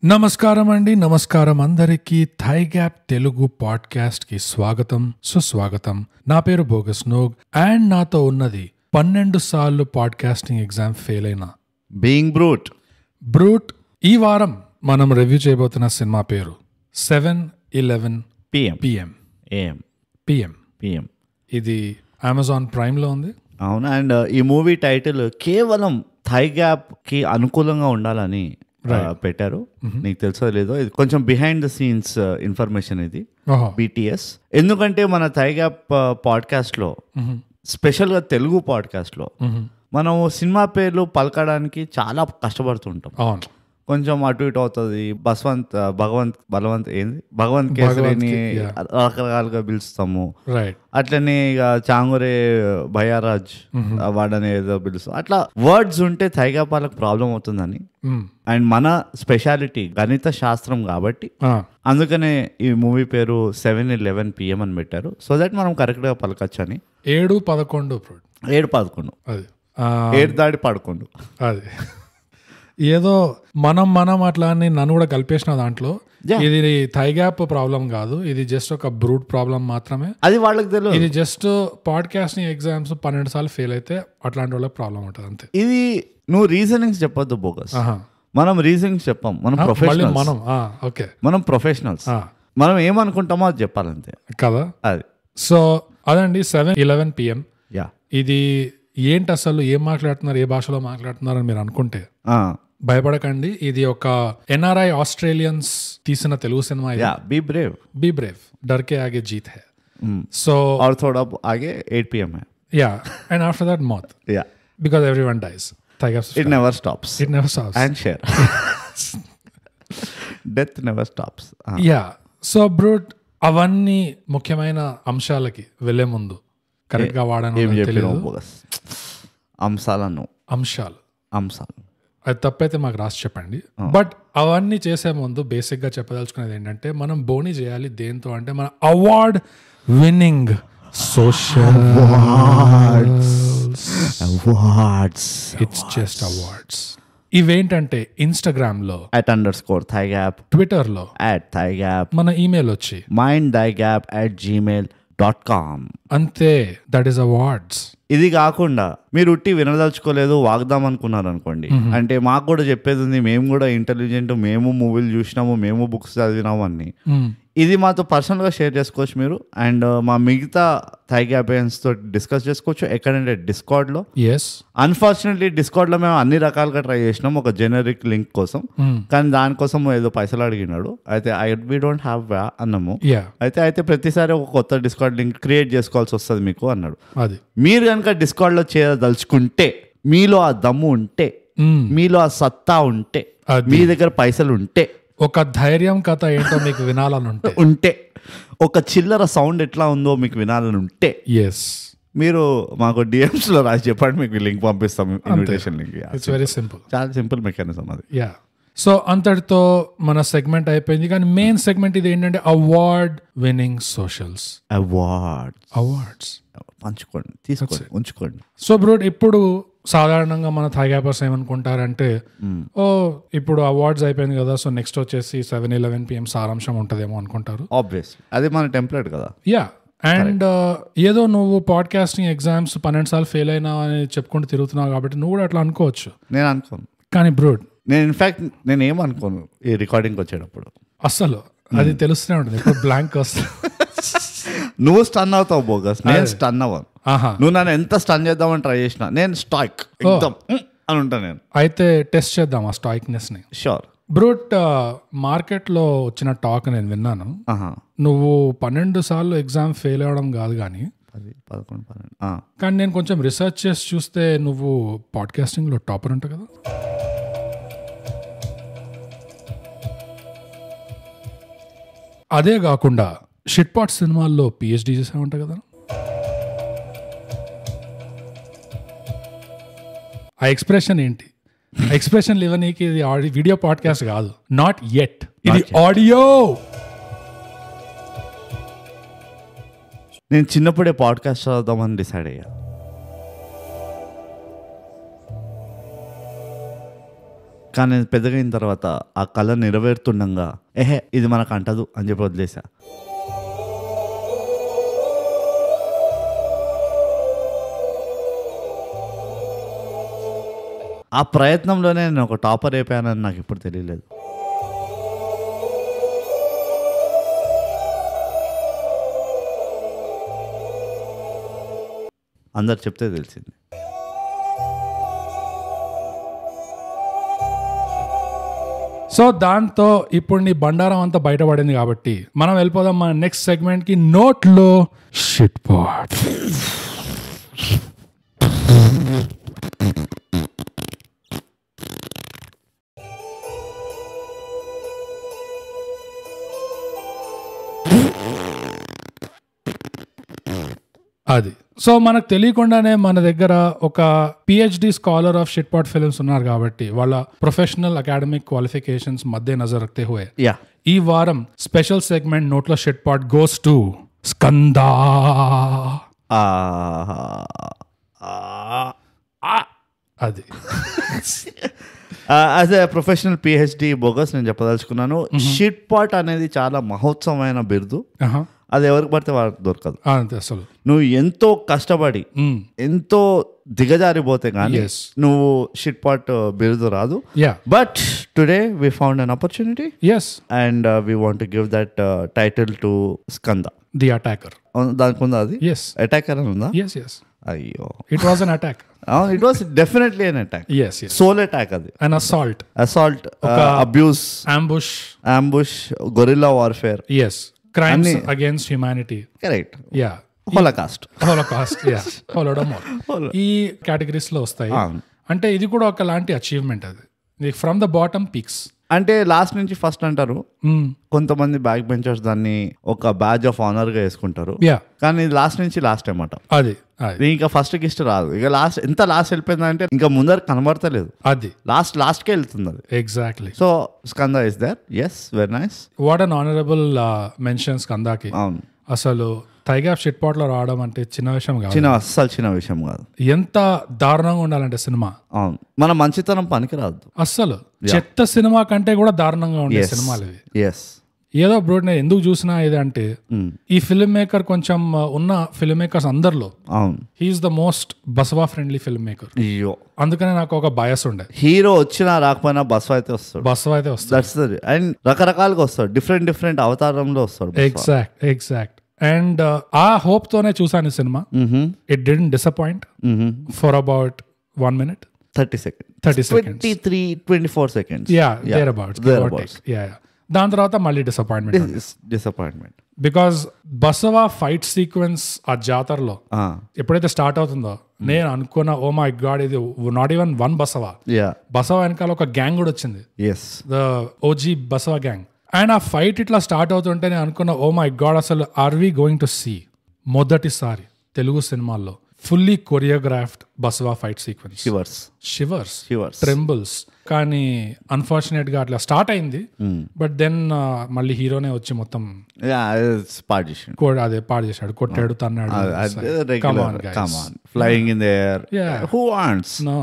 నమస్కారం అండి, నమస్కారం అందరికీ. థై గ్యాప్ తెలుగు పాడ్కాస్ట్ కి స్వాగతం, సుస్వాగతం. నా పేరు బోగస్ నోగ్ అండ్ నాతో ఉన్నది 12 సార్లు పాడ్కాస్టింగ్ ఎగ్జామ్ ఫెయిల్ అయిన బీయింగ్ బ్రూట్. ఈ వారం మనం రివ్యూ చేయబోతున్న సినిమా పేరు 7-11 PM. PM. ఇది అమెజాన్ ప్రైమ్ లో ఉంది. అవును, అండ్ ఈ మూవీ టైటిల్ కేవలం థై గ్యాప్ కి అనుకూలంగా ఉండాలని పెట్టారు. నీకు తెలుసో లేదో, ఇది కొంచెం బిహైండ్ ద సీన్స్ ఇన్ఫర్మేషన్ ఇది. BTS ఎందుకంటే మన థై గ్యాప్ పాడ్కాస్ట్ లో, స్పెషల్ గా తెలుగు పాడ్కాస్ట్ లో మనం సినిమా పేర్లు పలకడానికి చాలా కష్టపడుతుంటాం. అవును, కొంచెం అటు ఇటు అవుతుంది. భగవంత్ కేసరిని రకరకాలుగా పిలుస్తాము. అట్లనే ఇక చాంగురే భయారాజ్ వాడని ఏదో పిలుస్తాం. అట్లా వర్డ్స్ ఉంటే థైగా పాలకు ప్రాబ్లం అవుతుందని, అండ్ మన స్పెషాలిటీ గణిత శాస్త్రం కాబట్టి అందుకనే ఈ మూవీ పేరు 7-11 PM అని పెట్టారు. సో దట్ మనం కరెక్ట్ గా పలకచ్చు అని. 7-11 అది 7 దాడి 11 అది ఏదో మనం అట్లా అని నన్ను కూడా కలిపేసిన దాంట్లో. ఇది థై గ్యాప్ ప్రాబ్లం కాదు, ఇది జస్ట్ ఒక బ్రూట్ ప్రాబ్లం మాత్రమే. అది వాళ్ళకి తెలియదు. ఇది జస్ట్ పాడ్కాస్టింగ్ ఎగ్జామ్స్ 12 సార్లు ఫెయిల్ అయితే అట్లాంటి వాళ్ళకి ప్రాబ్లం ఉంటుంది అంతే. ఇది నువ్వు రీజనింగ్స్ చెప్పొద్దు బోగస్. మనం రీజనింగ్స్ చెప్పాం, మనం ప్రొఫెషనల్స్. మనం ఏమనుకుంటామో అది చెప్పాలంతే కదా. అది సో అదండి 7-11 PM. ఇది ఏంటి అసలు, ఏం మాట్లాడుతున్నారు, ఏ భాషలో మాట్లాడుతున్నారు అని మీరు అనుకుంటే భయపడకండి. ఇది ఒక NRI ఆస్ట్రేలియన్స్ తీసిన తెలుగు సినిమా. బీ బ్రేవ్ డర్కే ఆగే జీత్ హై. సో और थोड़ा आगे 8 PM है. Yeah, and after that मौत. Yeah, because everyone dies. It never stops. And share. Death never stops. Yeah. So brute, అవన్నీ ముఖ్యమైన అంశాలకి వెళ్లే ముందు కరెక్ట్ గా వాడను తెలియదు. అంశాలు అది తప్పైతే మాకు రాసి చెప్పండి. బట్ అవన్నీ చేసే ముందు బేసిక్ గా చెప్పదలుచుకునేది ఏంటంటే, మనం బోని చేయాలి దేంతో అంటే మన award winning social awards. It's just awards. ఇవేంటంటే ఇన్స్టాగ్రామ్ లో @_thaigap, ట్విట్టర్ లో @thaigap, మన ఈమెయిల్ వచ్చి mindthaigap@gmail.com. అంతే, దట్ ఈస్ అవార్డ్స్. ఇది కాకుండా మీరు ఉట్టి వినదలుచుకోలేదు, వాగ్దాం అనుకున్నారు అనుకోండి, అంటే మాకు కూడా చెప్పేది ఉంది, మేము కూడా ఇంటెలిజెంట్, మేము మూవీలు చూసినాము, మేము బుక్స్ చదివినాము అన్ని. ఇది మాతో పర్సనల్ గా షేర్ చేసుకోవచ్చు మీరు, అండ్ మా మిగతా థై గ్యాపియన్స్ తో డిస్కస్ చేసుకోవచ్చు. ఎక్కడంటే డిస్కార్డ్ లో. అన్ఫార్చునేట్లీ డిస్కార్డ్ లో మేము అన్ని రకాలుగా ట్రై చేసినాం ఒక జెనరిక్ లింక్ కోసం, కానీ దానికోసం ఏదో పైసలు అడిగినాడు. అయితే వి డోంట్ హ్యావ్ అన్నాము. అయితే ప్రతిసారి ఒక కొత్త డిస్కార్డ్ లింక్ క్రియేట్ చేసుకోవాల్సి వస్తుంది మీకు అన్నాడు. మీరు కనుక డిస్కార్డ్ లో చేరదలుచుకుంటే, మీలో ఆ దమ్ము ఉంటే, మీలో ఆ సత్తా ఉంటే, మీ దగ్గర పైసలు ఉంటే, ఒక ధైర్యం కథ ఏంటో మీకు వినాలని ఉంటే, ఒక చిల్లర సౌండ్ ఎట్లా ఉందో మీకు వినాలని ఉంటే, మీరు మాకు DMs లో రాసి చెప్పండి, మీకు లింక్ పంపిస్తాం, invitation link. It's very simple, చాలా సింపుల్ మెకానిజం అది. సో అంతటితో మన సెగ్మెంట్ అయిపోయింది. కానీ మెయిన్ సెగ్మెంట్ ఇది ఏంటంటే అవార్డ్ విన్నింగ్ సోషల్స్. అవార్డ్స్ పంచుకోండి, తీసుకోండి, ఉంచుకోండి. సో బ్రూట్, ఇప్పుడు సాధారణంగా మన థై గ్యాపర్స్ ఏమనుకుంటారంటే, ఇప్పుడు అవార్డ్స్ అయిపోయింది కదా, సో నెక్స్ట్ వచ్చేసి 7-11 PM సారాంశం ఉంటదేమో అనుకుంటారు. ఆబ్వియస్లీ అది మన టెంప్లెట్ కదా. అండ్ ఏదో నువ్వు పాడ్కాస్టింగ్ ఎగ్జామ్స్ 12 సార్లు ఫెయిల్ అయినా అని చెప్పుకుంటూ తిరుగుతున్నావు కాబట్టి నువ్వు కూడా అట్లా అనుకోవచ్చు. నేను అనుకోను. కానీ బ్రూట్, ఇన్ఫాక్ట్ నేను ఏమనుకోను ఈ రికార్డింగ్ వచ్చేటప్పుడు. అసలు అది తెలుస్తూనే ఉంటుంది, ఇప్పుడు బ్లాంక్ వస్తుంది. నువ్వు స్టన్ అవుతావు బోగస్, నేను స్టన్ అవ్వను. నువ్వు నన్ను ఎంత స్టన్ చేద్దామని ట్రై చేసినా నేను స్టాయిక్ అని ఉంటాను. నేను అయితే టెస్ట్ చేద్దాం ఆ స్టాయిక్నెస్ ని. షూర్. బ్రూట్, మార్కెట్ లో వచ్చిన టాక్ నేను విన్నాను, నువ్వు 12 సార్లు ఎగ్జామ్ ఫెయిల్ అవ్వడం కాదు కానీ 11-12 కానీ నేను కొంచెం రీసెర్చ్ చేసి చూస్తే నువ్వు పాడ్కాస్టింగ్ లో టాపర్ ఉంటావు కదా. అదే కాకుండా షిట్ పాట్ సినిమాల్లో PhD చేసావు ఉంటావు కదా. ఆ ఎక్స్ప్రెషన్ ఏంటి? ఎక్స్ప్రెషన్ లేవనీకి ఇది వీడియో పాడ్కాస్ట్ కాదు, నాట్ యెట్, ఇది ఆడియో. నేను చిన్నప్పుడే పాడ్కాస్ట్ చదువుదామని డిసైడ్ అయ్యా. కానీ పెద్దగా అయిన తర్వాత ఆ కళ నెరవేరుతుండగా ఇది మనకు అంటదు అని చెప్పి వదిలేసా. ఆ ప్రయత్నంలోనే నేను ఒక టాపర్ అయిపోయానని నాకు ఇప్పుడు తెలియలేదు. అందరు చెప్తే తెలిసింది. సో దాంతో ఇప్పుడు నీ బండారం అంతా బయటపడింది కాబట్టి మనం వెళ్ళిపోదాం మన నెక్స్ట్ సెగ్మెంట్ కి. నోట్లో షిట్ పాట్. అది సో మనకు తెలియకుండానే మన దగ్గర ఒక PhD scholar of shit pot films ఉన్నారు కాబట్టి వాళ్ళ ప్రొఫెషనల్ అకాడమిక్ క్వాలిఫికేషన్స్ మధ్య నజర్ రఖతే హుए ఈ వారం స్పెషల్ సెగ్మెంట్ నోట్లో shit pot goes to Skanda. అది as a professional PhD bogus నేను చెప్పదలుచుకున్నాను. షిట్ పాట్ అనేది చాలా మహోత్సవమైన బిరుదు. అది ఎవరికి పడితే వాళ్ళకి దొరకదు. అసలు నువ్వు ఎంతో కష్టపడి ఎంతో దిగజారిపోతే కానీ నువ్వు షిట్ పాట్ బిరుదు రాదు. But today we found an opportunity and we want to give that title to Skanda the attacker. దానికి ఉందా అది? అటాకర్ అని ఉందా? అయ్యో, it was an attack. It was definitely an attack. Soul attack. అది an assault, abuse, ambush, guerrilla warfare, crimes against humanity. Correct. Holocaust. ఈ categories లో వస్తాయి. అంటే ఇది కూడా ఒక లాంటి అచీవ్మెంట్. అది ఫ్రమ్ ద బాటమ్ పీక్స్. అంటే లాస్ట్ నుంచి ఫస్ట్ అంటారు. కొంతమంది బ్యాక్ బెంచర్స్ దాన్ని ఒక బ్యాడ్జ్ ఆఫ్ ఆనర్ గా వేసుకుంటారు. కానీ లాస్ట్ నుంచి లాస్ట్ అన్నమాట. అది ఇంకా ఫస్ట్ కి ఇష్టం రాదు. ఇక లాస్ట్ ఎంత లాస్ట్ వెళ్ళిపోయిందంటే ఇంకా ముందర కనబడతలేదు. అది లాస్ట్ కే వెళ్తుంది. అది exactly. So Skanda is there. Very nice. What an honourable mention స్కందాకి. అవును. అసలు టైగర్ షిట్ పాట్ లో రావడం అంటే చిన్న విషయం కాదు. అస్సలు చిన్న విషయం కాదు. ఎంత దారుణంగా ఉండాలంటే సినిమా. అవును, మన మంచితనం పనికిరాదు అస్సలు. చెత్త సినిమా కంటే కూడా దారుణంగా ఉండే సినిమాలు ఇవి. ఏదో బ్రో నేను ఎందుకు చూసినా ఏదంటే ఈ ఫిల్మ్ మేకర్ కొంచెం ఉన్న ఫిల్మ్ మేకర్స్ అందరిలో he's the most Basava friendly film maker. అందుకనే నాకు ఒక బయస్ ఉండే. హీరో వచ్చినా రాకపోయినా బసవా అయితే వస్తాడు. అండ్ రకరకాలుగా వస్తాడు. డిఫరెంట్ అవతారంలో వస్తాడు. ఎగ్జాక్ట్. అండ్ ఆ హోప్ తోనే చూసాను ఈ cinema. It didn't disappoint for about 1 minute 30 seconds 24 seconds. thereabouts. దాని తర్వాత మళ్ళీ disappointment because Basava fight sequence ఆ జాతరలో ఎప్పుడైతే స్టార్ట్ అవుతుందో నేను అనుకున్నా ఓ మై గాడ్ ఇది నాట్ ఈవెన్ వన్ బసవా వెనకాల ఒక గ్యాంగ్ కూడా వచ్చింది. The OG Basava gang. And ఆ ఫైట్ ఇట్లా స్టార్ట్ అవుతుంటే నేను అనుకున్నా ఓ మై గాడ్ అసలు are we going to see మొదటిసారి తెలుగు సినిమాల్లో fully choreographed Basava fight sequence. Shivers, trembles. కానీ అన్ఫార్చునేట్ గా అట్లా స్టార్ట్ అయింది. బట్ దెన్ మళ్ళీ హీరోనే వచ్చి మొత్తం అదే పాడు చేశాడు, కొట్టాడు, తన్నాడు. Flying in the air. Who wants? No.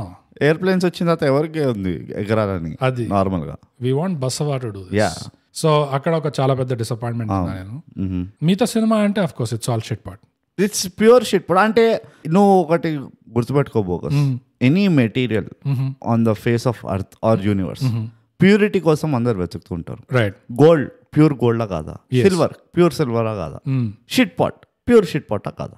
Airplanes వచ్చిన తర్వాత ఎవరికి ఉంది ఎగరాలని? అది నార్మల్ గా we want Basava to do this. So అక్కడ ఒక చాలా పెద్ద డిసప్పాయింట్మెంట్ నేను. మిగతా సినిమా అంటే of course it's all shit pot. It's pure shit pot. అంటే నువ్వు ఒకటి గుర్తుపెట్టుకోబోకస్, any material on the face of earth or universe purity కోసం అందరు వెతుకుతుంటారు. గోల్డ్ ప్యూర్ గోల్డా కాదా? సిల్వర్ ప్యూర్ సిల్వరా కాదా? షిట్ పాట్ ప్యూర్ షిట్ పాటా కాదా?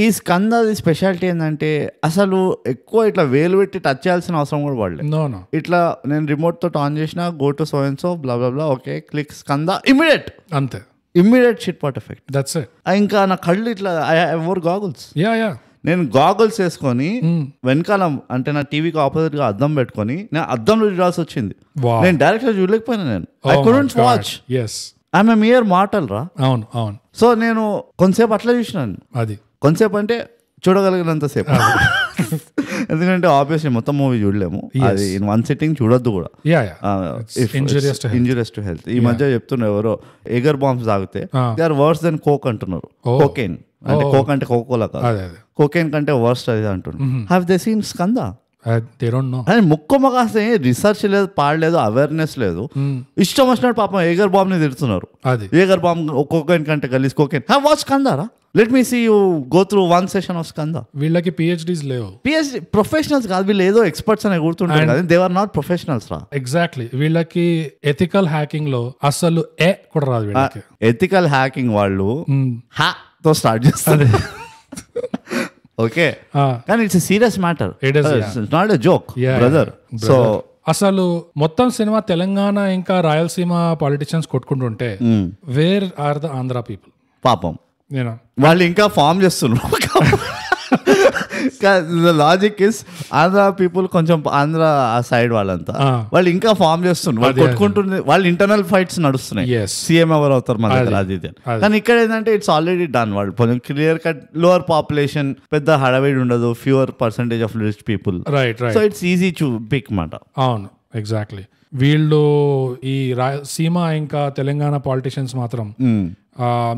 ఈ స్కందది స్పెషాలిటీ ఏంటంటే అసలు ఎక్కువ ఇట్లా వేలు పెట్టి టచ్ చేయాల్సిన అవసరం కూడా పడలేదు. ఇట్లా నేను రిమోట్ తోటి ఆన్ చేసిన go to so and so blah blah blah, okay click Skanda, immediate, అంతే, immediate shit pot effect. That's it. ఇంకా నా కళ్ళు ఇట్లా ఎవరు గాగుల్స్, నేను గాగుల్స్ వేసుకొని వెనకాల అంటే నా టీవీకి ఆపోజిట్ గా అద్దం పెట్టుకొని నేను అద్దంలో చూడాల్సి వచ్చింది. నేను డైరెక్ట్ గా చూడలేకపోయినా. నేను I couldn't watch. I'm mere mortal రా. అవును అవును. సో నేను కొంతసేపు అట్లా చూసినాను. అది కొంతసేపు అంటే చూడగలిగినంత సేపు. ఎందుకంటే ఆబ్వియస్లీ మొత్తం మూవీ చూడలేము, అది ఇన్ వన్ సిట్టింగ్ చూడొద్దు కూడా, ఇంజూరియస్ టు హెల్త్. ఈ మధ్య చెప్తున్నారు ఎవరో ఎగర్ బాంబ్స్ తాగితే they are worse than coke అంటున్నారు. కోకేన్ అంటే కోక్ అంటే కోకోలా కాదు, కోకేన్ కంటే వర్స్ట్ అది అంటున్నారు. Have they seen Skanda? They don't know. అని ముక్కమొకాస్తే రీసెర్చ్ లేదు, పాడలేదు, అవేర్నెస్ లేదు, ఇష్టం వచ్చినట్టు పాపం ఏగర్ బాంబ్ ని తిడుతున్నారు. అది ఏగర్ బాంబ్ కోకెన్ కంటే గలీజ్ కోకెన్. వాచ్ స్కందారా, let me see you go through one session of Skanda. వీళ్ళకి పిహెచ్డీస్ లేవు, పిహెచ్డి ప్రొఫెషనల్స్ కాదు వీళ్ళు, ఏదో ఎక్స్పర్ట్స్ అని గుర్తుంటారు కదా, దే ఆర్ నాట్ ప్రొఫెషనల్స్ రా. ఎగ్జాక్ట్లీ. వీళ్ళకి ఎథికల్ హ్యాకింగ్ లో అసలు కూడా రాదు వీళ్ళకి. ఎథికల్ హ్యాకింగ్ వాళ్ళు హ్యా తో స్టార్ట్ చేస్తారు. ఓకే, కానీ it's a serious matter, it's not a joke brother. So అసలు మొత్తం సినిమా తెలంగాణ ఇంకా రాయలసీమ పాలిటిషియన్స్ కొట్టుకుంటుంటే where are the Andhra people? పాపం నేను వాళ్ళు ఇంకా ఫామ్ చేస్తున్నారు. లాజిక్ ఇస్ ఆంధ్ర పీపుల్ కొంచెం ఆంధ్ర ఆ సైడ్ వాళ్ళంతా వాళ్ళు ఇంకా ఫామ్ చేస్తున్నారు, వాళ్ళు కొట్టుకుంటుంది, వాళ్ళు ఇంటర్నల్ ఫైట్స్ నడుస్తున్నాయి. సీఎం ఎవరు అవుతారు మన దగ్గర, అది కానీ ఇక్కడ ఏంటంటే ఇట్స్ ఆల్రెడీ డన్. వాళ్ళు కొంచెం క్లియర్ కట్, లోవర్ పాపులేషన్, పెద్ద హడావిడి ఉండదు, fewer percentage of rich people, so it's easy to pick మాట. అవును, ఎగ్జాక్ట్లీ. వీళ్ళు ఈ రాయలసీమ ఇంకా తెలంగాణ పాలిటిషియన్స్ మాత్రం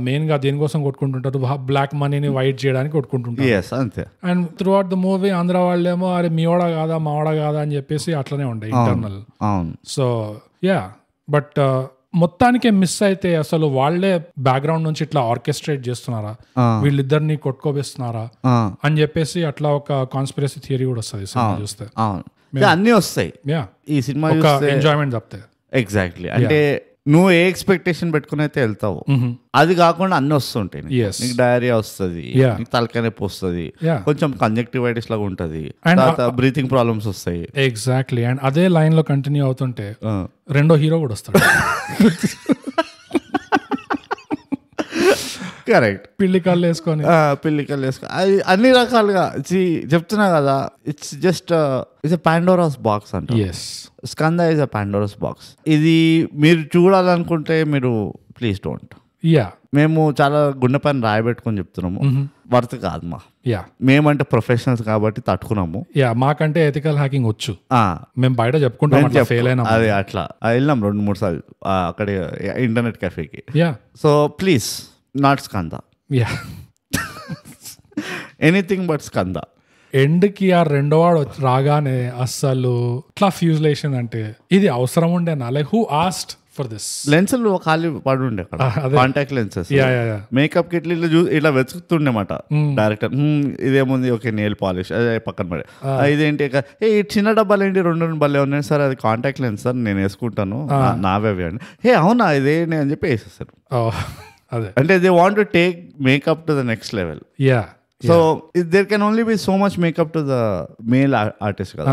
మెయిన్ గా దేనికోసం కొట్టుకుంటుంటారు? బ్లాక్ మనీని వైట్ చేయడానికి కొట్టుకుంటుంటారు. And throughout the movie Andhra వాళ్ళేమో అరే మీవాడా కాదా మావాడా కాదా అని చెప్పేసి అట్లనే ఉండే ఇంటర్నల్. సో యా, బట్ మొత్తానికే మిస్ అయితే అసలు వాళ్ళే బ్యాక్గ్రౌండ్ నుంచి ఇట్లా ఆర్కెస్ట్రేట్ చేస్తున్నారా, వీళ్ళిద్దరిని కొట్టుకోబేస్తున్నారా అని చెప్పేసి అట్లా ఒక కాన్స్పిరసీ థియరీ కూడా వస్తుంది సినిమా చూస్తే. అన్ని వస్తాయి ఈ సినిమా ఎంజాయ్మెంట్ తప్పితే. ఎగ్జాక్ట్లీ, అంటే నువ్వు ఏ ఎక్స్పెక్టేషన్ పెట్టుకుని అయితే వెళ్తావు అది కాకుండా అన్ని వస్తుంటాయి. నీకు డయేరియా వస్తుంది, నీకు తలకాయ నొప్పి వస్తుంది, కొంచెం కంజక్టివైటిస్ లాగా ఉంటది, బ్రీతింగ్ ప్రాబ్లమ్స్ వస్తాయి. ఎగ్జాక్ట్లీ. అండ్ అదే లైన్ లో కంటిన్యూ అవుతుంటే రెండో హీరో కూడా వస్తాడు. కరెక్ట్, పిల్లి కళ్ళు వేసుకొని అది అన్ని రకాలుగా చెప్తున్నా కదా. It's just it's a Pandora's box అంట. Skanda is a Pandora's box. ఇది మీరు చూడాలనుకుంటే మీరు ప్లీజ్ డోంట్. మేము చాలా గుండె పైన రాయబెట్టుకొని చెప్తున్నాము, వర్త్ కాదు మా. మేమంటే ప్రొఫెషనల్స్ కాబట్టి తట్టుకున్నాము. మాకంటే ఎథికల్ హ్యాకింగ్ వచ్చు, మేము బయట చెప్పుకుంటాం. అదే అట్లా వెళ్ళినాం 2-3 సార్లు అక్కడ ఇంటర్నెట్ కెఫేకి. So please not Skanda, anything but Skanda. ఎండ్కి ఆ రెండో వాడు రాగానే అస్సలు ఇట్లా ఫ్యూజ్లేషన్ అంటే ఇది అవసరం ఉండేనా? Like who asked for this? లెన్సులు ఖాళీ పడి ఉండే కాంటాక్ట్ లెన్సెస్, మేకప్ కిట్ ఇట్లా వెతుకుతుండేమాట డైరెక్టర్. ఇదేముంది, ఓకే నెయిల్ పాలిష్ అదే పక్కన పడే, ఇదేంటి చిన్న డబ్బాలు ఏంటి 2 డబ్బాలు ఉన్నాయి సార్, అది కాంటాక్ట్ లెన్స్ సార్ నేను వేసుకుంటాను నావే అండి. అవునా ఇదేంటి అని చెప్పి వేసేస్తారు. అంటే they want to take makeup to the next level. So there can only be so much makeup to the male artist కదా,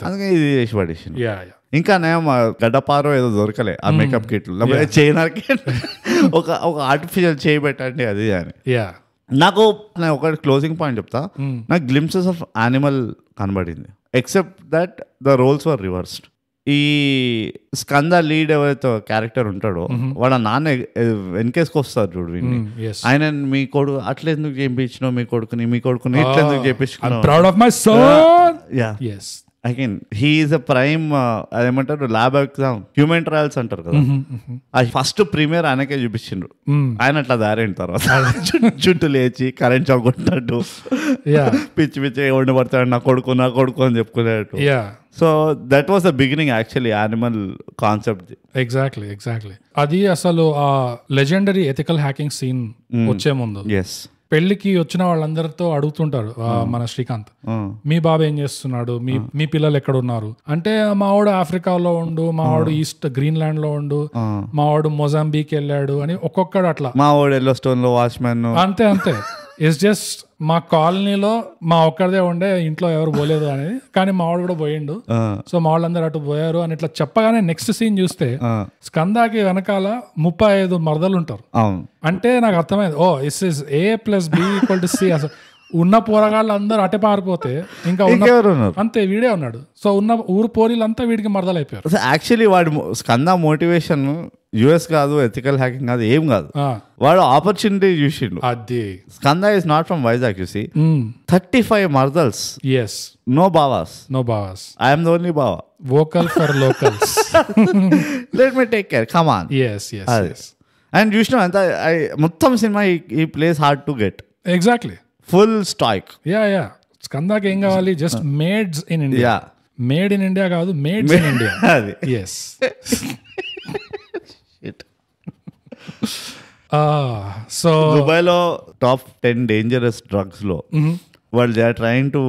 అందుకే ఇది చేసి పడేసింది. ఇంకా నేను గడ్డపారో ఏదో దొరకలే ఆ మేకప్ కిట్లు, చేయడానికి ఒక ఆర్టిఫిషియల్ చేయబెట్టండి అది అని. నాకు ఒక క్లోజింగ్ పాయింట్ చెప్తా, నాకు గ్లింప్సెస్ ఆఫ్ యానిమల్ కనబడింది, except that the roles were reversed. ఈ స్కంద లీడ్ ఎవరైతే క్యారెక్టర్ ఉంటాడో వాడు నాన్న వెనకేసుకొస్తారు చూడు వీడిని, ఆయన మీ కొడుకు అట్లా ఎందుకు చేయించినావు, మీ కొడుకుని ఇట్లా ఎందుకు చేయించుకున్నావు. Again he is a prime అదేమంటారు ల్యాబ్ ఎగ్జామ్ హ్యూమన్ ట్రయల్స్ అంటారు కదా, అది ఫస్ట్ ప్రీమియర్ ఆయనకే చూపించిండ్రు. ఆయన అట్లా దారేంటి తర్వాత చుట్టూ లేచి కరెంట్ షాక్ కొట్టినట్టు పిచ్చి ఉండి పడతాడు నా కొడుకు అని చెప్పుకునేటట్టు. So that was the beginning actually animal concept. Exactly అది అసలు ఆ లెజెండరీ ఎథికల్ హ్యాకింగ్ సీన్ వచ్చే ముందు పెళ్లికి వచ్చిన వాళ్ళందరితో అడుగుతుంటారు మన శ్రీకాంత్, మీ బాబు ఏం చేస్తున్నాడు, మీ పిల్లలు ఎక్కడ ఉన్నారు అంటే, మావాడు ఆఫ్రికాలో ఉండు, మావాడు ఈస్ట్ గ్రీన్లాండ్ లో ఉండు, మావాడు మొజాంబీకి వెళ్ళాడు అని ఒక్కొక్కడు అట్లా, మావాడు ఎల్లోస్టోన్ లో వాచ్మెన్, అంతే ఇట్స్ జస్ట్ మా కాలనీలో మా ఒక్కరిదే ఉండే, ఇంట్లో ఎవరు పోలేదు అనేది, కానీ మా వాడు కూడా పోయిండు, సో మా వాళ్ళందరూ అటు పోయారు అని ఇట్లా చెప్పగానే నెక్స్ట్ సీన్ చూస్తే స్కందాకి వెనకాల 35 మరదలు ఉంటారు. అంటే నాకు అర్థమైంది, ఓ ఇస్ ఇస్ A+B=C. అసలు ఉన్న పోరగాళ్ళు అందరూ అటే పారిపోతే ఇంకా అంతే వీడే ఉన్నాడు. సో ఉన్న ఊరు పోరీలంతా వీడికి మరదలు అయిపోయారు. యాక్చువల్లీ వాడు స్కంద మోటివేషన్ యుఎస్ కాదు, ఎథికల్ హ్యాకింగ్ కాదు, ఏం కాదు, వాడు ఆపర్చునిటీ చూసిండు. అది Skanda is not from Vizag, you see 35 మర్దల్స్, నో బావాస్, ఐఎమ్ ద ఓన్లీ బావా, vocal for locals, let me take care, come on. And చూసినా అంత మొత్తం సినిమా ఈ place hard to get. Exactly, full stoic. స్కందాకి ఏం కావాలి? Just maids in India. Made in India కాదు, మేడ్స్ ఇన్ ఇండియా. అది ఎస్. సో దుబాయ్లో టాప్ 10 డేంజరస్ డ్రగ్స్ లో వాళ్ళు they are trying to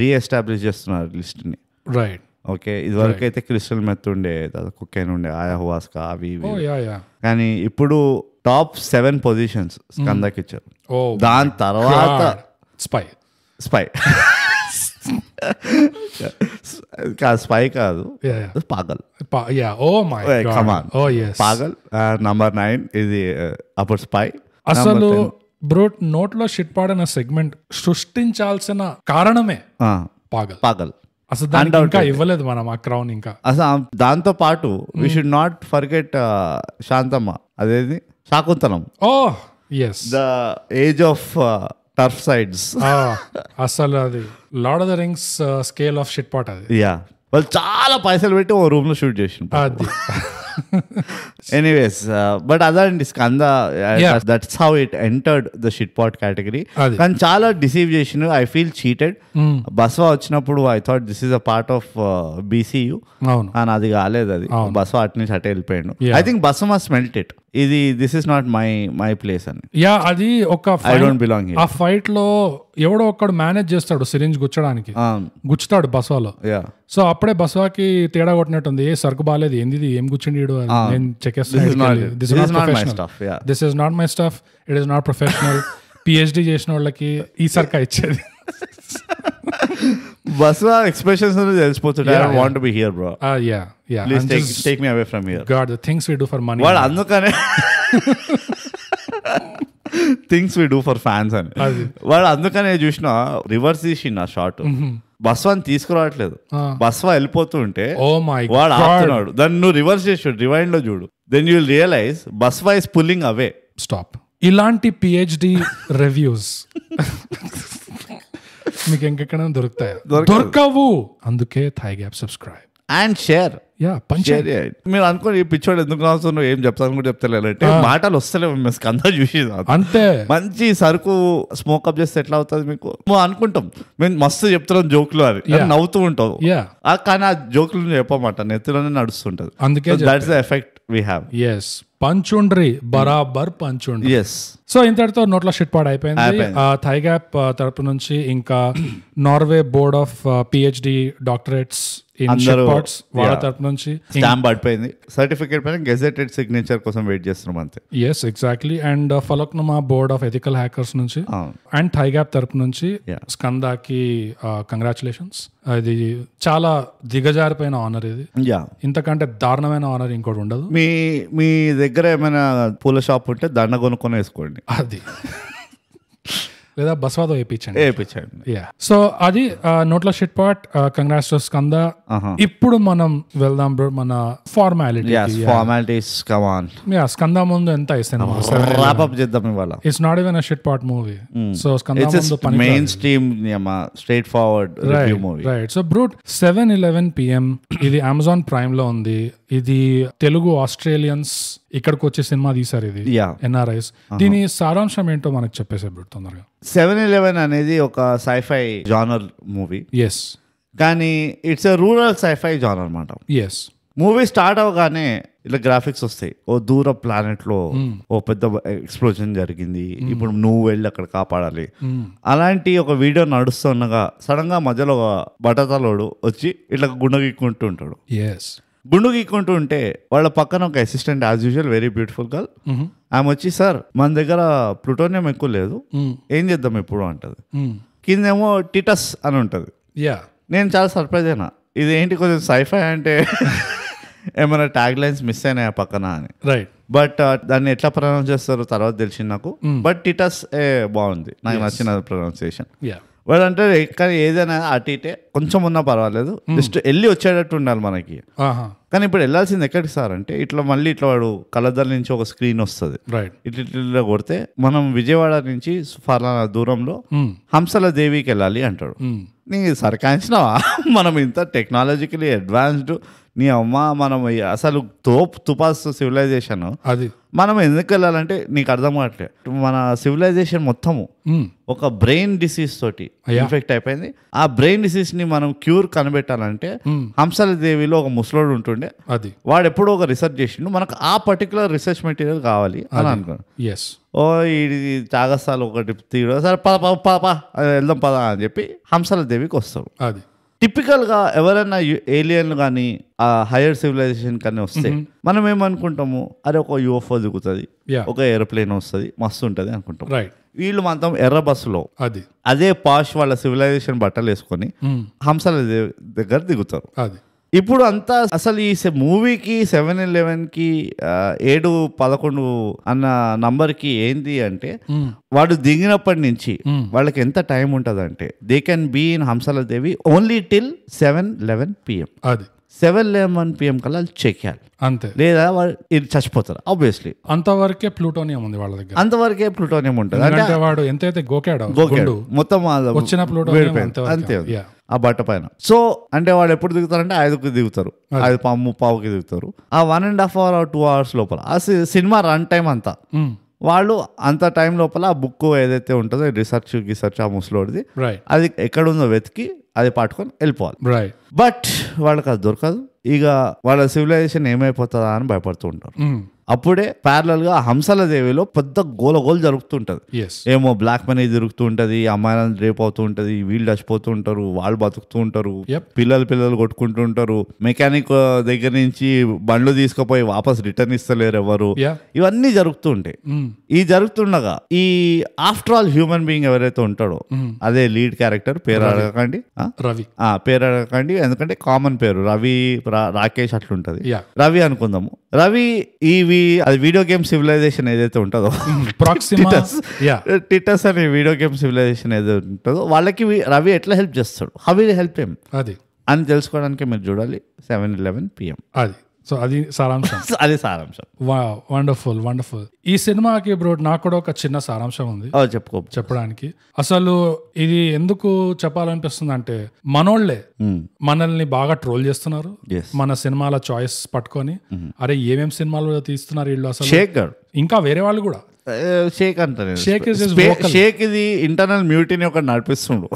reestablish చేస్తున్నారు లిస్ట్ ని. రైట్. ఓకే, ఇది వరకు అయితే క్రిస్టల్ మెత్ ఉండే, కుకైన్ ఉండే, ayahuasca అవి ఇవి. కానీ ఇప్పుడు టాప్ 7 పొజిషన్స్ స్కందాకి ఇచ్చారు. దాని తర్వాత స్పై స్పై కాదు, పాగల్. పాగల్ నంబర్ 9 ఇది. అప్పుడు స్పై. అసలు బ్రూట్ నోట్లో షిట్ పాడన సెగ్మెంట్ సృష్టించాల్సిన కారణమే పాగల్. అసలు దానికి ఇంకా ఇవ్వలేదు మనం ఆ క్రౌన్. ఇంకా అసలు దాంతో పాటు we should not forget Shantamma, అదేది Shaakuntalam. The age of turf sides. అసలు అది lord of the rings scale of shit pot అది. యా, వాళ్ళు చాలా పైసలు పెట్టి ఓ రూమ్ లో షూట్ చేసి. ఎనీవేస్, బట్ అదండి Skanda, that's how it entered the shit pot category. కానీ చాలా డిసీవ్ చేసిన. I feel cheated. బస్వా వచ్చినప్పుడు I thought this is a part of BCU, కానీ అది కాలేదు. అది బస్వా అటు నుంచి అటే వెళ్ళిపోయాడు. I think Basava must smelt it. ఇది this is not my place అని. యా, అది ఒక ఐ డోంట్ బిలాంగ్ హియర్. ఆ ఫైట్ లో ఎవడో ఒక్కడు మేనేజ్ చేస్తాడు సిరింజ్ గుచ్చడానికి, గుచ్చుతాడు బస్వాలో. సో అప్పుడే బస్వాకి తేడా కొట్టినట్టుంది. ఏ సరుకు బాగాలేదు, ఏంది ఏం గుచ్చిండి, నేను చెక్ చేస్తాను. This is not my stuff, it is not professional. PhD చేసిన వాళ్ళకి ఈ సర్కా ఇచ్చేది. బస్వా ఎక్స్ప్రెషన్స్ తెలిసిపోతుంది. I don't want to be here, bro. Yeah. Please take me away from here. God, the things we do for money. వాడు అందుకనే things we do for fans అని. వాడు అందుకనే చూసిన రివర్స్ తీసిన షార్ట్. బస్వాని తీసుకురావట్లేదు, బస్వా వెళ్ళిపోతూ ఉంటే వాడు ఆపుతున్నాడు. దాన్ని నువ్వు రివర్స్ చేసి రివైండ్ లో చూడు, then you will realise Baswa is pulling away. Stop. ఇలాంటి పిహెచ్డి రివ్యూస్ మీకు ఇంకెక్కడ దొరుకుతాయి? దొరకవు. అందుకే thigh gap subscribe and share. మీరు అనుకోండి ఈ పిచ్చోడు ఎందుకు రావచ్చు, నువ్వు ఏం చెప్తాను కూడా చెప్తలేదంటే మాటలు వస్తలేవు. మేము స్కంద చూసి అంతే. మంచి సరుకు స్మోకప్ చేస్తే ఎట్లా అవుతుంది మీకు అనుకుంటాం. మేము మస్తు చెప్తున్నాం జోకులు అని, నవ్వుతూ ఉంటాం. కానీ ఆ జోకులు చెప్పమాట నెత్తిలోనే నడుస్తుంటది. అందుకే that's the effect we have. Yes, పంచుండ్రి బరాబర్ పంచుండ్రి. ఎస్. సో ఇంతటితో నోట్ల షిట్ పాడ్ అయిపోయింది. థై గ్యాప్ తరపు నుంచి ఇంకా Norway board of PhD doctorates వాళ్ళ తరపు నుంచి స్టాంప్ పడిపోయింది. సర్టిఫికేట్ పైన గెజెటెడ్ సిగ్నేచర్ కోసం వెయిట్ చేస్తున్నాం అంతే. Yes, exactly. And Falaknuma board of ethical hackers నుంచి అండ్ థై గ్యాప్ తరపు నుంచి స్కందాకి కంగ్రాచులేషన్స్. అది చాలా దిగజారిపోయిన ఆనర్ ఇది. ఇంతకంటే దారుణమైన ఆనర్ ఇంకోటి ఉండదు. మీ దగ్గర ఏమైనా పూల షాప్ ఉంటే దండ కొనుక్కొని వేసుకోండి. అది లేదా బస్వాతో వేయించండి. సో అది నోట్ల shit pot. Congrats to Skanda. ఇప్పుడు మనం వెళ్దాం బ్రో మన ఫార్మాలిటీస్. స్కంద ముందు ఎంత సినిమా ర్యాప్ అప్ చేద్దాం ఇవాళ. It's not even a shit pot movie. So Skanda ముందు mainstream straightforward review movie. Right. So brute 7:11 PM ఇది అమెజాన్ ప్రైమ్ లో ఉంది. ఇది తెలుగు ఆస్ట్రేలియన్స్ ఇక్కడికి వచ్చే సినిమా తీసారు. ఇది ఎన్ఆర్ఐస్. దీని సారాంశం ఏంటో మనకు చెప్పేసే బ్రూట్ తొందరగా. 7:11 అనేది ఒక సైఫై జానర్ మూవీ. ఎస్. కానీ it's a rural sci-fi genre అన్నమాట. ఎస్. మూవీ స్టార్ట్ అవగానే ఇలా గ్రాఫిక్స్ వస్తాయి. ఓ దూర ప్లానెట్ లో ఓ పెద్ద ఎక్స్ప్లోజన్ జరిగింది, ఇప్పుడు నువ్వు వెళ్ళి అక్కడ కాపాడాలి. అలాంటి ఒక వీడియో నడుస్తుండగా సడన్ గా మధ్యలో ఒక బటతలోడు వచ్చి ఇట్లా గుండె గీక్కుంటూ ఉంటాడు. గుండు గీక్కుంటూ ఉంటే వాళ్ళ పక్కన ఒక assistant as usual very beautiful girl. ఆమె వచ్చి సార్ మన దగ్గర ప్లూటోనియం ఎక్కువ లేదు, ఏం చేద్దాం ఇప్పుడు అంటది. కిందేమో టిటస్ అని ఉంటది. నేను చాలా సర్ప్రైజ్ అయినా, ఇది ఏంటి కొంచెం సైఫై అంటే ఏమైనా ట్యాగ్ లైన్స్ మిస్ అయినాయా పక్కన అని. రైట్. బట్ దాన్ని ఎట్లా ప్రొనౌన్స్ చేస్తారో తర్వాత తెలిసింది నాకు. బట్ టిటస్ బాగుంది, నాకు నచ్చిన ప్రొనౌన్సియేషన్. వాడు అంటే కానీ ఏదైనా అటు ఇటే కొంచెం ఉన్నా పర్వాలేదు, జస్ట్ వెళ్ళి వచ్చేటట్టు ఉండాలి మనకి. కానీ ఇప్పుడు వెళ్ళాల్సింది ఎక్కడికి సార్ అంటే ఇట్లా మళ్ళీ ఇట్లా వాడు కలద్దల నుంచి ఒక స్క్రీన్ వస్తుంది. ఇట్లా కొడితే మనం విజయవాడ నుంచి ఫలానా దూరంలో హంసల దేవికి వెళ్ళాలి అంటాడు. నీ సరికాయించినావా? మనం ఇంత టెక్నాలజికలీ అడ్వాన్స్డ్ నీ అమ్మ మనం అసలు తుపాస్ సివిలైజేషన్ అది మనం ఎందుకు వెళ్ళాలంటే నీకు అర్థం కావట్లేదు. మన సివిలైజేషన్ మొత్తము ఒక బ్రెయిన్ డిసీజ్ తోటి ఇన్ఫెక్ట్ అయిపోయింది. ఆ బ్రెయిన్ డిసీజ్ ని మనం క్యూర్ కనిపెట్టాలంటే హంసల దేవిలో ఒక ముసలోడు ఉంటుండే, అది వాడు ఎప్పుడో ఒక రీసెర్చ్ చేసిండు, మనకు ఆ పర్టికులర్ రీసెర్చ్ మెటీరియల్ కావాలి అని అనుకున్నాను. ఓ ఇది చాగస్తాలు ఒకటి తీయడం, సరే పద వెళ్దాం పద అని చెప్పి హంసల దేవికి వస్తాడు. అది టిపికల్ గా ఎవరైనా ఏలియన్ కానీ ఆ హైయర్ సివిలైజేషన్ కానీ వస్తే మనం ఏమనుకుంటాము, అరే ఒక యూఎఫ్ఓ దిగుతుంది, ఒక ఏరోప్లేన్ వస్తుంది, మస్తు ఉంటుంది అనుకుంటాం. వీళ్ళు మాత్రం ఎర్ర బస్సులో అదే పాష్ వాళ్ళ సివిలైజేషన్ బట్టలు వేసుకొని హంసల దగ్గర దిగుతారు. ఇప్పుడు అంతా అసలు ఈ మూవీకి 7-11కి 7-11 అన్న నంబర్కి ఏంది అంటే, వాడు దిగినప్పటి నుంచి వాళ్ళకి ఎంత టైం ఉంటుంది అంటే, they can be in Hamsala Devi only till 7-11 PM. అది 7-11 PM కల్లా చెక్ చేయాలి అంతే, లేదా ఇది చచ్చిపోతారు. ఆబ్వియస్లీ అంతవరకే ప్లూటోనియం ఉంది వాళ్ళ దగ్గర, అంతవరకే ప్లూటోనియం ఉంటుంది. అంటే వాడు ఎంతైతే గోకాడు మొత్తం వచ్చిన ప్లూటోనియం అంతే ఆ బట్ట పైన. సో అంటే వాళ్ళు ఎప్పుడు దిగుతారంటే 5కి దిగుతారు, 5:15కి దిగుతారు. ఆ 1.5 hour or 2 hours లోపల ఆ సినిమా రన్ టైం అంతా వాళ్ళు అంత టైం లోపల ఆ బుక్ ఏదైతే ఉంటుందో రీసెర్చ్ ఆ ముసలోడిది, అది ఎక్కడుందో వెతికి అది పట్టుకొని వెళ్ళిపోవాలి. బట్ వాళ్ళకి అది దొరకదు. ఇక వాళ్ళ సివిలైజేషన్ ఏమైపోతుందా అని భయపడుతూ ఉంటారు. అప్పుడే ప్యారలల్ గా హంసల దేవిలో పెద్ద గోల జరుగుతుంటది. ఏమో బ్లాక్ మనీ జరుగుతూ ఉంటది, అమ్మాయిలను రేప్ అవుతూ ఉంటది, వీళ్ళు చచ్చిపోతూ ఉంటారు, వాళ్ళు బతుకుతూ ఉంటారు, పిల్లలు కొట్టుకుంటూ ఉంటారు, మెకానిక్ దగ్గర నుంచి బండ్లు తీసుకుపోయి వాపస్ రిటర్న్ ఇస్తలేరు ఎవరు, ఇవన్నీ జరుగుతూ ఉంటాయి. ఈ జరుగుతుండగా ఈ ఆఫ్టర్ ఆల్ హ్యూమన్ బీయింగ్ ఎవరైతే ఉంటాడో, అదే లీడ్ క్యారెక్టర్, పేరు అడగకండి ఎందుకంటే కామన్ పేరు రవి, రాకేష్ అట్లుంటది, రవి అనుకుందాము. రవి అది వీడియో గేమ్ సివిలైజేషన్ ఏదైతే ఉంటుందో, టిటస్ అనే వీడియో గేమ్ సివిలైజేషన్ ఏదైతే ఉంటుందో వాళ్ళకి రవి ఎట్లా హెల్ప్ చేస్తాడు, హౌ విల్ హెల్ప్ హిమ్ అని తెలుసుకోవడానికి మీరు చూడాలి 7-11 PM. అది సో అది సారాంశం. అది సారాంశం. వండర్ఫుల్. ఈ సినిమాకి బ్రో నాకు కూడా ఒక చిన్న సారాంశం ఉంది చెప్పడానికి. అసలు ఇది ఎందుకు చెప్పాలనిపిస్తుంది అంటే, మనోళ్లే మనల్ని బాగా ట్రోల్ చేస్తున్నారు మన సినిమాల చాయిస్ పట్టుకొని. అరే ఏమేం సినిమాలు తీస్తున్నారు వీళ్ళు అసలు, ఇంకా వేరే వాళ్ళు కూడా షేక్ అంటారు. షేక్ ఇది ఇంటర్నల్ మ్యూటీని ఒక నడిపిస్తుండు,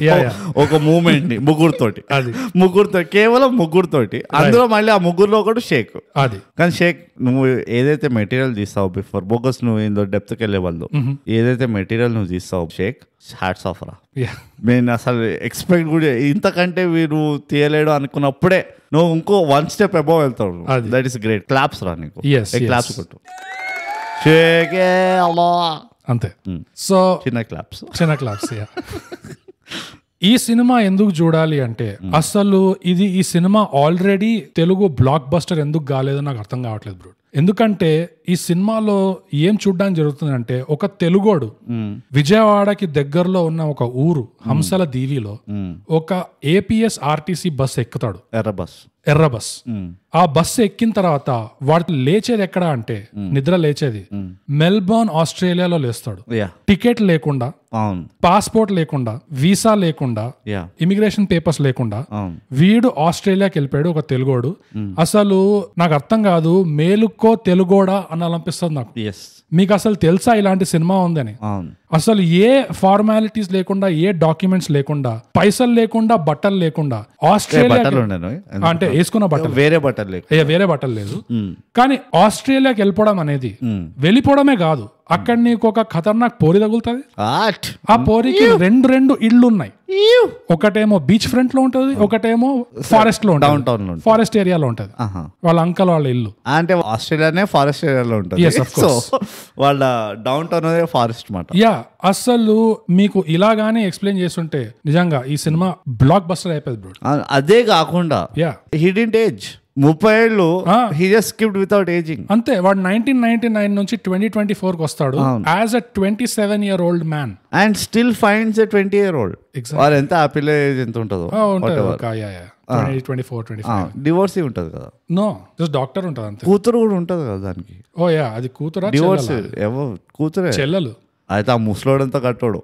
ఒక మూమెంట్ ని ముగ్గురుతో కేవలం ముగ్గురుతోటి. అందులో మళ్ళీ ఆ ముగ్గురులో ఒకటి షేక్. అది కానీ షేక్ నువ్వు ఏదైతే మెటీరియల్ తీస్తావు బిఫోర్ బోగస్, నువ్వు ఇందులో డెప్త్కి వెళ్ళే వాళ్ళు ఏదైతే మెటీరియల్ నువ్వు తీస్తావు షేక్, హ్యాట్స్ ఆఫ్ రా. నేను అసలు ఎక్స్పెక్ట్ కూడా ఇంతకంటే వీరు తీయలేడు అనుకున్నప్పుడే నువ్వు ఇంకో 1 step అబౌవ్ వెళ్తావు. That is great. క్లాప్స్ రా నీకు, క్లాప్స్ కొట్టు అంతే. సో చిన్న క్లాప్స్. ఈ సినిమా ఎందుకు చూడాలి అంటే, అసలు ఈ cinema already Telugu block buster ఎందుకు కాలేదో నాకు అర్థం కావట్లేదు బ్రో. ఎందుకంటే ఈ సినిమాలో ఏం చూడడానికి జరుగుతుందంటే, ఒక తెలుగోడు విజయవాడకి దగ్గరలో ఉన్న ఒక ఊరు హంసల దీవిలో ఒక APS RTC బస్ ఎక్కుతాడు, ఎర్ర బస్. ఆ బస్సు ఎక్కిన తర్వాత వాడికి లేచేది ఎక్కడ అంటే, నిద్ర లేచేది మెల్బోర్న్ ఆస్ట్రేలియాలో లేస్తాడు. టికెట్ లేకుండా, పాస్పోర్ట్ లేకుండా, వీసా లేకుండా, ఇమిగ్రేషన్ పేపర్స్ లేకుండా వీడు ఆస్ట్రేలియాకి వెళ్ళిపోయాడు ఒక తెలుగోడు. అసలు నాకు అర్థం కాదు, మేలుకో తెలుగోడా అని అనిపిస్తుంది నాకు. మీకు అసలు తెలుసా ఇలాంటి సినిమా ఉందని? అసలు ఏ ఫార్మాలిటీస్ లేకుండా, ఏ డాక్యుమెంట్స్ లేకుండా, పైసలు లేకుండా, బట్టలు లేకుండా ఆస్ట్రేలియా అంటే వేసుకున్న బట్టలు వేరే బట్టలు లేదు, కానీ ఆస్ట్రేలియాకి వెళ్ళిపోవడం అనేది వెళ్ళిపోవడమే కాదు, అక్కడ నీకు ఒక ఖతర్నాక్ పోరి తగులుతుంది. ఆ పోరికి రెండు ఇళ్ళు ఉన్నాయి. ఒకటేమో బీచ్ ఫ్రంట్ లో ఉంటది, ఒకటేమో ఫారెస్ట్ లో ఉంటుంది, ఫారెస్ట్ ఏరియాలో ఉంటది. వాళ్ళ అంకల్ వాళ్ళ ఇల్లు అంటే ఆస్ట్రేలియానే ఫారెస్ట్ ఏరియాలో ఉంటుంది. వాళ్ళ డౌన్ టౌన్ ఫారెస్ట్ మాట. అసలు మీకు ఇలాగానే ఎక్స్ప్లెయిన్ చేస్తుంటే నిజంగా ఈ సినిమా బ్లాక్ బస్టర్ అయిపోయింది బ్రో. అదే కాకుండా హి డిడ్ంట్ ఏజ్ 30 ఏళ్ళు, he just skipped without ageing. అంతే. వాడు 1999 నుంచి 2024 కి వస్తాడు as a 27-year-old man and still finds a 20-year-old. వారు ఎంత ఆ పిల్ల ఏజ్ ఎంత ఉంటుందో, 24-25 డివోర్స్ ఉంటది కదా. నో, జస్ట్ డాక్టర్ ఉంటది అంతే. కూతురు కూడా ఉంటది కదా దానికి. అది కూతురా డివోర్స్ కూతురే, చెల్లెలు. అయితే ఆ ముసలోడంతా కట్టోడు.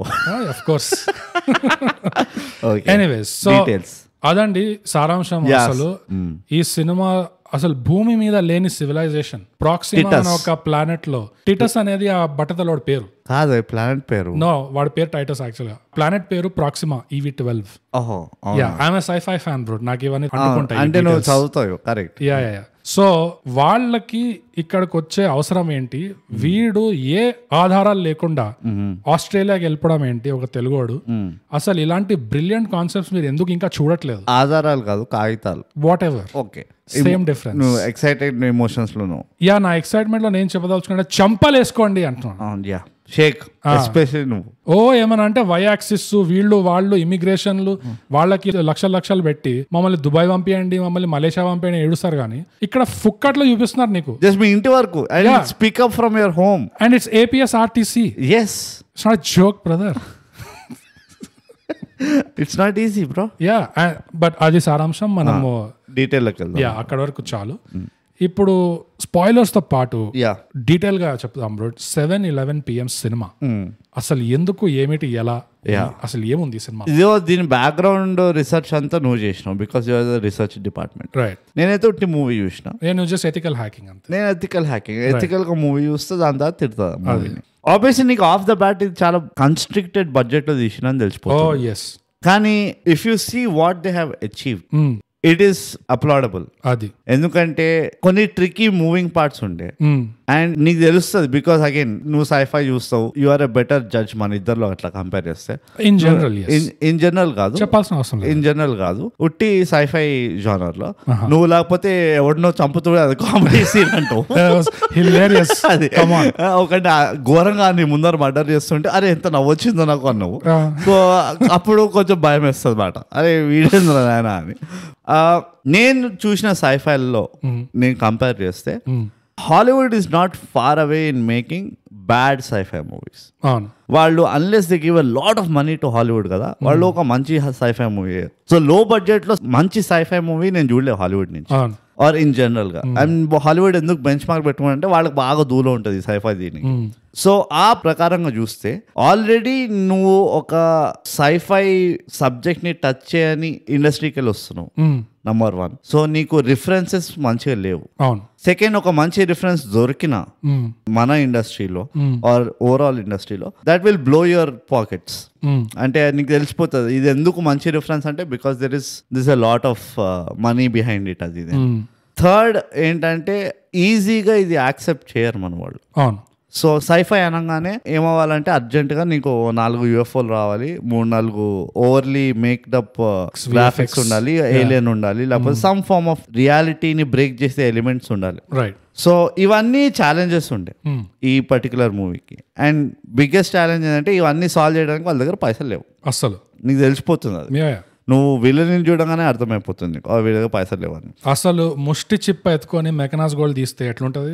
Of course. ఎనీవేస్, సో అదండి సారాంశం. అసలు ఈ సినిమా అసలు భూమి మీద లేని సివిలైజేషన్ ప్రాక్సిమా అనే ఒక ప్లానెట్ లో, టిటస్ అనేది ఆ బట్టతలోడి పేరు కాదు, ప్లానెట్ పేరు. నో, వాడి పేరు టైటస్ యాక్చువల్ గా. ప్లానెట్ పేరు Proxima EV-12. I'm a sci-fi fan bro, నాకు ఇవన్నీ అంటుకుంటాయి అంటే నువ్వు చదువుతావు. కరెక్ట్. యా. సో వాళ్ళకి ఇక్కడికి వచ్చే అవసరం ఏంటి, వీడు ఏ ఆధారాలు లేకుండా ఆస్ట్రేలియాకి వెళ్ళిపోవడం ఏంటి, ఒక తెలుగోడు. అసలు ఇలాంటి బ్రిలియంట్ కాన్సెప్ట్స్ మీరు ఎందుకు ఇంకా చూడట్లేదు? ఆధారాలు కాదు, కాగితాలు. What ever, okay, same difference. నువ్వు ఎక్సైటెడ్ ఎమోషన్స్ లో నువ్వు. యా, నా ఎక్సైట్మెంట్ లో నేను చెప్పదలుచుకుంటే చంపలేసుకోండి అంటున్నాను. యా, షేక్ ఎస్పెషల్లీ నువ్వు. ఏమన్నా అంటే వై యాక్సిస్ వీళ్ళు వాళ్ళు ఇమిగ్రేషన్లు వాళ్ళకి లక్షలు పెట్టి మమ్మల్ని దుబాయ్ పంపియండి, మమ్మల్ని మలేషియా పంపియండి ఏడుస్తారు, కానీ ఇక్కడ ఫుక్కట్లో చూపిస్తున్నారు నీకు జస్ట్ మీ ఇంటి వరకు. Speak up from your home and it's APSRTC. yes, it's not a joke brother. it's not easy bro. yeah, but అది సారాంశం. మనము డీటెయిల్ లోకి వెళ్దాం. యా, అక్కడ వరకు చాలు. ఇప్పుడు స్పాయిలర్స్ తో పాటు డీటెయిల్ గా చెప్తాం బ్రో. 7:11 PM సినిమా అసలు ఎందుకు, ఏమిటి, ఎలా, అసలు ఏముంది సినిమా? ఇదో దీని బ్యాక్గ్రౌండ్ రీసెర్చ్ అంతా నువ్వు చేసినావు, because you are the research department. Right. నేనైతే ఒకటి మూవీ చూసిన. నేను జస్ట్ ఎథికల్ హ్యాకింగ్ అంతే. నేను ఎథికల్ గా మూవీ చూస్తే దాని తర్వాత తిడతా మూవీని. ఆబ్వియస్లీ నీకు ఆఫ్ ద బ్యాట్ ఇది చాలా కన్స్ట్రిక్టెడ్ బడ్జెట్ లో తీసిన అని తెలిసిపోతుంది. కానీ if you see what they have achieved, it is applaudable. అది ఎందుకంటే కొన్ని ట్రికీ మూవింగ్ పార్ట్స్ ఉండే అండ్ నీకు తెలుస్తుంది, బికాస్ అగైన్ నువ్వు సైఫై చూస్తావు, you are a better judge మన ఇద్దరిలో అట్లా కంపేర్ చేస్తే. ఇన్ జనరల్ కాదు, చెప్పాల్సిన అవసరం లేదు. ఇన్ జనరల్ కాదు, ఉట్టి సైఫై జానర్ లో నువ్వు లేకపోతే ఎవరినో చంపుతూ అది కామెడీ సీన్ అంటావు. అది ఒకటి ఘోరంగా నీ ముందర మర్డర్ చేస్తుంటే అరే ఎంత నవ్వొచ్చిందో నాకు అన్నావు. సో అప్పుడు కొంచెం భయం వేస్తుంది మాట, అరే వీడేంద్ర నాయన అని. నేను చూసిన సైఫైల్లో నేను కంపేర్ చేస్తే Hollywood is not far away in making bad scifi movies. వాళ్ళు unless they give a lot of money to Hollywood కదా, వాళ్ళు ఒక మంచి scifi movie. So low budget లో మంచి సైఫై మూవీ నేను చూడలేదు హాలీవుడ్ నుంచి ఆర్ ఇన్ జనరల్ గా. అండ్ హాలీవుడ్ ఎందుకు బెంచ్ మార్క్ పెట్టుకుంటే వాళ్ళకి బాగా దూరం ఉంటుంది సైఫై దీనికి. సో ఆ ప్రకారంగా చూస్తే ఆల్రెడీ నువ్వు ఒక సైఫై సబ్జెక్ట్ ని టచ్ చేయని ఇండస్ట్రీకి వెళ్ళి వస్తున్నావు, నంబర్ 1. సో నీకు రిఫరెన్సెస్ మంచిగా లేవు. సెకండ్, ఒక మంచి రిఫరెన్స్ దొరికిన మన ఇండస్ట్రీలో ఆర్ ఓవరాల్ ఇండస్ట్రీలో that will blow your pockets. అంటే నీకు తెలిసిపోతుంది ఇది ఎందుకు మంచి రిఫరెన్స్ అంటే because this a lot of money behind it. అది థర్డ్ ఏంటంటే ఈజీగా ఇది యాక్సెప్ట్ చేయరు మన వాళ్ళు. సో సైఫై అనగానే ఏమవ్వాలంటే అర్జెంటుగా నీకు 4 UFOలు రావాలి, 3-4 ఓవర్లీ మేక్డప్ గ్రాఫిక్స్ ఉండాలి, ఏలియన్ ఉండాలి, లేకపోతే సమ్ ఫార్మ్ ఆఫ్ రియాలిటీని బ్రేక్ చేసే ఎలిమెంట్స్ ఉండాలి. సో ఇవన్నీ ఛాలెంజెస్ ఉండే ఈ పర్టికులర్ మూవీకి. అండ్ బిగ్గెస్ట్ ఛాలెంజ్ ఏంటంటే ఇవన్నీ సాల్వ్ చేయడానికి వాళ్ళ దగ్గర పైసలు లేవు. అసలు నీకు తెలిసిపోతుంది అది, నువ్వు విలన్ని చూడగానే అర్థమైపోతుంది వీళ్ళ పైసలు లేవని. అసలు ముష్టి చిప్ప ఎత్తుకొని మెకనాస్ గోల్డ్ తీస్తే ఎట్లుంటది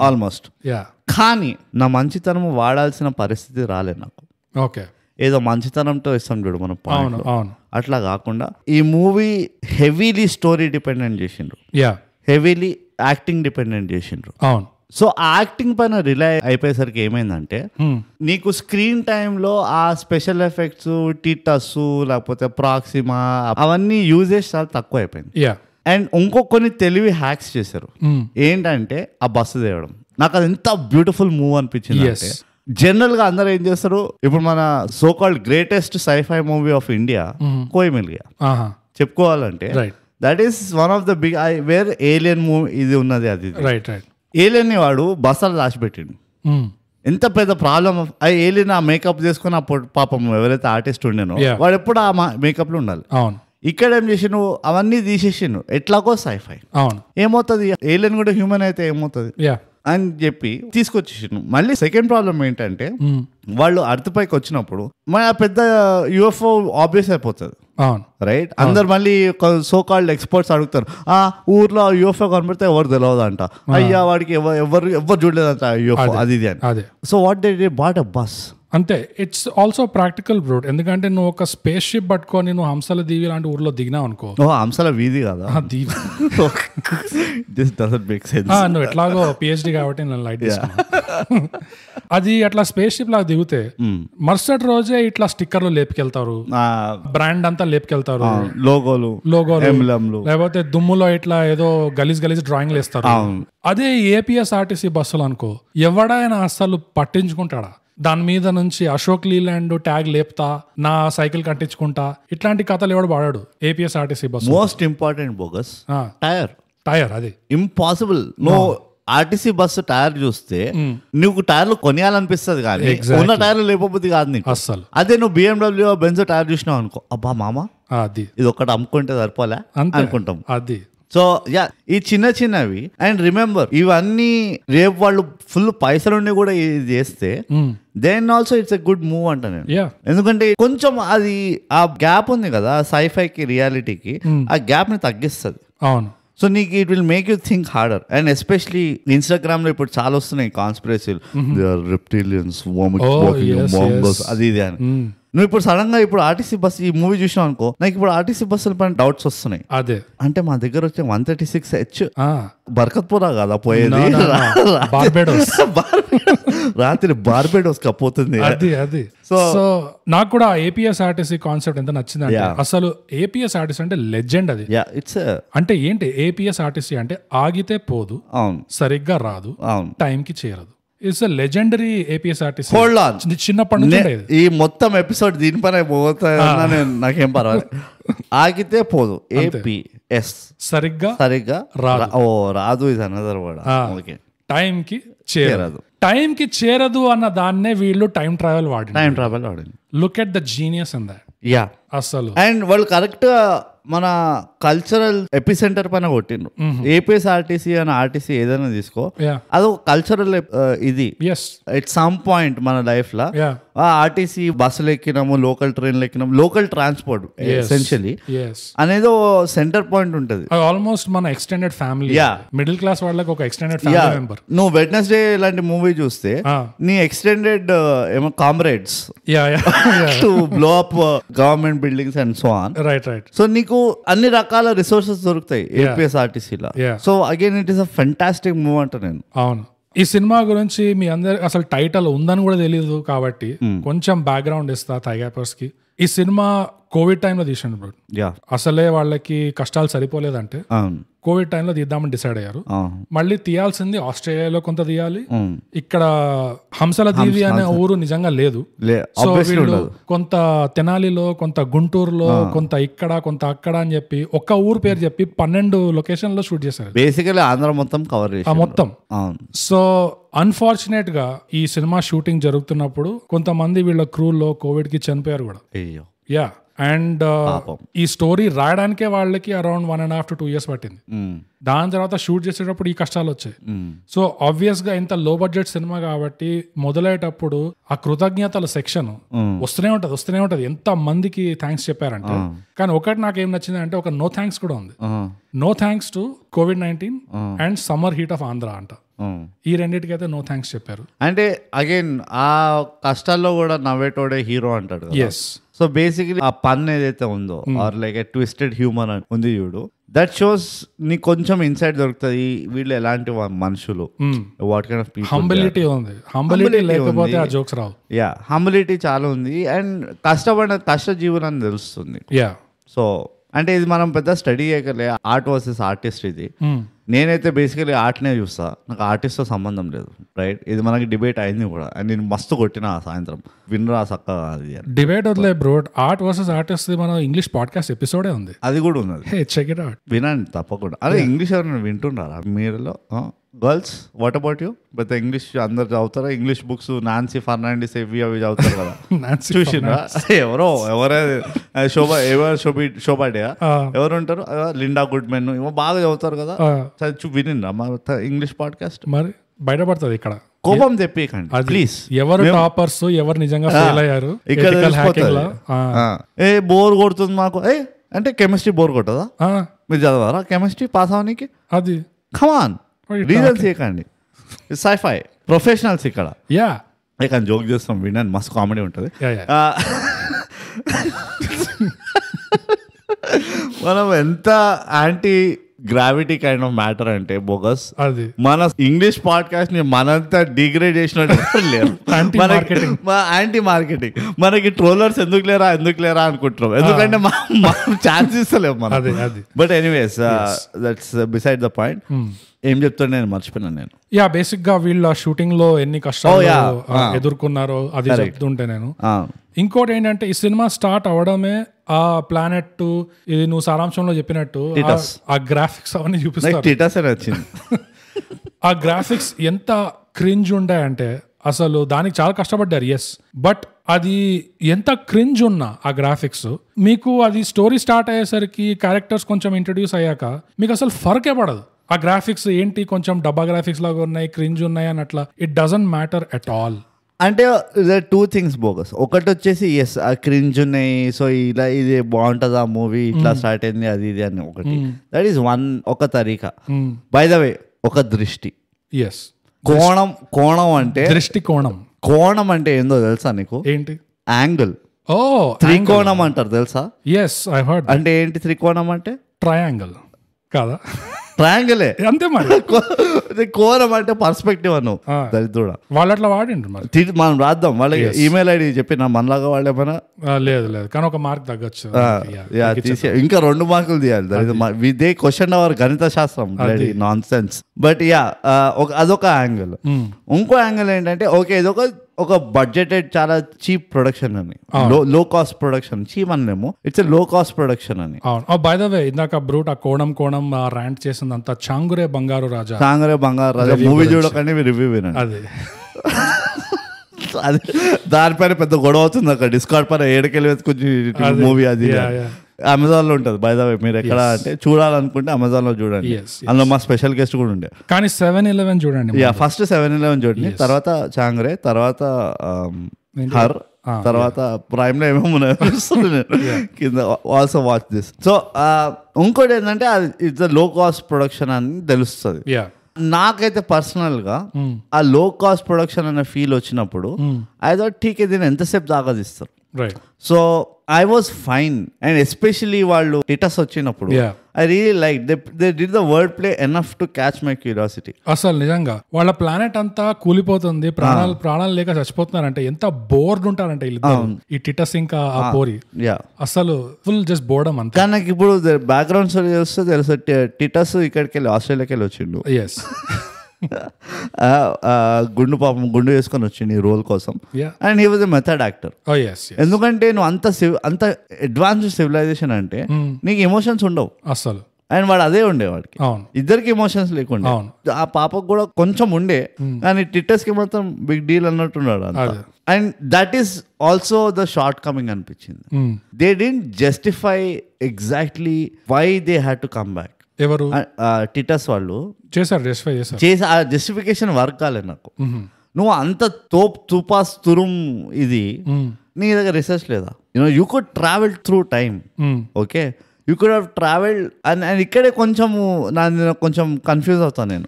ఆల్మోస్ట్. కానీ నా మంచితనం వాడాల్సిన పరిస్థితి రాలేదు నాకు. ఓకే, ఏదో మంచితనంతో ఇస్తాం చూడు మనం, అట్లా కాకుండా ఈ మూవీ హెవీలీ స్టోరీ డిపెండెంట్ చేసిండ్రు, హెవీలీ యాక్టింగ్ డిపెండెంట్ చేసిండ్రు. అవును. సో ఆ యాక్టింగ్ పైన రిలై అయిపోయేసరికి ఏమైందంటే నీకు స్క్రీన్ టైంలో ఆ స్పెషల్ ఎఫెక్ట్స్, టిటస్ లేకపోతే ప్రాక్సిమా అవన్నీ యూజేజ్ చాలా తక్కువ అయిపోయింది. అండ్ కొన్ని తెలివి హ్యాక్స్ చేశారు. ఏంటంటే ఆ బస్సు తేవడం, నాకు అది ఎంత బ్యూటిఫుల్ మూవ్ అనిపించింది అంటే, జనరల్ గా అందరూ ఏం చేస్తారు, ఇప్పుడు మన so called greatest sci-fi movie of India Koi Mil Gaya చెప్పుకోవాలంటే that is one of the big where alien movie ఇది ఉన్నది. అది ఏలియన్ ని వాడు బస్సాలు దాచిపెట్టిండు. ఎంత పెద్ద ప్రాబ్లం ఏలియన్ ఆ మేకప్ చేసుకుని పాపం ఎవరైతే ఆర్టిస్ట్ ఉండేనో వాడు ఎప్పుడు ఆ మేకప్ లో ఉండాలి. ఇక్కడ ఏం చేసిండు, అవన్నీ తీసేసిండు. ఎట్లాగో సైఫై ఏమవుతుంది, ఏలియన్ కూడా హ్యూమన్ అయితే ఏమవుతుంది అని చెప్పి తీసుకొచ్చేసిండు. మళ్ళీ సెకండ్ ప్రాబ్లం ఏంటంటే వాళ్ళు అర్త్ పైకి వచ్చినప్పుడు మన పెద్ద UFO ఆబ్వియస్ అయిపోతుంది, రైట్? అందరు మళ్ళీ సో కాల్డ్ ఎక్స్పర్ట్స్ అడుగుతారు, ఊర్లో UFO కనబడితే ఎవరు తెలియదు అంట, అయ్యా వాడికి ఎవరు చూడలేదంట UFO అది ఇది అని. So what they bought a bus, అంతే. It's also practical brute. ఎందుకంటే నువ్వు ఒక స్పేస్ షిప్ పట్టుకొని నువ్వు హంసల దీవి లాంటి ఊర్లో దిగినావు అనుకో. హంసల వీధి కదా దీవి. నువ్వు ఎట్లాగో పిహెచ్డి కాబట్టి నేను లైట్ తీసుకున్నా. అది అట్లా స్పేస్ షిప్ లాగా దిగితే మరుసటి రోజే ఇట్లా స్టిక్కర్లు లేపుకెళ్తారు, బ్రాండ్ అంతా లేపుకెళ్తారు, లోగోలు లేకపోతే దుమ్ములో ఇట్లా ఏదో గలీజ్ డ్రాయింగ్లు వేస్తారు. అదే ఏపీఎస్ఆర్టీసీ బస్సులు అనుకో, ఎవడైనా అసలు పట్టించుకుంటాడా? దాని మీద నుంచి అశోక్ లీలాండ్ ట్యాగ్ లేపుతా, నా సైకిల్ కట్టించుకుంటా, ఇట్లాంటి కథలు ఎవడు వాడాడు APSRTC bus. Most important bogus tyre. అది ఇంపాసిబుల్. నువ్వు ఆర్టీసీ బస్సు టైర్ చూస్తే నువ్వు టైర్లు కొనియాలనిపిస్తుంది కానీ ఉన్న టైర్లు లేకపోతే కాదు నీకు అసలు. అదే నువ్వు BMW బెంజ్ టైర్ చూసినావు అనుకో, అబ్బా మామ అది ఇది ఒకటి అమ్ముకుంటే సరిపోలే అనుకుంటాం. అది సో యా, ఈ చిన్నవి అండ్ రిమెంబర్, ఇవన్నీ రేపు వాళ్ళు ఫుల్ పైసలుండి కూడా ఇది చేస్తే then also it's a good move అంట నేను. ఎందుకంటే కొంచెం అది ఆ గ్యాప్ ఉంది కదా సైఫైకి రియాలిటీకి, ఆ గ్యాప్ ని తగ్గిస్తుంది. అవును. సో నీకు it will make you think harder. And especially Instagram లో ఇప్పుడు చాలా వస్తున్నాయి కాన్స్పిరసీలు, దే ఆర్ రెప్టిలియన్స్, అది ఇది అని. నువ్వు ఇప్పుడు సడన్ గా ఇప్పుడు ఆర్టీసీ బస్ ఈ మూవీ చూసినావు అనుకో, నాకు ఇప్పుడు ఆర్టీసీ బస్సుల పైన డౌట్స్ వస్తున్నాయి. అదే అంటే మా దగ్గర వచ్చే 136H బర్కత్పురా కదా పోయేది, రాత్రి బార్బేడోస్ కపోతుంది. అది సో నాకు కూడా ఏపీఎస్ఆర్టీసీ కాన్సెప్ట్ ఎంత నచ్చిందంటే, అసలు ఏపీఎస్ఆర్టీసీ అంటే లెజెండ్. అది అంటే ఏంటి ఏపీఎస్ఆర్టీసీ అంటే ఆగితే పోదు, సరిగ్గా రాదు, టైంకి చేరదు. It's legendary APSRTC. చిన్నప్పటి నుంచి ఈ మొత్తం ఎపిసోడ్ దీనిపైన నాకేం పర్వాలేదు. ఆగితే పోదు, ఏపీఎస్ సరిగ్గా రాదు, ఇది అనదర్ వర్డ్. ఓకే, టైంకి చేరదు అన్న దాన్నే వీళ్ళు టైం ట్రావెల్ వాడి. Look at the genius in that. Yeah అసలు. అండ్ వాళ్ళు కరెక్ట్ గా మన కల్చరల్ ఎపిసెంటర్ పైన కొట్టిండ్రు. ఏపీఎస్ఆర్టీసీ అని ఆర్టీసీ ఏదైనా తీసుకో, అదొక కల్చరల్ ఇది. ఎట్ సమ్ పాయింట్ మన లైఫ్ లో ఆర్టీసీ బస్సులు ఎక్కినాము, లోకల్ ట్రైన్లు ఎక్కినాము, local transport essentially centre point పాయింట్ ఉంటది. ఆల్మోస్ట్ మన ఎక్స్టెండెడ్ ఫ్యామిలీ, మిడిల్ క్లాస్ వాళ్ళకి ఒక ఎక్స్టెండెడ్ ఫ్యామిలీ మెంబర్. నువ్వు వెడ్నెస్డే లాంటి మూవీ చూస్తే నీ ఎక్స్టెండెడ్ ఏమో comrades to blow up government buildings and so on. Right. So నీకు అన్ని రకాల రిసోర్సెస్ దొరుకుతాయి ఏపీఎస్ఆర్టీసీలో. So again it is a fantastic move అంట నేను. అవును. ఈ సినిమా గురించి మీ అందరి అసలు టైటిల్ ఉందని కూడా తెలియదు కాబట్టి కొంచెం బ్యాక్గ్రౌండ్ ఇస్తా థైగాపర్స్ కి. ఈ సినిమా కోవిడ్ టైంలో తీసాను బ్రో. అసలే వాళ్ళకి కష్టాలు సరిపోలేదంటే కోవిడ్ టైంలో తీద్దామని డిసైడ్ అయ్యారు. మళ్ళీ తీయాల్సింది ఆస్ట్రేలియాలో కొంత తీయాలి, ఇక్కడ హంసల దీవి అనే ఊరు నిజంగా లేదు. సో వీళ్ళు కొంత తెనాలిలో, కొంత గుంటూరులో, కొంత ఇక్కడ, కొంత అక్కడ అని చెప్పి ఒక్క ఊరు పేరు చెప్పి 12 లొకేషన్ లో షూట్ చేశారు. బేసికలీ ఆంధ్ర మొత్తం కవర్ చేశారు మొత్తం. సో అన్ఫార్చునేట్ గా ఈ సినిమా షూటింగ్ జరుగుతున్నప్పుడు కొంతమంది వీళ్ళ క్రూలో కోవిడ్ కి చనిపోయారు కూడా. యా. అండ్ ఈ స్టోరీ రాయడానికే వాళ్ళకి అరౌండ్ 1.5 to 2 years పట్టింది. దాని తర్వాత షూట్ చేసేటప్పుడు ఈ కష్టాలు వచ్చాయి. సో ఆబ్వియస్ గా ఇంత లో బడ్జెట్ సినిమా కాబట్టి మొదలయ్యేటప్పుడు ఆ కృతజ్ఞతల సెక్షన్ వస్తూనే ఉంటది. ఎంత మందికి థ్యాంక్స్ చెప్పారంటే, కానీ ఒకటి నాకేం నచ్చింది అంటే ఒక నో థ్యాంక్స్ కూడా ఉంది. No thanks to COVID-19 and summer heat of Andhra అంట. ఈ రెండింటికైతే నో థ్యాంక్స్ చెప్పారు. అంటే అగైన్ ఆ కష్టాల్లో కూడా నవ్వేటోడే హీరో అంటాడు. ఎస్. సో బేసికలీ ఆ పన్ ఏదైతే ఉందో or like a twisted human ఉంది చూడు, దట్ షోస్ నీకు కొంచెం ఇన్సైట్ దొరుకుతుంది వీళ్ళు ఎలాంటి మనుషులు, వాట్ కైండ్ ఆఫ్ పీపుల్. హంబిలిటీ ఉంది, హంబిలిటీ లేకపోతే ఆ జోక్స్ రావు. యా, హంబిలిటీ చాలా ఉంది అండ్ కష్టజీవనాన్ని తెలుస్తుంది. యా. సో అంటే ఇది మనం పెద్ద స్టడీ చేయగలే ఆర్ట్ వర్సెస్ ఆర్టిస్ట్. ఇది నేనైతే బేసికలీ ఆర్ట్నే చూస్తా, నాకు ఆర్టిస్ట్తో సంబంధం లేదు. రైట్, ఇది మనకి డిబేట్ అయింది కూడా, అండ్ నేను మస్తు కొట్టిన సాయంత్రం వినరా సక్క. అది డిబేట్ వదిలే బ్రో, ఆర్ట్ వర్సెస్ ఆర్టిస్ట్ మన ఇంగ్లీష్ పాడ్కాస్ట్ ఎపిసోడే ఉంది, అది కూడా ఉన్నది. చెక్ ఇట్ అవుట్, వినండి తప్పకుండా. అదే ఇంగ్లీష్ ఎవరైనా వింటున్నారా మీరులో? Girls what about you? పెద్ద ఇంగ్లీష్ అందరు చదువుతారా? ఇంగ్లీష్ బుక్స్ నాన్సీ ఫర్నాండిస్ అవి చదువుతారు కదా, చూసినా? ఎవరే శోభాడే ఎవరు ఉంటారు, లిండా గుడ్మెన్ ఏమో బాగా చదువుతారు కదా, వినిందా మా ఇంగ్లీష్ పాడ్కాస్ట్? మరి బయటపడుతుంది ఇక్కడ. కోపం తెప్పికండి ప్లీజ్. ఎవరు టాపర్స్, ఎవరు నిజంగా ఫెయిల్ అయ్యారు ఇక్కడ బోర్ కొడుతుంది మాకు అంటే కెమిస్ట్రీ బోర్ కొట్టదా? మీరు చదవారా కెమిస్ట్రీ పాస్ అవడానికి? అది కమాన్ రీజన్స్ చేయకండి. సైఫై ప్రొఫెషనల్స్ ఇక్కడ. యా, కానీ జోక్ చేస్తాం వినండి, మస్తు కామెడీ ఉంటుంది. మనం ఎంత anti gravity kind of matter అంటే బోగస్, అది మన ఇంగ్లీష్ పాడ్కాస్ట్ ని మనంతా డిగ్రేడ్ చేసినట్టు లేరు. Anti marketing. మనకి ట్రోలర్స్ ఎందుకు లేరా అనుకుంటున్నాం, ఎందుకంటే మనం ఛాన్స్ ఇస్తలేము మనం. But anyways that's beside the point. ఏం చెప్తాను నేను మర్చిపోయినాను నేను. బేసిక్ గా వీళ్ళ షూటింగ్ లో ఎన్ని కష్టాలు ఎదుర్కొన్నారో అది చెప్తుంటే నేను. ఇంకోటి ఏంటంటే ఈ సినిమా స్టార్ట్ అవడమే ఆ ప్లానెట్, ఇది నువ్వు సారాంశంలో చెప్పినట్టు ఆ గ్రాఫిక్స్ అవన్నీ చూపిస్తారు. ఆ గ్రాఫిక్స్ ఎంత క్రింజ్ ఉంటాయంటే అసలు దానికి చాలా కష్టపడ్డారు. ఎస్, బట్ అది ఎంత క్రింజ్ ఉన్నా ఆ గ్రాఫిక్స్ మీకు అది స్టోరీ స్టార్ట్ అయ్యేసరికి క్యారెక్టర్స్ కొంచెం ఇంట్రడ్యూస్ అయ్యాక మీకు అసలు ఫరకే పడదు. ఆ గ్రాఫిక్స్ ఏంటి కొంచెం డబ్బా గ్రాఫిక్స్ లాగా ఉన్నాయి, క్రింజ్ ఉన్నాయి అని అట్లా, it doesn't matter at all. అంటే టూ థింగ్స్ బోగస్. ఒకటి వచ్చేసి ఎస్ ఆ క్రింజ్ ఉన్నాయి, సో ఇలా ఇది బాగుంటుంది ఆ మూవీ ఇట్లా స్టార్ట్ అయింది అది ఇది అని ఒకటి. దట్ ఈస్ వన్ ఒక తరీకా. బై ద వే ఒక దృష్టి. ఎస్, కోణం అంటే దృష్టి కోణం అంటే ఏందో తెలుసా నీకు? ఏంటి? యాంగిల్. త్రికోణం అంటారు తెలుసా? Yes, I heard. అంటే ఏంటి త్రికోణం అంటే? ట్రయాంగిల్ కాదా? ట్రయాంగిలే అంతే మరి. కోణం అంటే పర్స్పెక్టివ్ అను దరిద్రుడా. వాళ్ళు అట్లా వాడిండ్రు మరి. మనం రాద్దాం వాళ్ళకి ఈమెయిల్ ఐడి చెప్పిన మనలాగా వాళ్ళేమన్నా. లేదు కానీ ఒక మార్క్ తగ్గొచ్చు. ఇంకా 2 మార్కులు తీయాలి. ఇదే క్వశ్చన్ అవర్ గణిత శాస్త్రం నాన్ సెన్స్. బట్ అదొక యాంగిల్. ఇంకో యాంగిల్ ఏంటంటే ఓకే ఇదొక బడ్జెటెడ్ చాలా చీప్ ప్రొడక్షన్ అని, లో కాస్ట్ ప్రొడక్షన్. చీప్ అనేమో ఇట్స్ లో కాస్ట్ ప్రొడక్షన్ అని. బై ద వే ఇందాక బ్రూట్ ఆ కోణం ర్యాంట్ చేసిందంతా చాంగురే బంగారు రాజా మూవీ చూడకండి, మీరు రివ్యూ వినండి. అది దానిపైన పెద్ద గొడవ అవుతుంది అక్కడ డిస్కార్డ్ పైన. 7 వెతుకొచ్చి మూవీ అది అమెజాన్ లో ఉంటుంది. బై ద వే మీరు ఎక్కడ అంటే చూడాలనుకుంటే అమెజాన్ లో చూడండి. అందులో మా స్పెషల్ గెస్ట్ కూడా ఉండే. కానీ 7-11 చూడండి. ఫస్ట్ 7-11 చూడండి, తర్వాత చాంగ్రే, తర్వాత హర్, తర్వాత ప్రైమ్ లో ఏమేమి కింద ఆల్సో వాచ్ దిస్. సో ఇంకోటి ఏంటంటే ఇట్స్ లో కాస్ట్ ప్రొడక్షన్ అని తెలుస్తుంది. నాకైతే పర్సనల్ గా ఆ లో కాస్ట్ ప్రొడక్షన్ అనే ఫీల్ వచ్చినప్పుడు ఐ థాట్ ఠీక్ దీన్ని ఎంతసేపు దాగదిస్తారు. So I was fine. And especially వాళ్ళు టిటస్ వచ్చినప్పుడు I really like they did the word play enough to catch my curiosity. అసలు నిజంగా వాళ్ళ ప్లానెట్ అంతా కూలిపోతుంది, ప్రాణాలు లేక చచ్చిపోతున్నారంటే ఎంత బోర్డ్ ఉంటారంటే ఈ టిటస్ ఇంకా ఆ పోరి. అసలు ఫుల్ జస్ట్ బోర్డమ్ అంతా. కానీ నాకు ఇప్పుడు బ్యాక్గ్రౌండ్ స్టోరీ చూస్తే తెలుసు టిటస్ ఇక్కడికి వెళ్ళి ఆస్ట్రేలియాకి వెళ్ళి వచ్చిండు. ఎస్, గుండు వేసుకొని వచ్చింది ఈ రోల్ కోసం. And he was a method actor. ఎందుకంటే నువ్వు అంత అడ్వాన్స్డ్ సివిలైజేషన్ అంటే నీకు ఎమోషన్స్ ఉండవు అసలు. అండ్ వాడు అదే ఉండే, వాడికి ఇద్దరికి ఎమోషన్స్ లేకుండా. ఆ పాపకు కూడా కొంచెం ఉండే, కానీ టిట్టస్ కి మాత్రం బిగ్ డీల్ అన్నట్టున్నాడు అంత. And that is also the shortcoming అనిపించింది. They didn't justify exactly why they had to come back. ఎవరు? టిటస్ వాళ్ళు చేసి ఆ జస్టిఫికేషన్ వర్క్ కాలేదు నాకు. నువ్వు అంత తూపాస్ తురుం ఇది నీ దగ్గర రీసెర్చ్ లేదా? You could travel through time. Okay, you could have travelled. And ఇక్కడే కొంచెం కన్ఫ్యూజ్ అవుతాను నేను.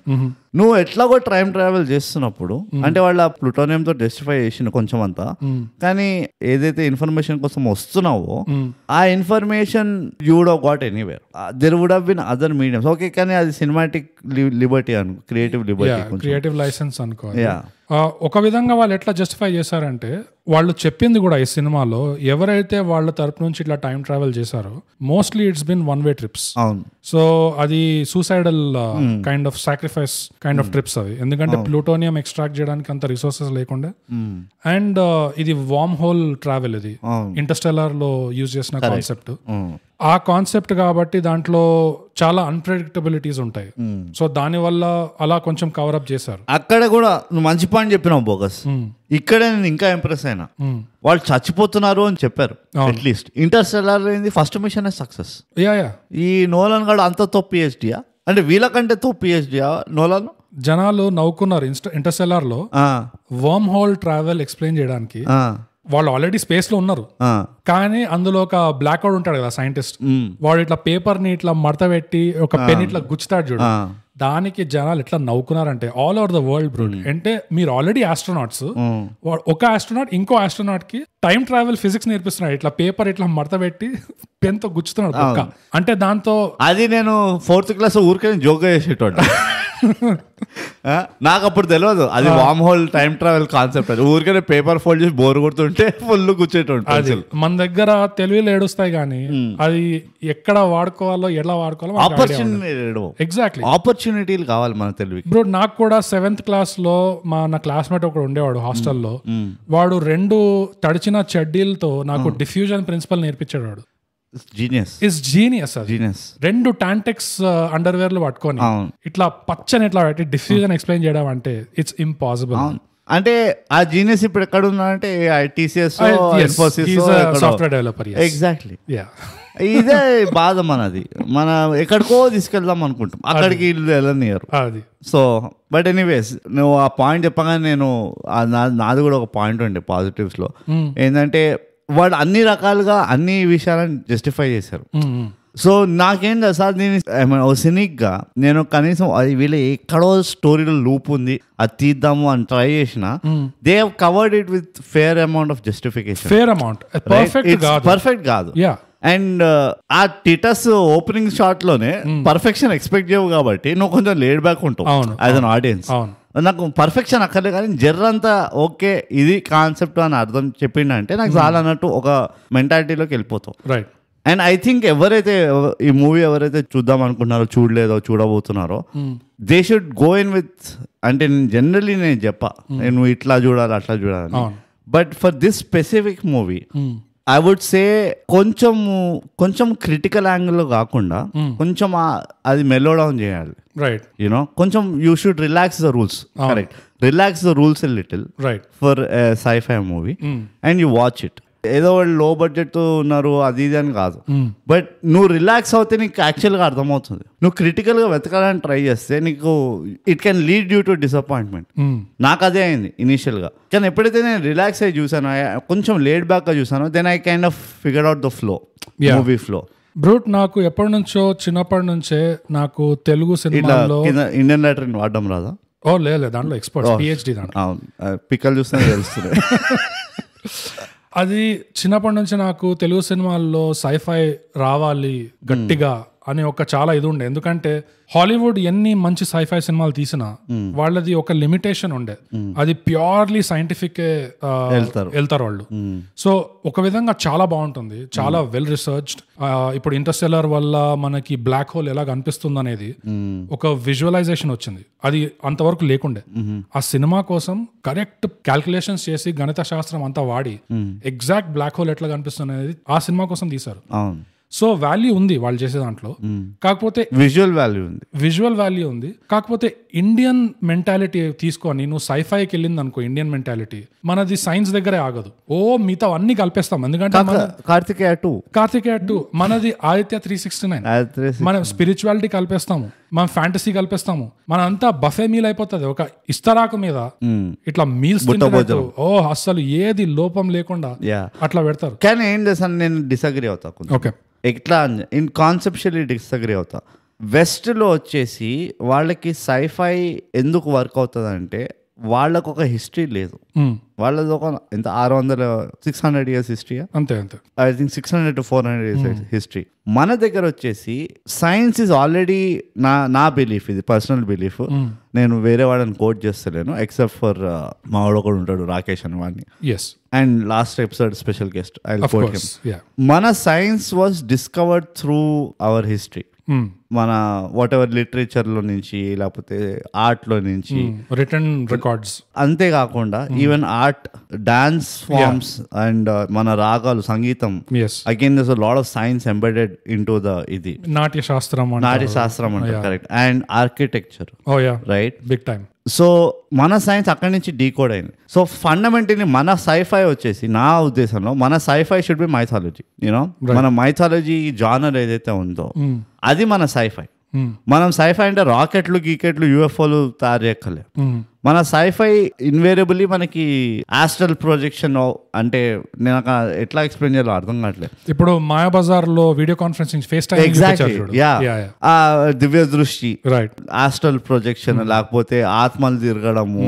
నువ్వు ఎట్లాగో టైం ట్రావెల్ చేస్తున్నప్పుడు అంటే వాళ్ళ ప్లూటోనియంతో జస్టిఫై చేసిన కొంచెం అంతా, కానీ ఏదైతే ఇన్ఫర్మేషన్ కోసం వస్తున్నావో ఆ information you would have got anywhere. There would have been other mediums. Okay, కానీ అది సినిమాటిక్ లిబర్టీ అను, క్రియేటివ్ లైసెన్స్ అనుకో. ఒక విధంగా వాళ్ళు ఎట్లా జస్టిఫై చేశారంటే వాళ్ళు చెప్పింది కూడా ఈ సినిమాలో ఎవరైతే వాళ్ళ తరపు నుంచి ఇట్లా టైం ట్రావెల్ చేశారో mostly it's been one way trips. So అది suicidal kind of sacrifice kind of trips అవి. ఎందుకంటే ప్లూటోనియం ఎక్స్ట్రాక్ట్ చేయడానికి అంత రిసోర్సెస్ లేకుండా. అండ్ ఇది వార్మ్ హోల్ ట్రావెల్, ఇది ఇంటర్స్టెల్లార్ లో యూజ్ చేసిన కాన్సెప్ట్. ఆ కాన్సెప్ట్ కాబట్టి దాంట్లో చాలా అన్ప్రెడిక్టబిలిటీస్ ఉంటాయి. సో దాని వల్ల అలా కొంచెం కవర్ అప్ చేశారు. అక్కడ కూడా నువ్వు మంచి పాయింట్ చెప్పినావు బోగస్. ఇక్కడే నేను ఇంకా ఇంప్రెస్ అయినా, వాళ్ళు చచ్చిపోతున్నారు అని చెప్పారు. At least Interstellar first mission success. ఈ నోలన్ గాడు అంత తో పిహెచ్డియా అంటే వీళ్ళకంటే తో పిహెచ్డియా నోలన్. జనాలు నవ్వుకున్నారు ఇంటర్స్టెల్లార్ లో వర్మ్ హోల్ ట్రావెల్ ఎక్స్ప్లెయిన్ చేయడానికి. వాళ్ళు ఆల్రెడీ స్పేస్ లో ఉన్నారు, కానీ అందులో ఒక బ్లాక్ హోల్ ఉంటాడు కదా సైంటిస్ట్, వాడు ఇట్లా పేపర్ ని ఇట్లా మడత పెట్టి ఒక పెన్ ఇట్లా గుచ్చుతాడు చూడు. దానికి జనాలు ఎట్లా నవ్వుకున్నారంటే all over the world bro. అంటే మీరు ఆల్రెడీ ఆస్ట్రోనాట్స్, ఒక ఆస్ట్రోనాట్ ఇంకో ఆస్ట్రోనాట్ కి టైం ట్రావెల్ ఫిజిక్స్ నేర్పిస్తున్నాడు. ఇట్లా పేపర్ ఇట్లా మడత పెట్టి పెన్ తో గుచ్చుతున్నాడు పక్క. అంటే దాంతో అది నేను 4th క్లాస్ ఊరికే జోక్ చేసేటోడు. నాకు అప్పుడు తెలియదు అది వామ్ హోల్ టైం ట్రావెల్ కాన్సెప్ట్. అది ఊరికే పేపర్ ఫోల్డ్ చేసి బోర్ కొడుతుంటే ఫుల్ కూర్చేటోడు. మన దగ్గర తెలివిలు ఏడుస్తాయి కానీ అది ఎక్కడ వాడుకోవాలో ఎలా వాడుకోవాలో ఎగ్జాక్ట్లీ ఆపర్చునిటీలు కావాలి మన తెలివి. బ్రో నాకు కూడా 7th క్లాస్ లో నా క్లాస్మేట్ ఒకడు ఉండేవాడు హాస్టల్లో. వాడు 2 తడిచిన చెడ్డీలతో నాకు డిఫ్యూజన్ ప్రిన్సిపల్ నేర్పించాడు. వాడు జీనియస్. 2 టాంటెక్స్ అండర్వేర్ లో పట్టుకొని ఇట్లా పచ్చని ఇట్లా పెట్టి డిఫ్యూజన్ ఎక్స్ప్లెయిన్ చేయడం అంటే ఇట్స్ ఇంపాసిబుల్. అంటే ఆ జీనియస్ ఇప్పుడు ఎక్కడ ఉన్నాడంటే TCS సాఫ్ట్వేర్ డెవలపర్. ఎగ్జాక్ట్లీ ఇదే బాధ మనది. మనం ఎక్కడికో తీసుకెళ్దాం అనుకుంటాం, అక్కడికి ఇల్లు వెళ్ళనియరు. సో బట్ ఎనీవేస్ నువ్వు ఆ పాయింట్ చెప్పగానే నేను నాది కూడా ఒక పాయింట్ ఉండే పాజిటివ్స్ లో ఏంటంటే వాడు అన్ని రకాలుగా అన్ని విషయాలను జస్టిఫై చేశారు. సో నాకేం తెలుసా, నేను సినిక్ గా నేను కనీసం వీళ్ళు ఎక్కడో స్టోరీలో లూప్ ఉంది అది తీద్దాము అని ట్రై చేసిన they have covered it with fair amount of justification. Perfect కాదు. అండ్ ఆ టిటస్ ఓపెనింగ్ షాట్ లోనే పర్ఫెక్షన్ ఎక్స్పెక్ట్ చేయవు కాబట్టి నువ్వు కొంచెం లేడ్ బ్యాక్ ఉంటావు యాజ్ అన్ ఆడియన్స్. నాకు పర్ఫెక్షన్ అక్కర్లే కానీ జర్రంతా ఓకే ఇది కాన్సెప్ట్ అని అర్థం చెప్పిండంటే నాకు చాలా అన్నట్టు ఒక మెంటాలిటీలోకి వెళ్ళిపోతావు. రైట్. అండ్ ఐ థింక్ ఎవరైతే ఈ మూవీ ఎవరైతే చూద్దాం అనుకుంటున్నారో చూడలేదో చూడబోతున్నారో they should go in with, అంటే జనరలీ నేను చెప్పా నేను ఇట్లా చూడాలి అట్లా చూడాలి, but for this specific movie I would say కొంచెం క్రిటికల్ యాంగిల్లో కాకుండా కొంచెం అది మెలో డౌన్ చేయాలి. రైట్. యూనో కొంచెం you should relax the rules. Correct. Relax the rules a little for sci-fi movie and you watch it. ఏదో వాళ్ళు లో బడ్జెట్ తో ఉన్నారు అది ఇది అని కాదు, బట్ నువ్వు రిలాక్స్ అవుతే నీకు యాక్చువల్గా అర్థమవుతుంది. నువ్వు క్రిటికల్ గా వెతకాలని ట్రై చేస్తే నీకు it can lead you to disappointment. నాకు అదే అయింది ఇనీషియల్ గా, కానీ ఎప్పుడైతే నేను రిలాక్స్ అయ్యి చూసాను, కొంచెం లేడ్ బ్యాక్ గా చూసాను, then I kind of figured out the flow, movie flow. బ్రూట్ నాకు ఎప్పటి నుంచో చిన్నప్పటి నుంచే నాకు తెలుగు సినిమాలో ఇండియన్ లెటర్ వాడడం రాదా? ఓ లేదు, దాంట్లో ఎక్స్పర్ట్ PhD దాంట్లో పిక్కలు చూస్తే తెలుస్తుంది. అది చిన్నప్పటి నుంచి నాకు తెలుగు సినిమాల్లో sci-fi రావాలి గట్టిగా అని ఒక చాలా ఇది ఉండే. ఎందుకంటే హాలీవుడ్ ఎన్ని మంచి sci-fi సినిమాలు తీసినా వాళ్ళది ఒక లిమిటేషన్ ఉండే, అది ప్యూర్లీ సైంటిఫిక్ వెళ్తారు వాళ్ళు. సో ఒక విధంగా చాలా బాగుంటుంది, చాలా వెల్ రీసెర్చ్డ్. ఇప్పుడు ఇంటర్స్టెల్లర్ వల్ల మనకి బ్లాక్ హోల్ ఎలా కనిపిస్తుంది అనేది ఒక విజువలైజేషన్ వచ్చింది, అది అంతవరకు లేకుండే. ఆ సినిమా కోసం కరెక్ట్ క్యాల్కులేషన్స్ చేసి గణిత శాస్త్రం అంతా వాడి ఎగ్జాక్ట్ బ్లాక్ హోల్ ఎట్లా కనిపిస్తుంది అనేది ఆ సినిమా కోసం తీశారు. సో వాల్యూ ఉంది వాళ్ళు చేసే దాంట్లో, కాకపోతే విజువల్ వాల్యూ ఉంది. కాకపోతే ఇండియన్ మెంటాలిటీ తీసుకొని నువ్వు sci-fiకి వెళ్ళింది అనుకో, ఇండియన్ మెంటాలిటీ మనది సైన్స్ దగ్గరే ఆగదు. మిగతా అన్ని కలిపేస్తాం. ఎందుకంటే కార్తికేయ 2 మనది ఆదిత్య 369, మనం స్పిరిచువాలిటీ కలిపేస్తాము, మనం ఫ్యాంటసీ కలిపేస్తాము, మన అంతా బఫే మీల్ అయిపోతుంది. ఒక ఇస్తరాకు మీద ఇట్లా మీల్స్ అస్సలు ఏది లోపం లేకుండా అట్లా పెడతారు. కానీ ఏం చేస్తాను నేను డిసగ్రీ అవుతా. ఓకే, ఎట్లా ఇన్ కాన్సెప్షువల్లీ డిసగ్రీ అవుతా. వెస్ట్లో వచ్చేసి వాళ్ళకి sci-fi ఎందుకు వర్క్ అవుతుంది అంటే వాళ్ళకు ఒక హిస్టరీ లేదు. వాళ్ళది ఒక ఎంత 600-600 years హిస్టరీ, అంతే I think 600 to 400 years history. మన దగ్గర వచ్చేసి సైన్స్ ఈజ్ ఆల్రెడీ నా బిలీఫ్, ఇది పర్సనల్ బిలీఫ్, నేను వేరే వాళ్ళని కోట్ చేస్తలేను ఎక్సెప్ట్ ఫర్ మా వాడు ఒకడు ఉంటాడు రాకేష్ అని వాడిని, and last episode special guest I will quote him. మన science was discovered through our history. మన వాట్ ఎవర్ లిటరేచర్ లో నుంచి లేకపోతే ఆర్ట్ లో నుంచి రిటర్న్ రికార్డ్స్, అంతేకాకుండా even art, dance forms and మన రాగాలు, సంగీతం, again there's a lot of science embedded into the ఇది నాట్య శాస్త్రం అంటే correct, and architecture, right, big time. So మన సైన్స్ అక్కడి నుంచి డీకోడ్ అయింది. సో ఫండమెంటలీ మన sci-fi వచ్చేసి నా ఉద్దేశంలో మన sci-fi should be mythology. You know మన మైథాలజీ జానర్ ఏదైతే ఉందో అది మన sci-fi. మనం సైఫై అంటే రాకెట్లు గీకెట్లు యూఎఫ్ఓలు తయారు చేయక్కర్లేదు. మన సైఫై ఇన్వేరియబుల్లీ మనకి ఆస్ట్రల్ ప్రొజెక్షన్ అంటే నేను ఎట్లా ఎక్స్ప్లెయిన్ చేయాలో అర్థం కావట్లేదు. ఇప్పుడు మాయాబజార్ లో వీడియో కాన్ఫరెన్సింగ్ ఫేస్ టైం దివ్య దృష్టి, రైట్, ఆస్ట్రల్ ప్రొజెక్షన్, లేకపోతే ఆత్మలు తిరగడము,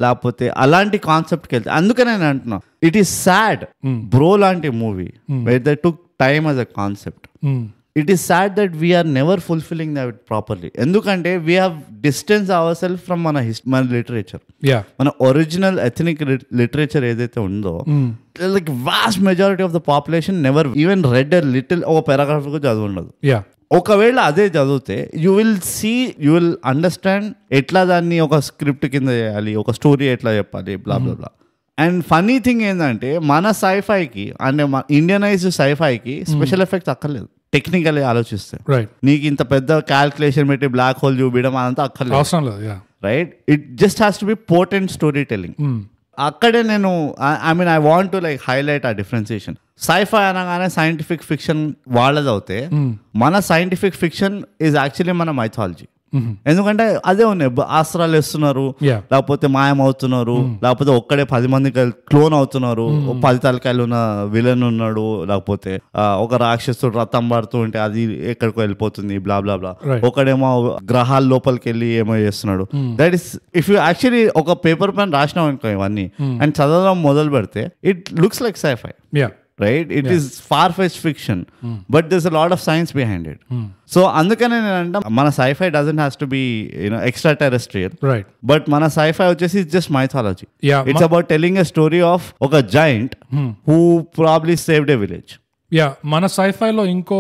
లేకపోతే అలాంటి కాన్సెప్ట్కి వెళ్తే. అందుకనే నేను అంటున్నా ఇట్ ఈస్ సాడ్ బ్రో లాంటి movie where they took time as a concept. It is sad that we are never fulfilling that properly. ఎందుకంటే we have distanced ourselves from మన లిటరేచర్, మన ఒరిజినల్ ఎథనిక్ లిటరేచర్ ఏదైతే ఉందో. Like vast majority of the population never even read a little ఒక paragraph కూడా చదువు ఉండదు. ఒకవేళ అదే చదివితే యూ విల్ అండర్స్టాండ్ ఎట్లా దాన్ని ఒక స్క్రిప్ట్ కింద చేయాలి, ఒక స్టోరీ ఎట్లా చెప్పాలి, బ్లా blah blah. And funny thing ఏంటంటే మన సైఫైకి అంటే ఇండియనైజ్డ్ సైఫైకి స్పెషల్ ఎఫెక్ట్స్ అక్కర్లేదు. టెక్నికల్ ఆలోచిస్తే నీకు ఇంత పెద్ద క్యాల్కులేషన్ పెట్టి బ్లాక్ హోల్ చూపించడం అదంతా అక్కర్లేదు, right? It just has to be potent story telling. అక్కడే నేను I want to like highlight ఆ డిఫరెన్సియేషన్. సైఫై అనగానే సైంటిఫిక్ ఫిక్షన్ వాళ్ళది అవుతే మన సైంటిఫిక్ ఫిక్షన్ ఈజ్ యాక్చువల్లీ మన మైథాలజీ. ఎందుకంటే అదే ఉన్నాయి, ఆస్త్రాలు వేస్తున్నారు, లేకపోతే మాయం అవుతున్నారు, లేకపోతే ఒక్కడే 10 మంది క్లోన్ అవుతున్నారు, 10 తలకాయలు ఉన్న విలన్ ఉన్నాడు, లేకపోతే ఒక రాక్షసుడు రథం పడుతూ ఉంటే అది ఎక్కడికో వెళ్ళిపోతుంది, బ్లా బ్లా బ్లా. ఒకడేమో గ్రహాల లోపలికి వెళ్ళి ఏమో చేస్తున్నాడు. That is if you actually ఒక పేపర్ పైన రాసినాం అనుకో ఇవన్నీ అండ్ చదవడం మొదలు పెడితే it looks like sci-fi, right? It is far-fetched fiction, but there's a lot of science behind it. So అందుకనే నేను అంటే మన sci-fi doesn't has to be extraterrestrial, right? But మన sci-fi వచ్చేసి it's just mythology. It's about telling a story of ఒక giant who probably saved a village. మన సైఫైలో ఇంకో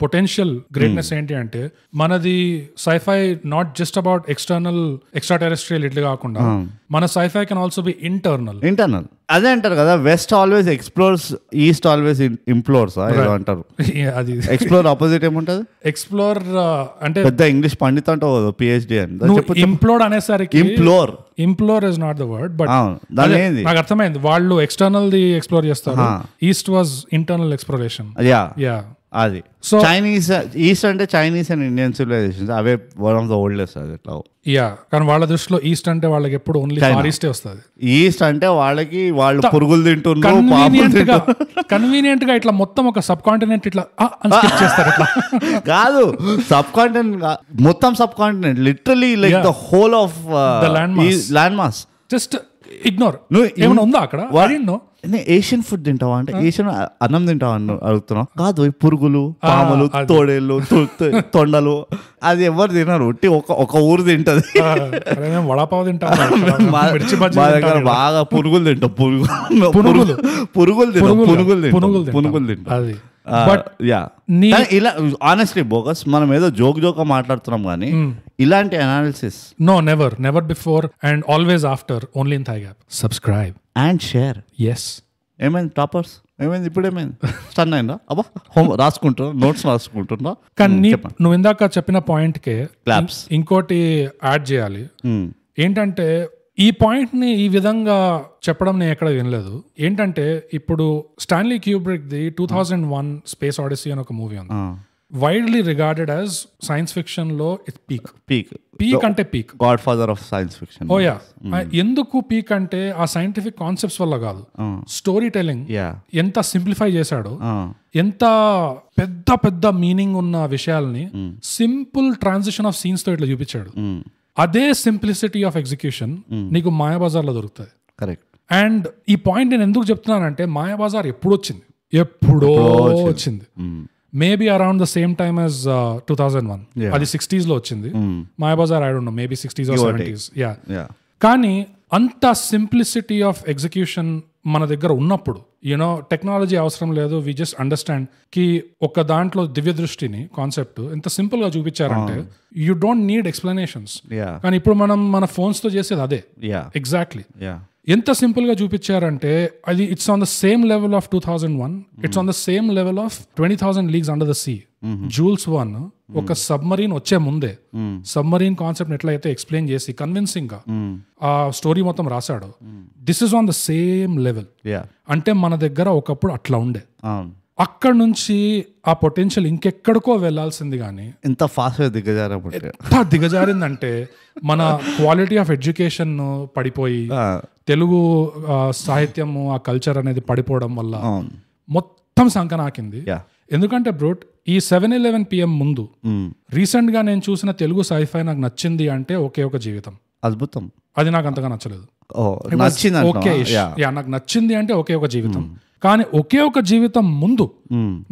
potential greatness ఏంటి అంటే మనది scifi not just about extraterrestrial ఇట్లా కాకుండా మన scifi can also be internal. అదే అంటారు కదా, west always explores, east always implores అంటారు. అది ఎక్స్ప్లోర్ ఆపోజిట్ ఏముంటది? ఎక్స్ప్లోర్ అంటే పెద్ద ఇంగ్లీష్ పండిత్ అంటే పిహెచ్డి అని. ఇంప్లోర్ అనేసరికి implore is not the word, but నాకు అర్థమైంది. వాళ్ళు ఎక్స్టర్నల్ ది ఎక్స్ప్లోర్ చేస్తారు, ఈస్ట్ వాజ్ ఇంటర్నల్ ఎక్స్ప్లోరేషన్. అది సో చైనీస్ ఈస్ట్ అంటే చైనీస్ అండ్ ఇండియన్ సివిలైజేషన్స్ అవే వన్ ఆఫ్ ద ఓల్డెస్ట్. అది ఎట్లా కానీ వాళ్ళ దృష్టిలో ఈస్ట్ అంటే వాళ్ళకి ఎప్పుడు ఓన్లీ ఫార్ ఈస్టే వస్తుంది. ఈస్ట్ అంటే వాళ్ళకి వాళ్ళు పురుగులు తింటున్నారు, కన్వీనియంట్ గా ఇట్లా మొత్తం ఒక సబ్ కాంటినెంట్ ఇట్లా చేస్తారు. ఇట్లా కాదు, సబ్ కాంటినెంట్ మొత్తం sub continent literally like the whole of land mass just ignore. ఏమైనా ఉందా అక్కడ? ఏషియన్ ఫుడ్ తింటావా అంటే ఏషియన్ అన్నం తింటావా అని అడుగుతున్నావు. కాదు, పురుగులు, పాములు, తోడేళ్ళు, తొండలు అది ఎవరు తినరు. ఒక ఊరు తింటది. వడాపావు తింటా, మా దగ్గర బాగా పురుగులు తింటాం. పునుగులు తింటాం. బట్ ఇలా ఆనెస్ట్లీ బోగస్ మనం ఏదో జోక్ మాట్లాడుతున్నాం కానీ ఇలాంటి analysis never before and always after only in thigh gap. Subscribe and share. Yes. ఏమైంది టాపర్స్? ఏమైంది ఇప్పుడు? ఏమైంది స్టన్ అయిందా? అబ్బా రాసుకుంటున్నా, నోట్స్ రాసుకుంటున్నా. కానీ నువ్వు ఇందాక చెప్పిన పాయింట్ కే ఇంకోటి యాడ్ చేయాలి. ఏంటంటే ఈ పాయింట్ ని ఈ విధంగా చెప్పడం నేను ఎక్కడ వినలేదు. ఏంటంటే ఇప్పుడు Stanley Kubrick the 2001 space odyssey అని ఒక మూవీ ఉంది. Widely regarded as science fiction లో ఇట్స్ పీక్ అంటే peak, godfather of science fiction. Oh yeah. ఎందుకు పీక్ అంటే ఆ సైంటిఫిక్ కాన్సెప్ట్స్ వల్ల కాదు, స్టోరీ టెల్లింగ్ ఎంత సింప్లిఫై చేశాడో, ఎంత పెద్ద పెద్ద మీనింగ్ ఉన్న విషయాల్ని సింపుల్ ట్రాన్సిషన్ ఆఫ్ సీన్స్ తో ఇట్లా చూపించాడు. అదే సింప్లిసిటీ ఆఫ్ ఎగ్జిక్యూషన్ నీకు మాయాబజార్ లో దొరుకుతుంది. కరెక్ట్. అండ్ ఈ పాయింట్ నేను ఎందుకు చెప్తున్నానంటే మాయాబజార్ ఎప్పుడో వచ్చింది. Maybe around the same time as 2001. అది 60s లో వచ్చింది. Mayabazar I don't no, maybe 60s or 70s. కానీ అంత సింప్లిసిటీ ఆఫ్ ఎగ్జిక్యూషన్ మన దగ్గర ఉన్నప్పుడు టెక్నాలజీ అవసరం లేదు. వి జస్ట్ అండర్స్టాండ్ కి ఒక దాంట్లో దివ్య దృష్టిని కాన్సెప్ట్ ఎంత సింపుల్ గా చూపించారంటే యూ డోంట్ నీడ్ ఎక్స్ప్లెనేషన్స్. కానీ ఇప్పుడు మనం మన ఫోన్స్ తో చేసేది అదే ఎగ్జాక్ట్లీ. ఎంత సింపుల్ గా చూపించారంటే అది it's on the same level of 2001. It's on the same level of 20,000 leagues under the sea. Jules Verne ఒక సబ్మరీన్ వచ్చే ముందే సబ్మరీన్ కాన్సెప్ట్ ఎట్లయితే ఎక్స్ప్లెయిన్ చేసి కన్విన్సింగ్ గా ఆ స్టోరీ మొత్తం రాశాడు. This is on the same level. అంటే మన దగ్గర ఒకప్పుడు అట్లా ఉండే. అక్కడ నుంచి ఆ పొటెన్షియల్ ఇంకెక్కడికో వెళ్లాల్సింది కానీ ఎంత ఫాస్ట్గా దిగజారబట్టే ఎంత దిగజారిందంటే మన క్వాలిటీ ఆఫ్ ఎడ్యుకేషన్ పడిపోయి తెలుగు సాహిత్యము ఆ కల్చర్ అనేది పడిపోవడం వల్ల మొత్తం సంకనాకింది. ఎందుకంటే బ్రోట్ ఈ 7-11 PM ముందు రీసెంట్ గా నేను చూసిన తెలుగు సైఫై నాకు నచ్చింది అంటే ఒకే ఒక జీవితం. అద్భుతం. అది నాకు అంతగా నచ్చలేదు. ఓకే, నాకు నచ్చింది అంటే ఒకే ఒక జీవితం. కానీ ఒకే ఒక జీవితం ముందు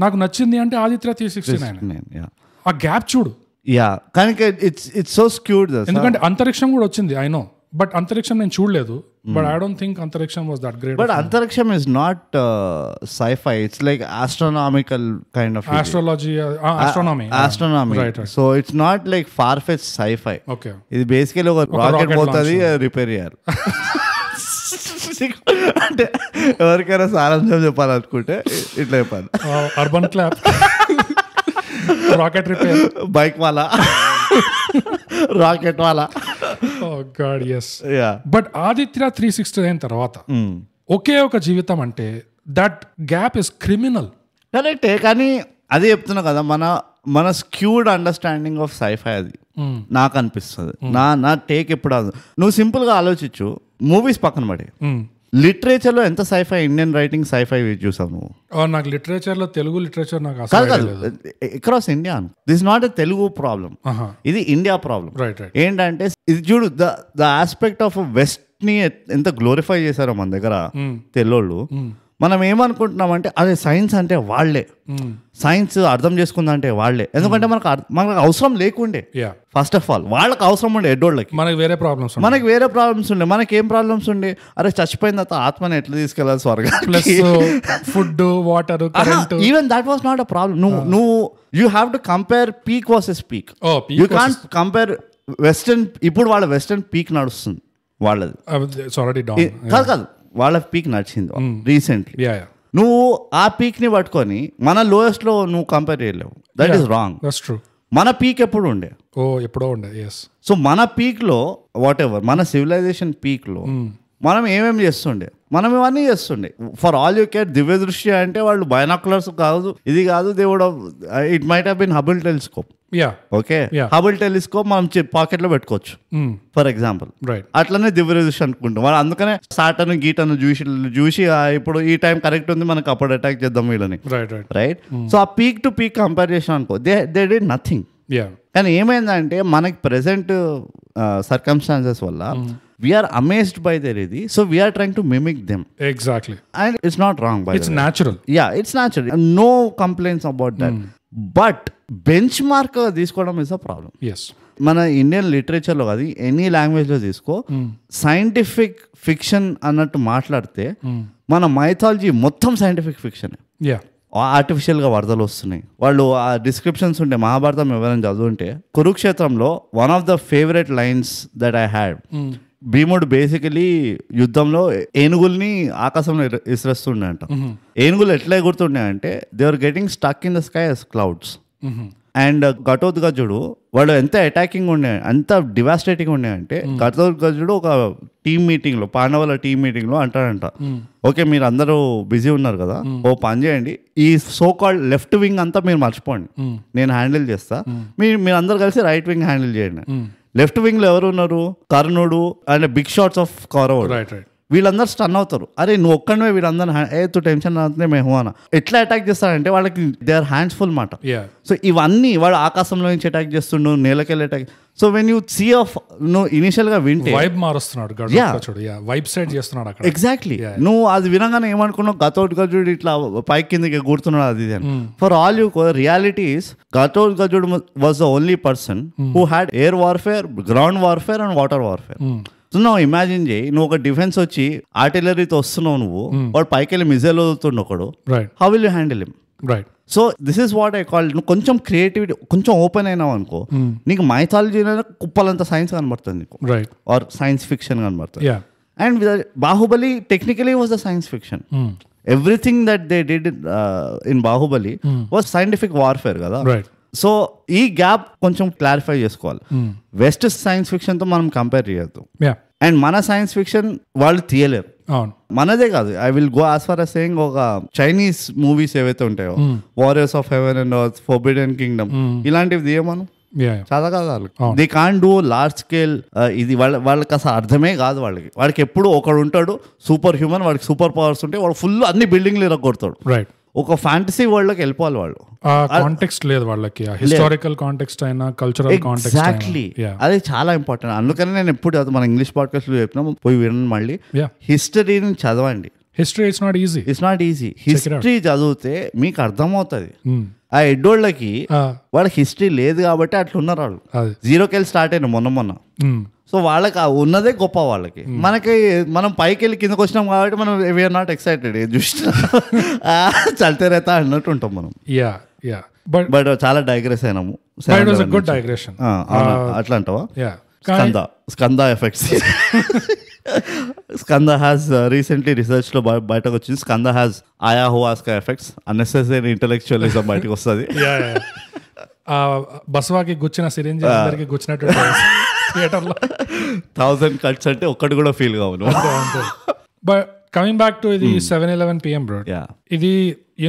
నాకు నచ్చింది అంటే ఆదిత్య 369. ఆ గ్యాప్ చూడు. కానీ ఇట్స్ సో స్క్యూడ్. ఎందుకంటే అంతరిక్షం కూడా వచ్చింది, ఐ నో, బట్ అంతరిక్షం నేను చూడలేదు. But I don't think Antariksham was that great. But Antariksham is not sci-fi, it's like astronomical kind of astronomy. So it's not like far fetch sci-fi. Okay, ఇది basically ఒక rocket పోతుంది, repair చేయాలి. అంటే ఎవరికైనా సారాంశం చెప్పాలనుకుంటే ఇట్లా చెప్పాలి. Urban clap, rocket repair, bike వాలా, రాకెట్ వాలా. బట్ ఆదిత్య 369 తర్వాత ఒకే ఒక జీవితం అంటే దట్ గ్యాప్ ఇస్ క్రిమినల్. కరెక్టే, కానీ అదే చెప్తున్నా కదా, మన స్క్యూడ్ అండర్స్టాండింగ్ ఆఫ్ sci-fi అది నాకు అనిపిస్తుంది. నా టేక్ ఎప్పుడు అది. నువ్వు సింపుల్ గా ఆలోచించు, మూవీస్ పక్కన పడి లిటరేచర్ లో ఎంత sci-fi, ఇండియన్ రైటింగ్ sci-fi చూసావు నువ్వు? నాకు లిటరేచర్ లో తెలుగు లిటరేచర్ నాకు across India. This not a Telugu problem, ఇది ఇండియా ప్రాబ్లం. ఏంటంటే ఇది చూడు, ద ఆస్పెక్ట్ ఆఫ్ వెస్ట్ ని ఎంత గ్లోరిఫై చేశారో మన దగ్గర తెల్లోళ్ళు. మనం ఏమనుకుంటున్నాం అంటే అదే సైన్స్ అంటే వాళ్లే, సైన్స్ అర్థం చేసుకుందంటే వాళ్లే. ఎందుకంటే మనకు అవసరం లేకుండే. ఫస్ట్ ఆఫ్ ఆల్ వాళ్ళకి అవసరం ఉండే, ఎడ్డోళ్ళకి. మనకి వేరే ప్రాబ్లమ్స్ ఉండే. మనకి ఏం ప్రాబ్లమ్స్ ఉండే? అరే చచ్చిపోయిన తర్వాత ఆత్మని ఎట్లా తీసుకెళ్ళాలి స్వర్గానికి? Food, water, even that was not a problem. నువ్వు you have to compare peak versus peak. You can't compare western. ఇప్పుడు వాళ్ళ వెస్టర్న్ పీక్ నడుస్తుంది వాళ్ళది. కాదు, వాళ్ళ పీక్ నడిచింది రీసెంట్లీ. నువ్వు ఆ పీక్ ని పట్టుకొని మన లోయెస్ట్ లో నువ్వు కంపేర్ చేయలేవు. That is wrong. మన పీక్ ఎప్పుడు ఉండే? ఎప్పుడో ఉండే. సో మన పీక్ లో వాట్ ఎవర్, మన సివిలైజేషన్ పీక్ లో మనం ఏమేమి చేస్తుండే, మనం ఇవన్నీ చేస్తుండే. ఫర్ ఆల్ యూ కేర్, దివ్య దృష్టి అంటే వాళ్ళు బైనాక్యులర్స్ కాదు, ఇది కాదు. They would it might have been Hubble telescope. Okay, Hubble telescope మనం పాకెట్ లో పెట్టుకోవచ్చు ఫర్ ఎగ్జాంపుల్. అట్లనే దివ్య దృష్టి అనుకుంటాం వాళ్ళు. అందుకనే సాటను గీటను చూసి ఇప్పుడు ఈ టైం కరెక్ట్ ఉంది, మనకు అప్పుడు అటాక్ చేద్దాం వీళ్ళని. రైట్. సో ఆ పీక్ టు పీక్ కంపేర్ చేసిన అనుకో, దే డిడ్ నథింగ్. కానీ ఏమైందంటే మనకి ప్రెసెంట్ సర్కమ్స్టాన్సెస్ వల్ల వీఆర్ అమేజ్డ్ బై దేర్ ఇది. So we are trying to mimic them. Exactly. And it's not wrong, by it's natural. It's natural, no complaints about that. But benchmark తీసుకోవడం is a problem. మన Indian లిటరేచర్లో కాదు, any లాంగ్వేజ్లో తీసుకో, scientific fiction అన్నట్టు మాట్లాడితే మన మైథాలజీ మొత్తం సైంటిఫిక్ ఫిక్షన్. ఆర్టిఫిషియల్ గా వరదలు వస్తున్నాయి. వాళ్ళు ఆ డిస్క్రిప్షన్స్ ఉంటే మహాభారతం ఎవరైనా చదువుంటే, కురుక్షేత్రంలో one of the favourite lines that I had, Bheemudu basically యుద్ధంలో ఏనుగుల్ని ఆకాశంలో ఇసిరేస్తుండే అంట. ఏనుగులు ఎట్లా ఎగురుతుండే అంటే they are getting stuck in the sky as clouds. And Ghatotkachudu వాడు ఎంత అటాకింగ్ ఉండే, అంత డివాస్టేటింగ్ ఉండే అంటే ఘటోత్కచుడు ఒక టీమ్ మీటింగ్ లో, పాండవుల టీమ్ మీటింగ్ లో అంటాడంట, ఓకే మీరు అందరూ బిజీ ఉన్నారు కదా, ఓ పని చేయండి, ఈ సో కాల్డ్ లెఫ్ట్ వింగ్ అంతా మీరు మర్చిపోండి, నేను హ్యాండిల్ చేస్తా, మీరు అందరు కలిసి రైట్ వింగ్ హ్యాండిల్ చేయండి. లెఫ్ట్ వింగ్ లో ఎవరు ఉన్నారు? కర్ణుడు అండ్ బిగ్ షాట్స్ ఆఫ్ కౌరవుడు. వీళ్ళందరూ స్టన్ అవుతారు. అరే నువ్వు ఒక్కడమే వీళ్ళందరూ తు టెన్షన్ అవుతుంది మేము అన్న. ఎట్లా అటాక్ చేస్తాడంటే వాళ్ళకి దే ఆర్ హ్యాండ్స్ ఫుల్ మాట. సో ఇవన్నీ వాడు ఆకాశంలో నుంచి అటాక్ చేస్తుండు, నేలకెళ్ళి attack. So when you see of నువ్వు ఇనిషియల్ గా వింటే వైబ్ మారుస్తున్నాడు, వైబ్ సెట్ చేస్తున్నాడు అక్కడ. ఎగ్జాక్ట్లీ. నువ్వు అది వినగానే ఏమనుకున్నావు, ఘటోత్కచుడు ఇట్లా పై కిందకి కూర్చున్నాడు అది అని. For all you reality is Ghatotkachudu was the only person who had air warfare, ground warfare and water warfare. నువ్వు ఇమాజిన్ చేయి, నువ్వు ఒక డిఫెన్స్ వచ్చి ఆర్టిలరీతో వస్తున్నావు, నువ్వు వాడు పైకి వెళ్ళి మిజైల్ వదులుతుండు ఒకడు, how will you handle him? So this is what I call. నువ్వు కొంచెం క్రియేటివిటీ, కొంచెం ఓపెన్ అయినావు అనుకో, నీకు మైథాలజీ కుప్పలంత సైన్స్ కనబడుతుంది నీకు, ఆర్ సైన్స్ ఫిక్షన్ కనబడుతుంది. And Baahubali technically was the science fiction. Everything that they did in Baahubali was scientific warfare కదా. సో ఈ గ్యాప్ కొంచెం క్లారిఫై చేసుకోవాలి. వెస్ట్ సైన్స్ ఫిక్షన్ తో మనం కంపేర్ చేయొద్దు, అండ్ మన సైన్స్ ఫిక్షన్ వాళ్ళు తీయలేరు. అవును, మనదే కాదు, I will go as far as saying ఒక చైనీస్ మూవీస్ ఏవైతే ఉంటాయో, warriors of heaven and earth, forbidden kingdom, ఇలాంటివి తీయమను చాలా కాదు వాళ్ళు. They can do large scale. ఇది వాళ్ళకి అసలు అర్థమే కాదు. వాడికి ఎప్పుడు ఒకడు ఉంటాడు సూపర్ హ్యూమన్, వాడికి సూపర్ పవర్స్ ఉంటే వాడు ఫుల్ అన్ని బిల్డింగ్లు ఇరగొడతాడు. రైట్. ఒక ఫ్యాంటసీ వరల్డ్ లోకి వెళ్ళిపోవాలి వాళ్ళు. కాంటెక్స్ట్ లేదు వాళ్ళకి, హిస్టారికల్ కాంటెక్స్ట్ అయినా కల్చరల్ కాంటెక్స్ట్. ఎగ్జాక్ట్లీ, అది చాలా ఇంపార్టెంట్. అందుకని నేను ఎప్పుడు మన ఇంగ్లీష్ పాడ్కాస్ట్ లో చెప్పినా పోయి వినండి మళ్ళీ. హిస్టరీని చదవండి. History it's not easy. History చదివితే మీకు అర్థమవుతుంది. ఆ ఎడ్డోళ్ళకి వాళ్ళకి హిస్టరీ లేదు కాబట్టి అట్లా ఉన్నారు వాళ్ళు. జీరోకి వెళ్ళి స్టార్ట్ అయినా మొన్న. సో వాళ్ళకి ఉన్నదే గొప్ప. వాళ్ళకి మనకి మనం పైకి వెళ్ళి కిందకు వచ్చినాం కాబట్టి మనం వీఆర్ నాట్ ఎక్సైటెడ్. చూసినా చల్తే రేతా అన్నట్టు ఉంటాం మనం. బట్ చాలా డైగ్రెస్ అయినాము. గుడ్ డైగ్రెషన్ అట్లా అంటావా? Skanda effects. Skanda has recently research లో బయటకు వచ్చింది. Skanda has ayahuasca effects. Unnecessary intellectualism బయటకు వస్తుంది. బసవాకి గుచ్చిన సిరింజ్ అందరికి గుచ్చినట్టు థియేటర్ లో 1000 కట్స్ అంటే ఒక్కటి కూడా ఫీల్ కావును. బట్ కమింగ్ బ్యాక్ టు ఇది 7-11 PM బ్రో, ఇది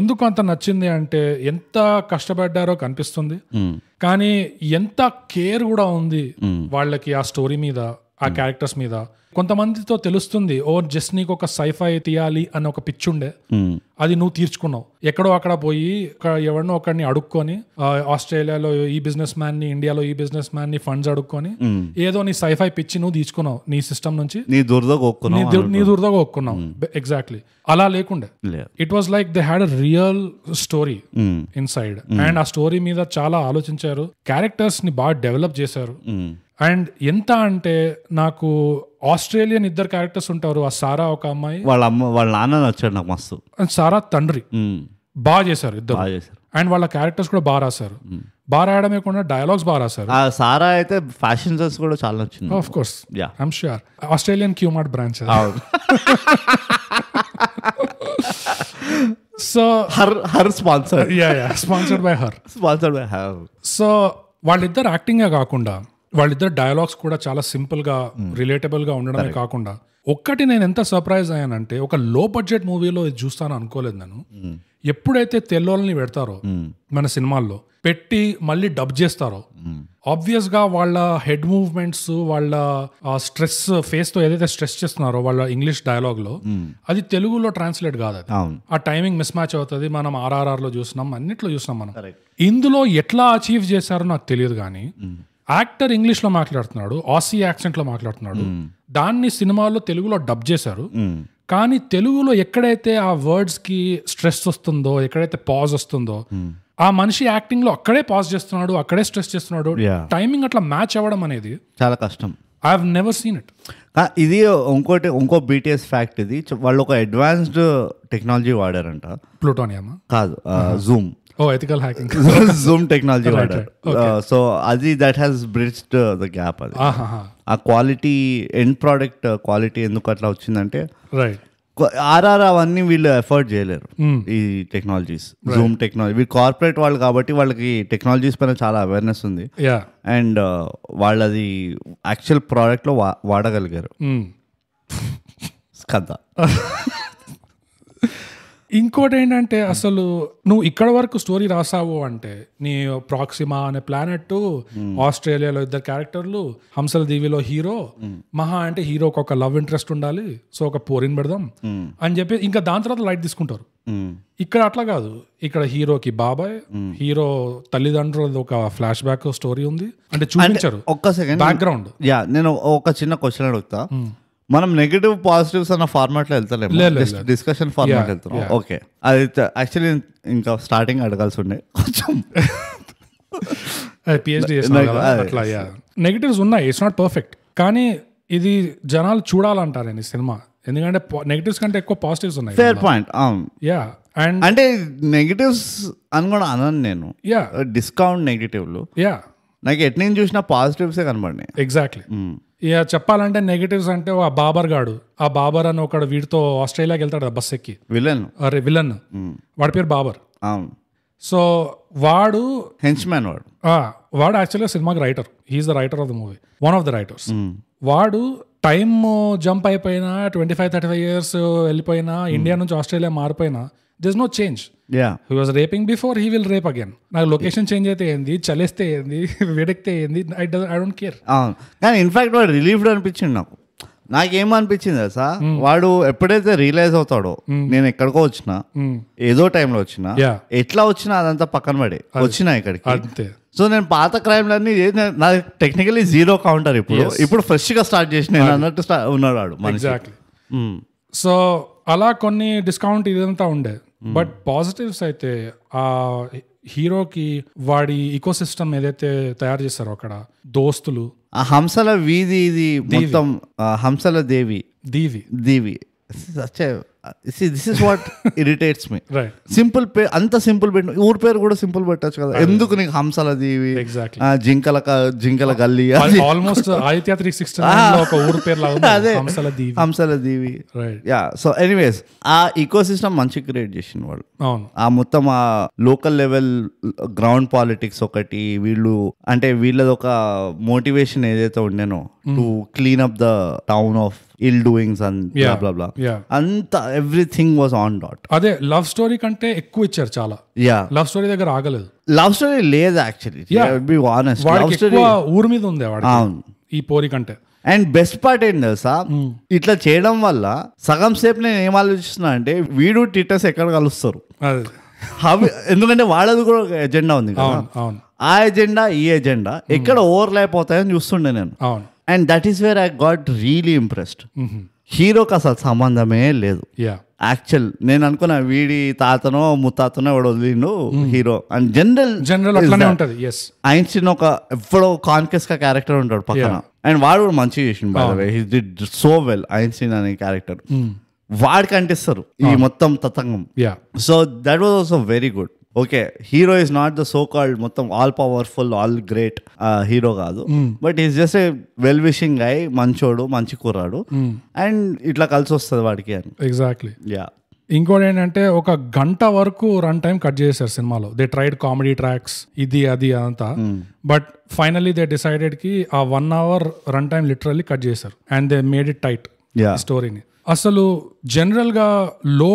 ఎందుకు అంత నచ్చింది అంటే ఎంత కష్టపడ్డారో కనిపిస్తుంది, కానీ ఎంత కేర్ కూడా ఉంది వాళ్ళకి ఆ స్టోరీ మీద, ఆ క్యారెక్టర్స్ మీద. కొంతమందితో తెలుస్తుంది, ఓ జస్ట్ నీకు ఒక సైఫై తీయాలి అని ఒక పిచ్ ఉండే, అది నువ్వు తీర్చుకున్నావు. ఎక్కడో అక్కడ పోయి ఎవరినో ఒకరిని అడుక్కొని, ఆస్ట్రేలియాలో ఈ బిజినెస్ మ్యాన్ ని, ఇండియాలో ఈ బిజినెస్ మ్యాన్ ని ఫండ్స్ అడుక్కొని ఏదో నీ సైఫై పిచ్చి నువ్వు తీసుకున్నావు నీ సిస్టమ్ నుంచి, నీ దురదగా ఒక్కున్నావు. ఎగ్జాక్ట్లీ అలా లేకుండే. It was like they had a real story in side, and ఆ స్టోరీ మీద చాలా ఆలోచించారు, క్యారెక్టర్స్ ని బాగా డెవలప్ చేశారు. అండ్ ఎంత అంటే నాకు ఆస్ట్రేలియన్ ఇద్దరు క్యారెక్టర్స్ ఉంటారు. ఆ సారా ఒక అమ్మాయి, వాళ్ళ నాన్న నచ్చాడు నాకు మస్తు. అండ్ సారా తండ్రి బాగా చేశారు ఇద్దరు. అండ్ వాళ్ళ క్యారెక్టర్స్ కూడా బాగా రాశారు. బాగా రాయడమే కాకుండా డైలాగ్స్ బాగా రాశారు. సారా అయితే ఫ్యాషన్ సెన్స్ కూడా చాలా నచ్చింది. Of course, I'm sure. Australian Qmart branch. So her sponsor, sponsored by her. So వాళ్ళిద్దరు యాక్టింగే కాకుండా వాళ్ళిద్దరు డైలాగ్స్ కూడా చాలా సింపుల్ గా రిలేటబుల్ గా ఉండడమే కాకుండా, ఒక్కటి నేను ఎంత సర్ప్రైజ్ అయ్యానంటే, ఒక లో బడ్జెట్ మూవీలో ఇది చూస్తాను అనుకోలేదు నేను. ఎప్పుడైతే తెల్లోళ్ళని పెడతారో మన సినిమాల్లో పెట్టి మళ్ళీ డబ్ చేస్తారో, ఆబ్వియస్ గా వాళ్ళ హెడ్ మూవ్మెంట్స్, వాళ్ళ స్ట్రెస్ ఫేస్ తో ఏదైతే స్ట్రెస్ చేస్తున్నారో వాళ్ళ ఇంగ్లీష్ డైలాగ్ లో, అది తెలుగులో ట్రాన్స్లేట్ కాదు. అది ఆ టైమింగ్ మిస్ మ్యాచ్ అవుతుంది. మనం RRR లో చూసినాం, అన్నిట్లో చూసినాం మనం. ఇందులో ఎట్లా అచీవ్ చేశారో నాకు తెలియదు, కానీ యాక్టర్ ఇంగ్లీష్ లో మాట్లాడుతున్నాడు, ఆసీ యాక్సెంట్ లో మాట్లాడుతున్నాడు. దాన్ని సినిమాలో తెలుగులో డబ్ చేశారు. కానీ తెలుగులో ఎక్కడైతే ఆ వర్డ్స్ కి స్ట్రెస్ వస్తుందో, ఎక్కడైతే పాజ్ వస్తుందో, ఆ మనిషి యాక్టింగ్ లో అక్కడే పాజ్ చేస్తున్నాడు, అక్కడే స్ట్రెస్ చేస్తున్నాడు. టైమింగ్ అట్లా మ్యాచ్ అవ్వడం అనేది చాలా కష్టం. I have never seen it. ఇది ఇంకో BTS ఫ్యాక్ట్. ఇది వాళ్ళు ఒక అడ్వాన్స్డ్ టెక్నాలజీ వాడారంట. ప్లూటోనియమా? కాదు, Zoom. Ethical hacking. Zoom technology వాడారు. సో అది that has bridged the gap. అది ఆ క్వాలిటీ, ఎండ్ ప్రోడక్ట్ క్వాలిటీ ఎందుకు అట్లా వచ్చిందంటే, RRR అవన్నీ వీళ్ళు ఎఫర్ట్ చేయలేరు ఈ టెక్నాలజీస్. జూమ్ టెక్నాలజీ వీళ్ళు కార్పొరేట్ వాళ్ళు కాబట్టి వాళ్ళకి టెక్నాలజీస్ పైన చాలా అవేర్నెస్ ఉంది. అండ్ వాళ్ళది యాక్చువల్ ప్రోడక్ట్ లో వాడగలిగారు. కథ ఇంకోటి ఏంటంటే, అసలు నువ్వు ఇక్కడ వరకు స్టోరీ రాసావు అంటే, నీ ప్రాక్సిమా అనే ప్లానెట్, ఆస్ట్రేలియాలో ఇద్దరు క్యారెక్టర్లు, హంసల దీవిలో హీరో, మహా అంటే హీరోకి ఒక లవ్ ఇంట్రెస్ట్ ఉండాలి, సో ఒక పోరిని పెడదాం అని చెప్పి ఇంకా దాని తర్వాత లైట్ తీసుకుంటారు. ఇక్కడ అట్లా కాదు. ఇక్కడ హీరోకి బాబాయ్, హీరో తల్లిదండ్రులది ఒక ఫ్లాష్ బ్యాక్ స్టోరీ ఉంది అంటే చూపించారు. ఒక్క సెకండ్ బ్యాక్గ్రౌండ్. నేను ఒక చిన్న క్వశ్చన్ అడుగుతా. మనం నెగటివ్ పాజిటివ్స్ అన్న ఫార్మాట్ లో వెళ్తలేము, డిస్కషన్ ఫార్మాట్ వెళ్తున్నాం. ఓకే, అది యాక్చువల్లీ ఇంకా స్టార్టింగ్ అడగాల్సి ఉండే కొంచెం. PhD అట్లా నెగటివ్స్ ఉన్నాయి, ఇట్స్ నాట్ పర్ఫెక్ట్. కానీ ఇది జనాలు చూడాలంటారు ఈ సినిమా, ఎందుకంటే నెగటివ్స్ కంటే ఎక్కువ పాజిటివ్స్ ఉన్నాయి. Fair point. అండ్ అంటే నెగటివ్స్ అని కూడా అనను నేను. డిస్కౌంట్ నెగటివ్లు నాకు ఎట్ నుంచి చూసినా పాజిటివ్సే కనబడినాయి. ఎగ్జాక్ట్లీ. ఇక చెప్పాలంటే నెగటివ్స్ అంటే ఆ బాబర్ గాడు, ఆ బాబర్ అని ఒకడు వీడితో ఆస్ట్రేలియాకి వెళ్తాడు బస్ ఎక్కి, విలన్. వాడి పేరు బాబర్. సో వాడు హెంచ్మ్యాన్. వాడు యాక్చువల్గా సినిమాకి writer. He is the writer of the movie, one of the writers. వాడు టైమ్ జంప్ అయిపోయినా 25-35 years వెళ్ళిపోయినా, ఇండియా నుంచి ఆస్ట్రేలియా మారిపోయినా, this no change. He was raping before, he will rape again. నాకు లొకేషన్ చేంజ్ అయితే ఏంది, చలేస్తే ఏంది, వేడెక్తే ఏంది, ఐ డోంట్ కేర్. కానీ ఇన్ఫాక్ట్ వాడు రిలీఫ్డ్ అనిపించింది నాకు. నాకేమనిపించింది తెలుసా, వాడు ఎప్పుడైతే రియలైజ్ అవుతాడో నేను ఎక్కడికో వచ్చినా, ఏదో టైంలో వచ్చినా, ఎట్లా వచ్చినా అదంతా పక్కన పడే వచ్చినా ఇక్కడికి. సో నేను పాత క్రైమ్లన్నీ నా టెక్నికలీ 0 కౌంటర్ ఇప్పుడు ఫ్రెష్ గా స్టార్ట్ చేసి నేను అన్నట్టు ఉన్నాడు. ఎగ్జాక్ట్లీ. సో అలా కొన్ని డిస్కౌంట్ ఇదంతా ఉండే. బట్ పాజిటివ్స్ అయితే ఆ హీరోకి వాడి ఈకో సిస్టమ్ ఏదైతే తయారు చేస్తారో అక్కడ, దోస్తులు, ఆ హంసల వీధి, ఇది మొత్తం హంసల దీవి this is what irritates me. Simple పేరు, అంత సింపుల్ పెట్టిన ఊరి పేరు కూడా సింపుల్ పెట్టచ్చు కదా, ఎందుకు నీకు హంసల దీవి, జింకల గల్లీ, ఆల్మోస్ట్ ఆదిత్య 360 ఒక ఊరు పేరు లాగా అదే హంసల దీవి. యా, సో ఎనీవేస్ ఆ ఈకో సిస్టమ్ మంచి క్రియేట్ చేసిన వాళ్ళు. ఆ మొత్తం ఆ లోకల్ లెవెల్ గ్రౌండ్ పాలిటిక్స్ ఒకటి, వీళ్ళు అంటే వీళ్ళది ఒక మోటివేషన్ ఏదైతే ఉండేనో to clean up the town of ill doings and blah blah, అంతా ఎవ్రీథింగ్ వాజ్ ఆన్ డాట్. అదే లవ్ స్టోరీ కంటే ఎక్కువ ఇచ్చారు చాలా. లవ్ స్టోరీ దగ్గర ఆగలేదు. లవ్ స్టోరీ లేదు actually, be honest. Love story ఊరి మీద ఉంది ఈ పోరి కంటే. అండ్ బెస్ట్ పార్ట్ ఏంటి తెలుసా, ఇట్లా చేయడం వల్ల సగం సేపు నేను ఏం ఆలోచిస్తున్నా అంటే వీడు టిటస్ ఎక్కడ కలుస్తారు, ఎందుకంటే వాళ్ళది కూడా ఒక ఎజెండా ఉంది కదా, ఆ ఎజెండా ఈ ఎజెండా ఎక్కడ ఓవర్లాప్ అవుతాయని చూస్తుండే నేను. And that is where I got really impressed. హీరోకి అసలు సంబంధమే లేదు యాక్చువల్. నేను అనుకున్నా వీడి తాతనో ముత్తాతనో ఎవడో వదిలిండు హీరో. అండ్ జనరల్ ఐన్స్టీన్ ఒక ఎప్పుడో కాన్కెస్ గా క్యారెక్టర్ ఉంటాడు పక్కన, అండ్ వాడు కూడా మంచిగా చేసిండు by the way, he did so well. Einstein అనే క్యారెక్టర్ వాడికి అంటిస్తారు ఈ మొత్తం తతంగం. So that was also very good. Okay, hero is not the so called మొత్తం all powerful all great hero కాదు, but is just a well wishing guy, మంచోడు, మంచి కుర్రాడు, అండ్ ఇట్లా కలిసి వస్తుంది వాడికి అని. ఎగ్జాక్ట్లీ. ఇంకోటి ఏంటంటే ఒక గంట వరకు రన్ టైం కట్ చేశారు సినిమాలో. దే ట్రైడ్ కామెడీ ట్రాక్స్, ఇది అది అదంతా, బట్ ఫైనలీ దే డిసైడెడ్ కి ఆ 1 hour run time literally cut చేశారు and they made it tight స్టోరీని. అసలు జనరల్ గా లో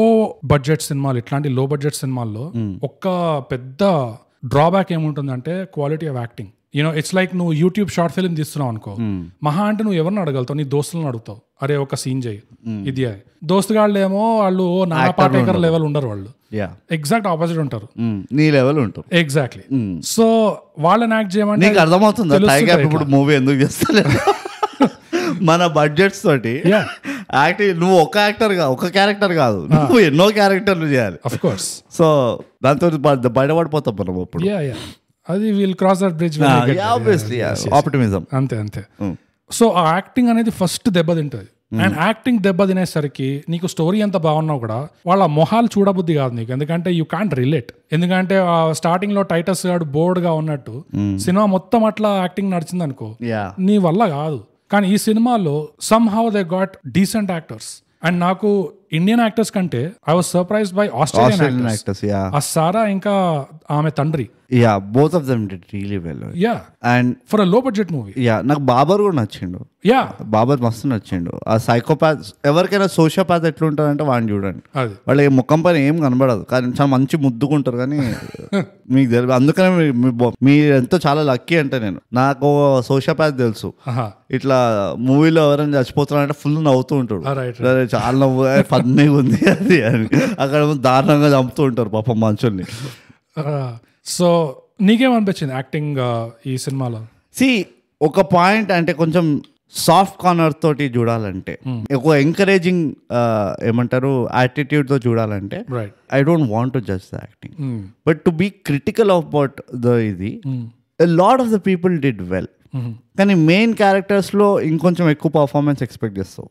బడ్జెట్ సినిమాలు, ఇట్లాంటి లో బడ్జెట్ సినిమాల్లో ఒక్క పెద్ద డ్రాబ్యాక్ ఏముంటుందంటే quality of acting. You know it's like నువ్వు యూట్యూబ్ షార్ట్ ఫిల్మ్ తీస్తున్నావు అనుకో, మహా అంటే నువ్వు ఎవరిని అడగలుగుతావు, నీ దోస్తులను అడుగుతావు, అరే ఒక సీన్ చేయి ఇది అని. దోస్తుగాళ్ళు ఏమో వాళ్ళు నానా పాటేకర్ లెవెల్ ఉండరు, వాళ్ళు ఎగ్జాక్ట్ ఆపోజిట్ ఉంటారు, నీ లెవెల్ ఉంటారు. ఎగ్జాక్ట్లీ. సో వాళ్ళని యాక్ట్ చేయమంటే అర్థమవుతుంది మూవీ ఎందుకు చేస్తలేదు. మన బడ్జెట్స్ తోటి యాక్టింగ్, నువ్వు ఒక క్యారెక్టర్ కాదు, నువ్వు ఎన్నో క్యారెక్టర్లు చేయాలి. Of course. సో దాంతో బయటపడిపోతాం మనం అప్పుడు. అది will cross that bridge, obviously optimism. అంతే. సో ఆ యాక్టింగ్ అనేది ఫస్ట్ దెబ్బతింటది. అండ్ యాక్టింగ్ దెబ్బ తినేసరికి నీకు స్టోరీ ఎంత బాగున్నావు కూడా వాళ్ళ మొహాలు చూడబుద్ధి కాదు నీకు, ఎందుకంటే యూ కాంట్ రిలేట్. ఎందుకంటే స్టార్టింగ్ లో టైటస్ గాడు బోర్డ్ గా ఉన్నట్టు సినిమా మొత్తం అట్లా యాక్టింగ్ నడిచింది అనుకో, నీ వల్ల కాదు. కానీ ఈ సినిమాలో some how they got decent actors. And నాకు ఇండియన్ యాక్టర్స్ కంటే I was surprised by Australian actors. ఆ సారా ఇంకా ఆమె తండ్రి, both of them did really well. And for a low budget movie, నాకు బాబర్ కూడా నచ్చిండు. బాబర్ మస్తు నచ్చిండు. ఆ సైకోపాత్, ఎవరికైనా సోషియోపాత్ ఎట్లా ఉంటారంటే వాడిని చూడండి, వాళ్ళ ముఖం పైన ఏం కనబడదు కానీ చాలా మంచి ముద్దుకుంటారు. కానీ మీకు తెలుసు, అందుకనే మీరు ఎంతో చాలా లక్కీ అంటే నేను, నాకు సోషియోపాత్ తెలుసు. ఇట్లా మూవీలో ఎవరైనా చచ్చిపోతున్నారంటే ఫుల్ నవ్వుతూ ఉంటాడు, చాలా నవ్వు ఫన్నీగా ఉంది అది అని. అక్కడ దారుణంగా చంపుతూ ఉంటారు పాపం మనుషుల్ని. సో నీకేమనిపించింది యాక్టింగ్ ఈ సినిమాలో? ఒక పాయింట్ అంటే కొంచెం సాఫ్ట్ కార్నర్ తోటి చూడాలంటే, ఒక ఎంకరేజింగ్ ఏమంటారు యాటిట్యూడ్ తో చూడాలంటే, I don't want to judge the acting, but to be critical about the ఇది, a lot of the people did well. కానీ మెయిన్ క్యారెక్టర్స్ లో ఇంకొంచెం ఎక్కువ పర్ఫార్మెన్స్ ఎక్స్పెక్ట్ చేస్తావు.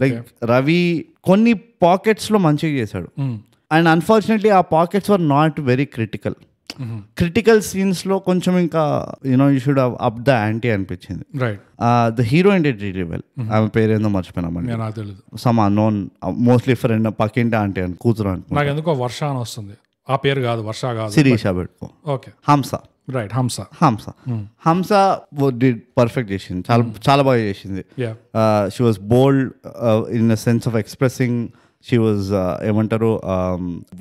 లైక్ రవి కొన్ని పాకెట్స్ లో మంచిగా చేశాడు, అండ్ అన్ఫార్చునేట్లీ ఆ pockets were not very critical scenes లో కొంచెం ఇంకా you know you should up the ante అనిపించింది. The heroine did really well. ఆమె పేరేందో మర్చిపోయినామని, సమ్ అన్నోన్, మోస్ట్లీ ఫ్రెండ్ పక్కింటి ఆంటీ అని కూతురు అనుకో. నాకు ఎందుకో వర్ష అని వస్తుంది, ఆ పేరు కాదు, వర్ష కాదు, శిరీష పెట్టుకో. ఓకే, హంస. రైట్. హంస డిడ్ పర్ఫెక్ట్ చేసింది, చాలా బాగా చేసింది. She was bold in the sense of expressing. She was ఏమంటారు,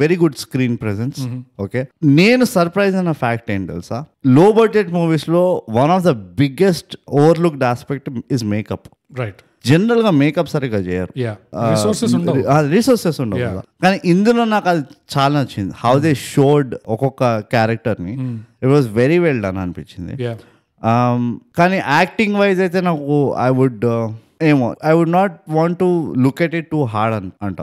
very good screen presence. Okay, నేను సర్ప్రైజ్ అయిన ఫ్యాక్ట్ ఏంటి తెలుసా, లో బడ్జెట్ మూవీస్ లో one of the biggest overlooked aspect is makeup. Right. General గా మేకప్ సరిగ్గా చేయరు, resources ఉండవు కదా. కానీ ఇందులో నాకు అది చాలా నచ్చింది, హౌ దే షోడ్ ఒక్కొక్క క్యారెక్టర్ ని. It was very well done అనిపించింది. కానీ యాక్టింగ్ వైజ్ అయితే నాకు I would not want to look at it too hard అంట.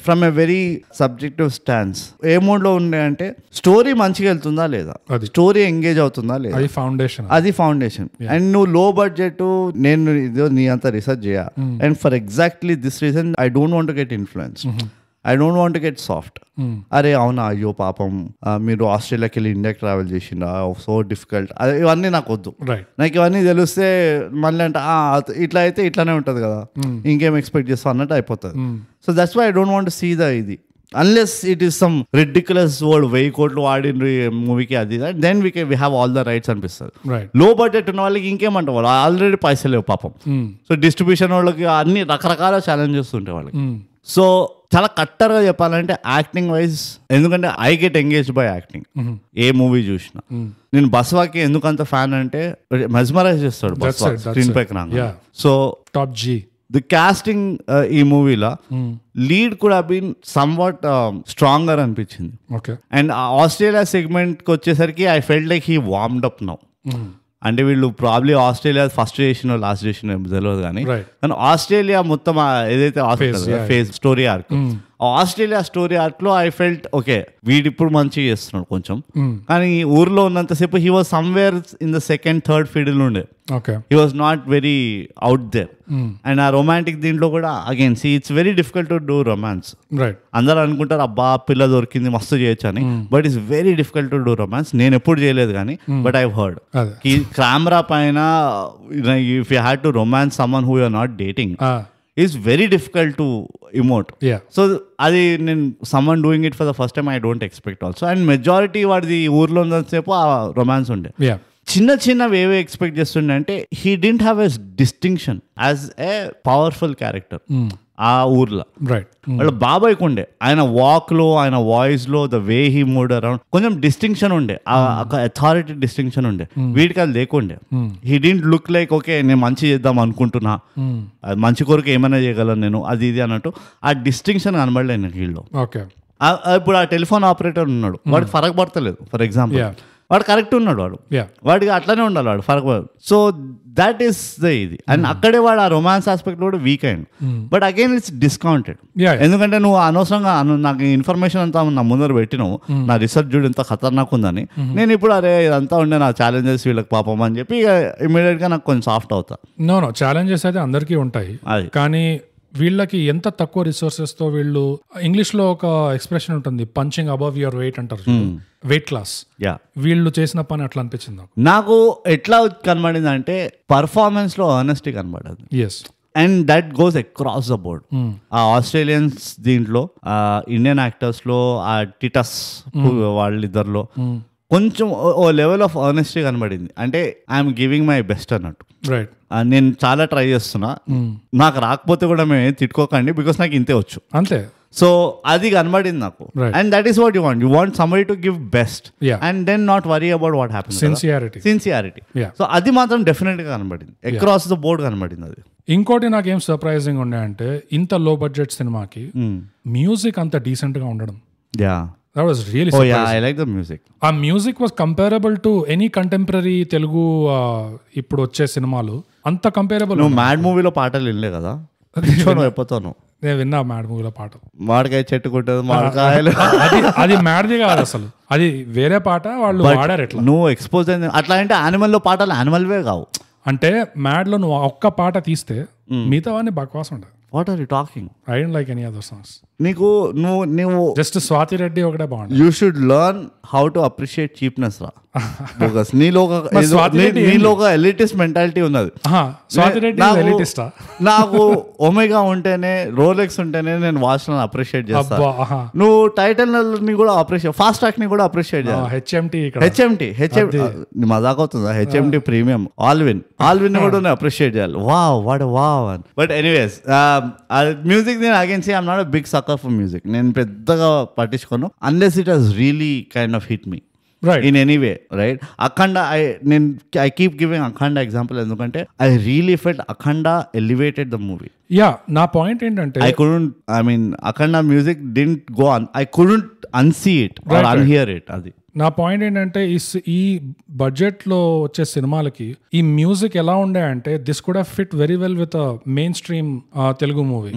From a very subjective stance a mood లో ఉండే అంటే, స్టోరీ మంచిగా వెళ్తుందా లేదా, స్టోరీ ఎంగేజ్ అవుతుందా లేదా, అది ఫౌండేషన్. అండ్ నువ్వు లో బడ్జెట్, నేను ఇదో నీ అంతా రీసెర్చ్ చేయ, and for exactly this reason I don't want to get influence, I don't want to get soft. అరే అవునా, అయ్యో పాపం మీరు ఆస్ట్రేలియాకి వెళ్ళి ఇండియాకి ట్రావెల్ చేసిండా, సో డిఫికల్ట్, ఇవన్నీ నాకు వద్దు. నాకు ఇవన్నీ తెలిస్తే మళ్ళీ అంటే ఇట్లా అయితే ఇట్లానే ఉంటుంది కదా, ఇంకేం ఎక్స్పెక్ట్ చేస్తావు అన్నట్టు అయిపోతుంది. So that's why I don't want to see ఇది, unless it is some ridiculous word 1000 కోట్లు వాడిన మూవీకి అది, then we have all the rights అనిపిస్తుంది. లో బడ్జెట్ ఉన్న వాళ్ళకి ఇంకేమంటారు, వాళ్ళు ఆల్రెడీ పైసలు లేవు పాపం. సో డిస్ట్రిబ్యూషన్ వాళ్ళకి అన్ని రకరకాల ఛాలెంజెస్ ఉంటాయి వాళ్ళకి. సో చాలా కట్టర్గా చెప్పాలంటే యాక్టింగ్ వైజ్, ఎందుకంటే I get engaged by acting. A movie చూసినా నేను బస్వాకి ఎందుకంత ఫ్యాన్ అంటే, మెస్మరైజ్ చేస్తాడు బస్వా స్క్రీన్ పైకి రాగా. So top G the casting ఈ మూవీలో లీడ్ కూడా బీన్ సమ్వాట్ స్ట్రాంగర్ అనిపించింది. అండ్ ఆస్ట్రేలియా సెగ్మెంట్ కి వచ్చేసరికి I felt like he warmed up now. అంటే వీళ్ళు ప్రాబ్లీ ఆస్ట్రేలియా ఫస్ట్ చేసిన లాస్ట్ చేసిన తెలియదు కానీ ఆస్ట్రేలియా మొత్తం ఏదైతే phase story arc, Australia story arc లో ఐ ఫెల్ట్ ఓకే వీడిప్పుడు మంచిగా చేస్తున్నాడు కొంచెం, కానీ ఊర్లో ఉన్నంతసేపు he was somewhere in the second third field ఉండే. He was not very out there. And ఆ రొమాంటిక్ దీంట్లో కూడా again it's very difficult to do romance. అందరూ అనుకుంటారు అబ్బా పిల్ల దొరికింది మస్తు చేయొచ్చు అని, but it's very difficult to do romance. నేను ఎప్పుడు చేయలేదు కానీ, బట్ ఐ హర్డ్ కెమెరా పైన if you had to romance someone who you're not dating, is very difficult to emote. So అది నేను someone doing it for the first time I don't expect also. And majority వాడిది ఊర్లో ఉన్నంతసేపు ఆ romance ఉండే. చిన్న చిన్నవి ఏవే ఎక్స్పెక్ట్ చేస్తుండే అంటే, he didn't have a distinction as a powerful character ఆ ఊర్లో. వాళ్ళ బాబాయ్కి ఉండే, ఆయన వాక్ లో ఆయన వాయిస్ లో the way he mood around కొంచెం డిస్టింక్షన్ ఉండే, అథారిటీ డిస్టింక్షన్ ఉండే. వీడికి అది లేకుండే. He didn't look like okay నేను మంచి చేద్దాం అనుకుంటున్నా, మంచి కొరకు ఏమైనా చేయగలను నేను, అది ఇది అన్నట్టు ఆ డిస్టింక్షన్ కనబడలేదు నాకు వీళ్ళు. ఇప్పుడు ఆ టెలిఫోన్ ఆపరేటర్ ఉన్నాడు, వాడికి ఫరక్ పడతలేదు ఫర్ ఎగ్జాంపుల్, వాడు కరెక్ట్ ఉన్నాడు, వాడికి అట్లానే ఉండాలి, వాడు ఫరక్ పడదు. సో దట్ ఈస్ ద ఇది. అండ్ అక్కడే వాడు ఆ రొమాన్స్ ఆస్పెక్ట్ కూడా వీక్ అయింది. బట్ అగైన్ ఇట్స్ డిస్కౌంటెడ్, ఎందుకంటే నువ్వు అనవసరంగా నాకు ఇన్ఫర్మేషన్ అంతా నా ముందర పెట్టినావు, నా రీసెర్చ్ చూడు ఎంత ఖతర్నాక్ ఉందని. నేను ఇప్పుడు అరే ఇదంతా ఉండే నా ఛాలెంజెస్ వీళ్ళకి పాపం అని చెప్పి ఇమీడియట్ గా నాకు కొంచెం సాఫ్ట్ అవుతా. నో ఛాలెంజెస్ అయితే అందరికీ ఉంటాయి, కానీ వీళ్ళకి ఎంత తక్కువ రిసోర్సెస్ తో వీళ్ళు, ఇంగ్లీష్ లో ఒక ఎక్స్ప్రెషన్ ఉంటుంది పంచింగ్ అబవ్ యువర్ వెయిట్ అంటారు, వెయిట్ క్లాస్. వీళ్ళు చేసిన పని అట్లా అనిపించింది నాకు. ఎట్లా కనబడింది అంటే పర్ఫార్మెన్స్ లో ఆనెస్టీ కనబడదు. And that goes across the board. ఆ ఆస్ట్రేలియన్స్ దీంట్లో, ఇండియన్ యాక్టర్స్ లో, ఆ టిటస్ వాళ్ళిద్దరిలో కొంచెం ఓ లెవెల్ ఆఫ్ ఆనెస్టీ కనబడింది. అంటే ఐఎమ్ గివింగ్ మై బెస్ట్ అన్నట్టు. నేను చాలా ట్రై చేస్తున్నా, నాకు రాకపోతే కూడా మేము తిట్టుకోకండి బికాస్ నాకు ఇంతే వచ్చు అంతే. సో అది కనబడింది నాకు. And that is what you want somebody to give best and then not worry about what happens. Sincerity. So అది మాత్రం డెఫినెట్ గా కనబడింది, అక్రాస్ ద బోర్డ్ కనబడింది అది. ఇంకోటి నాకేం సర్ప్రైజింగ్ ఉండే అంటే, ఇంత లో బడ్జెట్ సినిమాకి మ్యూజిక్ అంత డీసెంట్ గా ఉండడం. That was really surprising. Oh yeah, I like the music. Our music was comparable to any contemporary Telugu ఇప్పుడు వచ్చే సినిమాలు అంత కంపేరబుల్. నువ్వు మ్యాడ్ మూవీలో పాటలు వినలే కదా, అయిపోతాను. నేను విన్నా మ్యాడ్ మూవీలో పాటలు, మామిడికాయ చెట్టు కొట్టదు మామిడికాయలు, అది మ్యాడ్ది కాదు అసలు, అది వేరే పాట వాళ్ళు వాడారు. ఎట్లా నువ్వు ఎక్స్పోజ్ అయింది అట్లా అంటే యానిమల్ లో పాటలు యానిమల్వే కావు. అంటే మ్యాడ్ లో నువ్వు ఒక్క పాట తీస్తే మిగతావన్నీ బక్వాస్ ఉండదు. What are you talking? I don't like any other songs. నీవు జస్ట్ స్వాతి రెడ్డి ఒకటే బాగుంది. You should learn how to appreciate cheapness రా. బోగస్ నీలో ఒక ఎలిటిస్ట్ మెంటాలిటీ ఉన్నది. నాకు ఒమేగా ఉంటేనే రోలెక్స్ ఉంటేనే నేను వాచ్ అప్రిషియేట్ చేస్తాను. నువ్వు టైటల్ ని కూడా అప్రిషియేట్, ఫాస్ట్ ట్రాక్ ని కూడా అప్రిషియేట్ చేయాలి. హెచ్ఎంటి మజాక్ అవుతుందా? హెచ్ఎంటి ప్రీమియం ఆల్విన్ కూడా అప్రిషియేట్ చేయాలి. వావ్ అని. బట్ ఎనీవేస్ మ్యూజిక్ నేను again say I'm not a big sucker for music. నేను పెద్దగా పట్టించుకోను unless it has really kind of hit me in any way, right? Akhanda, I keep giving Akhanda example ఎందుకంటే I really felt Akhanda elevated the movie. Yeah, నా point ఏంటంటే Akhanda music didn't go on. I couldn't unsee it or unhear it. అది నా point ఏంటంటే ఈ budget లో వచ్చే సినిమాలకి ఈ మ్యూజిక్ ఎలా ఉండే అంటే this could have fit very well with main stream Telugu movie.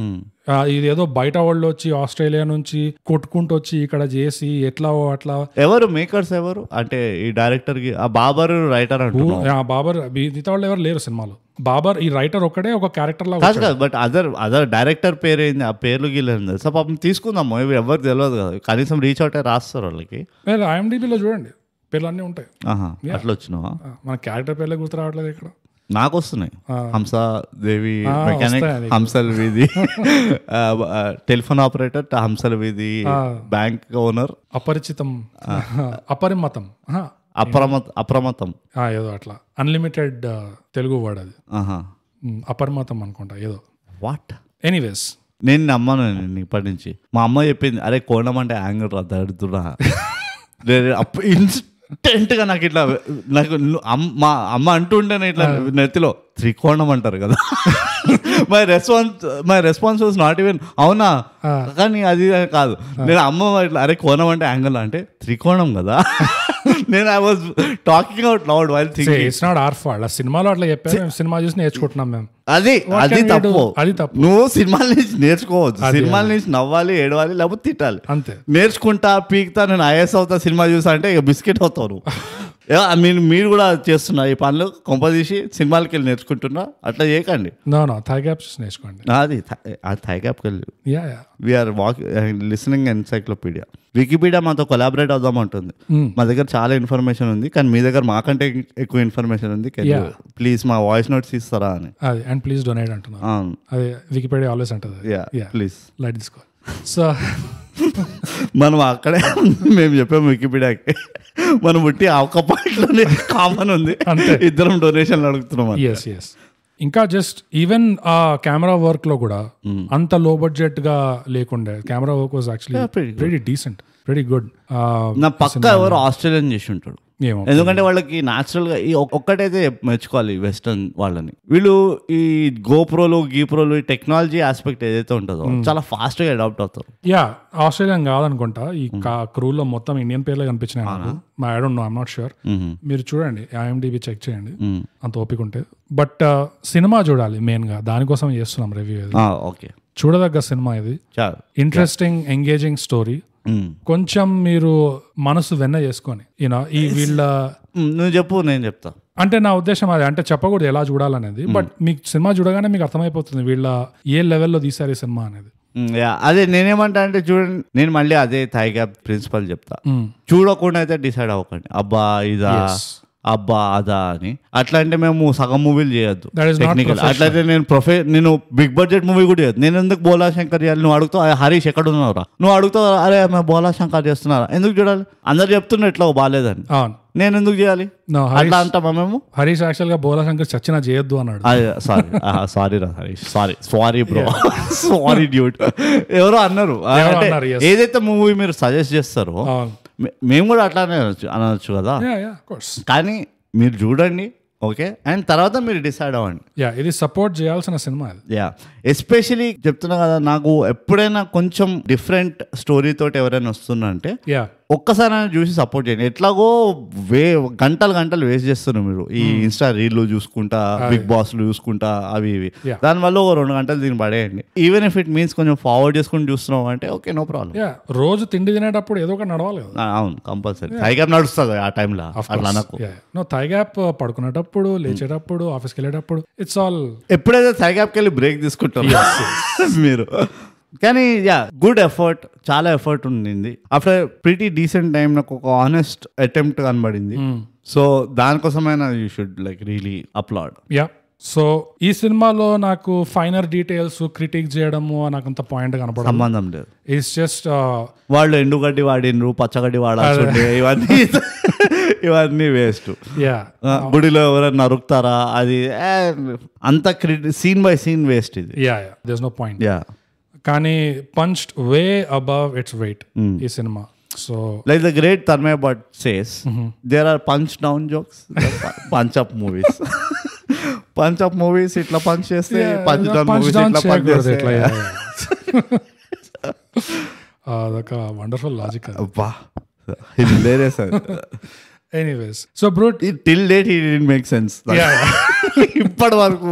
ఇదేదో బయట వాళ్ళు వచ్చి ఆస్ట్రేలియా నుంచి కొట్టుకుంటూ వచ్చి ఇక్కడ చేసి ఎట్లా అట్లా. ఎవరు మేకర్స్ ఎవరు అంటే ఈ డైరెక్టర్ కి బాబర్ రైటర్ అంటున్నా. బాబర్ మిగతా వాళ్ళు ఎవరు లేరు సినిమాలో. బాబర్ ఈ రైటర్ ఒక్కడే ఒక క్యారెక్టర్ లాగా కాదు. బట్ అదర్ డైరెక్టర్ పేరు ఏంది? ఆ పేర్లు గీలేదు సార్. పాపం తీసుకుందాము, ఎవరు తెలియదు కదా, కనీసం రీచ్ అవుట్ రాస్తారు వాళ్ళకి. IMDbలో చూడండి పేర్లు అన్నీ ఉంటాయి. అట్లా వచ్చినావా? మన క్యారెక్టర్ పేర్లే గుర్తు రావట్లేదు ఇక్కడ. నాకు వస్తున్నాయి. హంసాదేవి మెకానిక్, హంసల్ వీధి టెలిఫోన్ ఆపరేటర్, హంసల్ వీధి బ్యాంక్ ఓనర్, అపరిచితం, అపరిమతం, అప్రమత్తం ఏదో అట్లా అన్లిమిటెడ్ తెలుగు వర్డ్ అది. అపరిమతం అనుకుంటా ఏదో. వాట్ ఎనీవేస్ నేను నమ్మను ఇప్పటి నుంచి. మా అమ్మ చెప్పింది, అరే కోణం అంటే యాంగర్ రా దడుతురా. ఇన్స్టెంట్ గా నాకు మా అమ్మ అంటుంటేనే ఇట్లా నెత్తిలో త్రికోణం అంటారు కదా. My response was not even అవునా, కానీ అది కాదు. నేను అమ్మ ఇట్లా అరే కోణం అంటే యాంగిల్ అంటే త్రికోణం కదా. నేను I was talking out loud while thinking. It's not our fault. సినిమాలో అట్లా చెప్పారు, సినిమా చూసి నేర్చుకుంటున్నాం మేము. అది తప్పు. నువ్వు సినిమాల నుంచి నేర్చుకోవచ్చు. సినిమాల నుంచి నవ్వాలి, ఏడవాలి, లేకపోతే తిట్టాలి అంతే. నేర్చుకుంటా పీక్తా నేను IAS అవుతా సినిమా చూసా అంటే ఇక బిస్కెట్ అవుతావు. మీరు కూడా చేస్తున్నారు ఈ పనులు, కొంపదీసి సినిమాలకి వెళ్ళి నేర్చుకుంటున్నా. అట్లా చేయకండి. థై గ్యాప్ నేర్చుకోండి. అది థై గ్యాప్కి వెళ్ళి వీఆర్ లిసనింగ్ ఎన్సైక్లోపీడియా. వికీపీడియా మాతో కొలాబరేట్ అవుదాం అంటుంది. మా దగ్గర చాలా ఇన్ఫర్మేషన్ ఉంది, కానీ మీ దగ్గర మాకంటే ఎక్కువ ఇన్ఫర్మేషన్ ఉంది. ప్లీజ్ మా వాయిస్ నోట్స్ ఇస్తారా అని. అండ్ ప్లీజ్ డొనేట్ అంటున్నారు. అదే వికీపీడియా ఆల్వేస్ అంటుంది. ప్లీజ్ లైట్ తీసుకో. సో మనం అక్కడే మేము చెప్పాము వికీపీడియాకి, మనం పుట్టి ఒక్క పాయింట్లోనే కామన్ ఉంది, ఇద్దరం డొనేషన్లు అడుగుతున్నాం. ఇంకా జస్ట్ ఈవెన్ ఆ కెమెరా వర్క్ లో కూడా అంత లో బడ్జెట్ గా లేకుండే. Camera work was actually very decent, very good. నా పక్క ఎవరు ఆస్ట్రేలియన్ చేసి ఉంటాడు. ఎందుకంటే వాళ్ళకి న్యాచురల్ గా ఒక్కటైతే మెచ్చుకోవాలి వెస్టర్న్ వాళ్ళని. వీళ్ళు ఈ గోప్రోలు గీప్రోలు ఈ టెక్నాలజీ ఆస్పెక్ట్ ఏదైతే ఉంటుందో చాలా ఫాస్ట్ గా అడాప్ట్ అవుతారు. ఆస్ట్రేలియన్ కాదనుకుంటా ఈ క్రూలో మొత్తం ఇండియన్ పేర్లే కనిపించినాయి. I don't know, I'm not sure. మీరు చూడండి, IMDb చెక్ చేయండి అంత ఓపిక ఉంటే. బట్ సినిమా చూడాలి మెయిన్ గా, దానికోసం చేస్తున్నాం రివ్యూ. ఓకే, చూడదగ్గ సినిమా ఇది. Interesting engaging story. కొంచెం మీరు మనసు వెన్న చేసుకొని ఈ వీళ్ళ నువ్వు చెప్పు నేను చెప్తా. అంటే నా ఉద్దేశం అది, అంటే చెప్పకూడదు ఎలా చూడాలనేది, బట్ మీకు సినిమా చూడగానే మీకు అర్థమైపోతుంది వీళ్ళ ఏ లెవెల్లో తీసారు ఈ సినిమా అనేది. అదే నేనేమంటా అంటే చూడండి, నేను మళ్ళీ అదే థై గ్యాప్ ప్రిన్సిపల్ చెప్తా. చూడకుండా అయితే డిసైడ్ అవ్వకండి అబ్బా ఇదా అబ్బా అదా అని. అట్లా అంటే మేము సగం మూవీలు చేయొద్దు టెక్నికల్. అట్లయితే నేను బిగ్ బడ్జెట్ మూవీ కూడా చేయొద్దు. నేను ఎందుకు బోలా శంకర్ చేయాలి? నువ్వు అడుగుతావు హరీష్ ఎక్కడ ఉన్నావురా, నువ్వు అడుగుతావు అరే మేము బోలా శంకర్ చేస్తున్నారా, ఎందుకు చూడాలి? అందరు చెప్తున్నా ఎట్లా బాగాలేదని, నేను ఎందుకు చేయాలి? అట్లా అంటామా మేము? హరీష్ యాక్చువల్ గా బోలా శంకర్ చచ్చినా చేయొద్దు అన్నాడు. సారీ రా Harish, sorry bro, sorry dude. ఎవరో అన్నారు. ఏదైతే మూవీ మీరు సజెస్ట్ చేస్తారో మేము కూడా అట్లానే అనొచ్చు కదా, కానీ మీరు చూడండి ఓకే, అండ్ తర్వాత మీరు డిసైడ్ అవ్వండి. ఇది సపోర్ట్ చేయాల్సిన సినిమా. ఎస్పెషలీ చెప్తున్నా కదా, నాకు ఎప్పుడైనా కొంచెం డిఫరెంట్ స్టోరీ తోటి ఎవరైనా వస్తున్నా అంటే ఒక్కసారి చూసి సపోర్ట్ చేయండి. ఎట్లాగో గంటలు వేస్ట్ చేస్తున్నారు మీరు ఈ ఇన్స్టా రీల్ చూసుకుంటా, బిగ్ బాస్ చూసుకుంటా, అవి ఇవి. దానివల్ల 2 గంటలు దీన్ని పడేయండి. ఈవెన్ ఇఫ్ ఇట్ మీన్స్ కొంచెం ఫార్వర్డ్ చేసుకుని చూస్తున్నాం అంటే ఓకే, నో ప్రాబ్లం. రోజు తిండి తినేటప్పుడు ఏదో ఒకటి నడవాలి. అవును, కంపల్సరీ. థై గ్యాప్ నడుస్తుంది ఆ టైంలో. అట్లా నాకు థై గ్యాప్ పడుకునేటప్పుడు, లేచేటప్పుడు, ఆఫీస్కి వెళ్ళేటప్పుడు, ఇట్స్ ఆల్. ఎప్పుడైతే థై గ్యాప్కి వెళ్ళి బ్రేక్ తీసుకుంటారు మీరు. కానీ గుడ్ ఎఫర్ట్, చాలా ఎఫర్ట్ ఉండింది. ఆఫ్టర్ ప్రిటీ డీసెంట్ టైం నాకు ఒక ఆనెస్ట్ అటెంప్ట్ కనబడింది. సో దానికోసమైనా you should like really applaud. Yeah. So ఈ సినిమాలో నాకు ఫైనర్ డీటెయిల్స్ క్రిటిక్ చేయడము నాకు అంత పాయింట్ కనపడదు, సంబంధం లేదు. ఇట్స్ జస్ట్ వాళ్ళు ఎండుగడ్డి వాడినరు, పచ్చగడ్డి వాడాల్సి ఇవన్నీ వేస్ట్. గుడిలో ఎవరైనా నరుకుతారా, అది అంత సీన్ బై సీన్ వేస్ట్ ఇది. There is no point. కానీ punched way above its weight ఈ సినిమా. So like the great Tanmay Bhatt says, there are punch down jokes, punch up movies. Punch up movies itla punch cheste, punch down movies itla punch cheste. Adaka wonderful logic. Abba, hilarious. Anyways, so bro, till date he didn't make sense. ఇప్పటి వరకు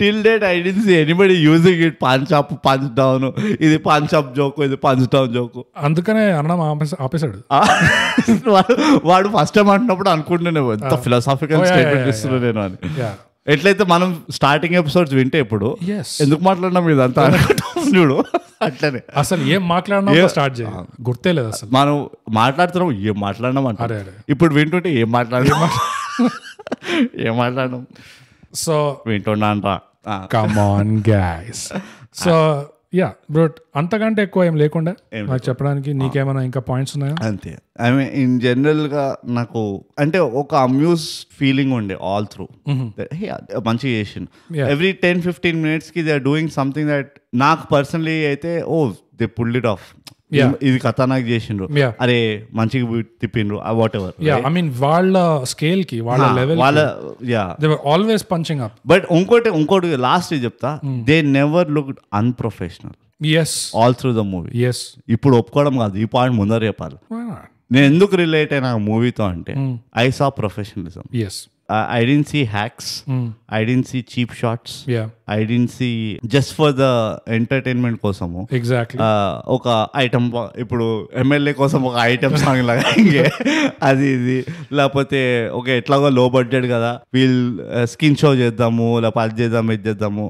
till date I didn't see anybody using it. Punch up, punch down, ఇది punch up joke, ఇది punch down joke. అందుకనే అన్నం ఆపేశాడు. వాడు first time అంటున్నప్పుడు అనుకుంటున్నాను ఎంత ఫిలాసాఫికల్ స్టేట్మెంట్ ఇస్తున్నాను నేను అని. ఎట్లయితే మనం స్టార్టింగ్ ఎపిసోడ్స్ వింటే ఇప్పుడు ఎందుకు మాట్లాడినాం ఇదంతా చూడు, అట్లనే అసలు ఏం మాట్లాడినా స్టార్ట్ చేయాలి, గుర్తే లేదు అసలు. మనం మాట్లాడుతున్నాం ఏం మాట్లాడినాం అంటే, ఇప్పుడు వింటుంటే ఏం మాట్లాడినాం. సో వింటున్నా come on guys. So yeah bro, అంతకంటే ఎక్కువ ఏం లేకుండా నాకు చెప్పడానికి నీకేమైనా ఇంకా పాయింట్స్ ఉన్నాయా? అంతే. ఐ మీన్ ఇన్ జనరల్ గా నాకు అంటే ఒక అమ్యూజ్ ఫీలింగ్ ఉండే ఆల్ త్రూ. మంచిగా చేసిండు. ఎవ్రీ 10-15 minutes కి they are doing something that నాకు పర్సనలీ అయితే oh they pulled it off. ఇది ఖతర్నాక్ చేసిండ్రు, అరే మంచిగా తిప్పిండ్రు, వాట్ ఎవర్. ఐ మీన్ వాళ్ళ స్కేల్ కి, వాళ్ళ లెవెల్, వాళ్ళ they were always punching up. But ఇంకోటి లాస్ట్ చెప్తా, they never looked unprofessional all through the movie. ఇప్పుడు ఒప్పుకోవడం కాదు, ఈ పాయింట్ ముందర చెప్పాలి. నేను ఎందుకు రిలేట్ అయినా మూవీతో అంటే I saw professionalism. I didn't see hacks. I didn't see cheap shots. I didn't see just for the entertainment కోసము. Exactly. ఒక ఐటమ్, ఇప్పుడు ఎమ్మెల్యే కోసం ఒక ఐటమ్ సాంగ్ లాగా అది ఇది, లేకపోతే ఒక ఎట్లాగో లో బడ్జెట్ కదా వీళ్ళు స్కిన్ షో చేద్దాము, లేకపోతే అది చేద్దాము ఇది చేద్దాము.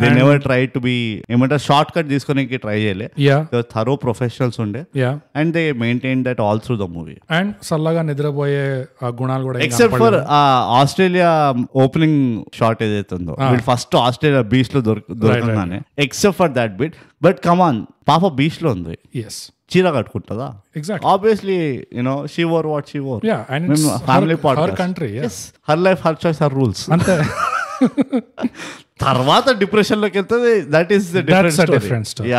They never try to be ఏమంటారు షార్ట్ కట్ తీసుకోనికి ట్రై చేయలే. థరో ప్రొఫెషనల్స్ ఉండే and they maintain that all through the movie. And సల్లగా నిద్రపోయే గుణాలు కూడా, except for Australia opening shot ఏదైతే ఉందో, వీళ్ళు ఫస్ట్ ఆస్ట్రేలియా బీచ్ లో దొరకగానే, except for that bit. But come on, పాప బీచ్ లో ఉంది, చీర కట్టుకుంటుందా? Obviously you know she wore what she wore. Family podcast, her life her choice her rules అంతే. తర్వాత డిప్రెషన్ లోకి వెళ్తుంది, that is different story.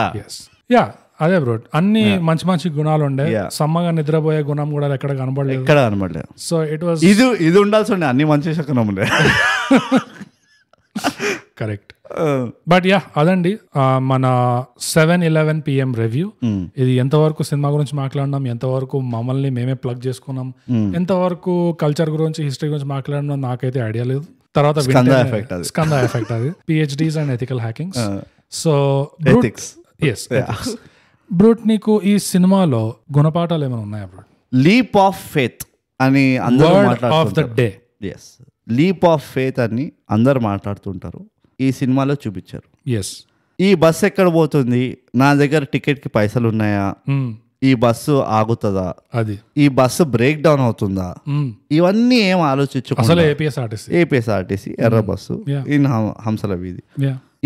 Yeah అదే బ్రో, అన్ని మంచి మంచి గుణాలు ఉండే, సమ్మగా నిద్రపోయే గుణం కూడా ఎక్కడ కనబడలేదు. సో ఇట్ వాస్ ఇది ఉండాల్సి ఉండే, అన్ని మంచి గుణం ఉండే. కరెక్ట్. బట్ యా అదండి మన 7-11 PM రివ్యూ. ఇది ఎంతవరకు సినిమా గురించి మాట్లాడినాం, ఎంతవరకు మమ్మల్ని మేమే ప్లగ్ చేసుకున్నాం, ఎంతవరకు కల్చర్ గురించి, హిస్టరీ గురించి మాట్లాడినాం నాకైతే ఐడియా లేదు. తర్వాత స్కంద ఎఫెక్ట్ అది, PhDs and ethical hackings. So brute, నీకు ఈ సినిమాలో గుణపాఠాలు ఏమైనా ఉన్నాయా బ్రూట్? లీప్ ఆఫ్ ఫెయిత్ అని అందరూ మాట్లాడుతుంటారు. లీప్ ఆఫ్ ఫెయిత్ అని అందరు మాట్లాడుతుంటారు, ఈ సినిమాలో చూపించారు. ఈ బస్సు ఎక్కడ పోతుంది, నా దగ్గర టికెట్ కి పైసలు ఉన్నాయా, ఈ బస్సు ఆగుతుందా, అది ఈ బస్సు బ్రేక్ డౌన్ అవుతుందా, ఇవన్నీ ఏం ఆలోచించుకోవాలి. ఏపీఎస్ఆర్టీసీ ఎర్ర బస్సు ఇన్ హంసల వీధి,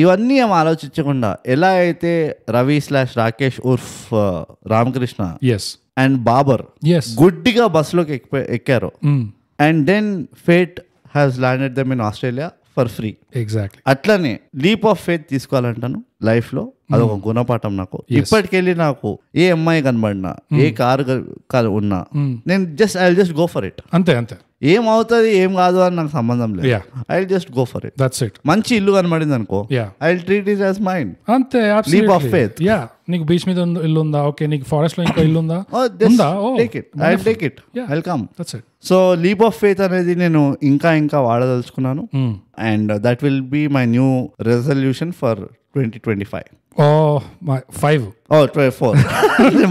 ఇవన్నీ ఏం ఆలోచించకుండా ఎలా అయితే రవి/రాకేష్ ఉర్ఫ్ రామకృష్ణ అండ్ బాబర్ గుడ్డిగా బస్సులోకి ఎక్కారు, and then fate has landed them in Australia for free. Exactly. అట్లనే లీప్ ఆఫ్ ఫెయిత్ తీసుకోవాలంటాను లైఫ్ లో, అదొక గుణపాఠం నాకు. ఇప్పటికెళ్ళి నాకు ఏ అమ్మాయి కనబడినా, ఏ కారు ఉన్నా, నేను జస్ట్ గో ఫర్ ఇట్. అంతే అంతే, ఏమవుతుంది ఏం కాదు అని నాకు సంబంధం లేదు. I just go for it. That's it. మంచి ఇల్లు కనబడింది అనుకో, I treat it as mine. అంతే. Leap of faith. నీకు బీచ్ మీద ఇల్లు ఉందా, ఓకే. నీకు ఫారెస్ట్ లో ఇంకో ఇల్లు ఉందా, take it, welcome. So leap of faith అనేది నేను ఇంకా వాడదలుచుకున్నాను, and that will be my new resolution for 2025. my 5 24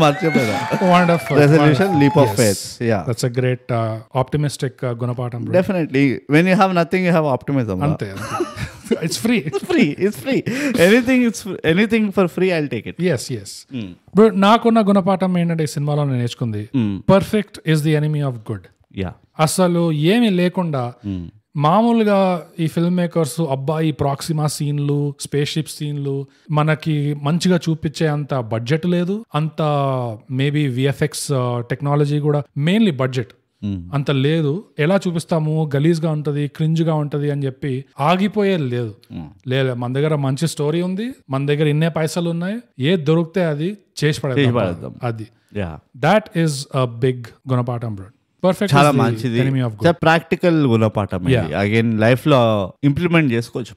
marchepeda wonderful resolution leap of faith. That's a great optimistic gunapatham bro. Definitely, when you have nothing you have optimism. ante It's free. It's free. Anything for free, I'll take it. Yes. But నాకున్న గుణపాఠం ఏంటంటే ఈ సినిమాలో నేను నేర్చుకుంది, perfect is the enemy of good. అసలు ఏమీ లేకుండా మామూలుగా ఈ ఫిల్మ్ మేకర్స్ అబ్బాయి ప్రాక్సిమా సీన్లు, స్పేస్ షిప్ సీన్లు మనకి మంచిగా చూపించే అంత బడ్జెట్ లేదు, అంత మేబీ విఎఫ్ఎక్స్ టెక్నాలజీ కూడా మెయిన్లీ బడ్జెట్ అంత లేదు. ఎలా చూపిస్తాము, గలీజ్ గా ఉంటది, క్రింజ్ గా ఉంటది అని చెప్పి ఆగిపోయేది లేదు. మన దగ్గర మంచి స్టోరీ ఉంది, మన దగ్గర ఇన్నే పైసలు ఉన్నాయి, ఏది దొరికితే అది చేసి పడేద్దాం. అది దాట్ ఈస్ అ బిగ్ గుణపాఠం బ్రో. పర్ఫెక్ట్, చాలా మంచిది, ప్రాక్టికల్ గుణపాఠం. అగైన్ లైఫ్ లో ఇంప్లిమెంట్ చేసుకోవచ్చు.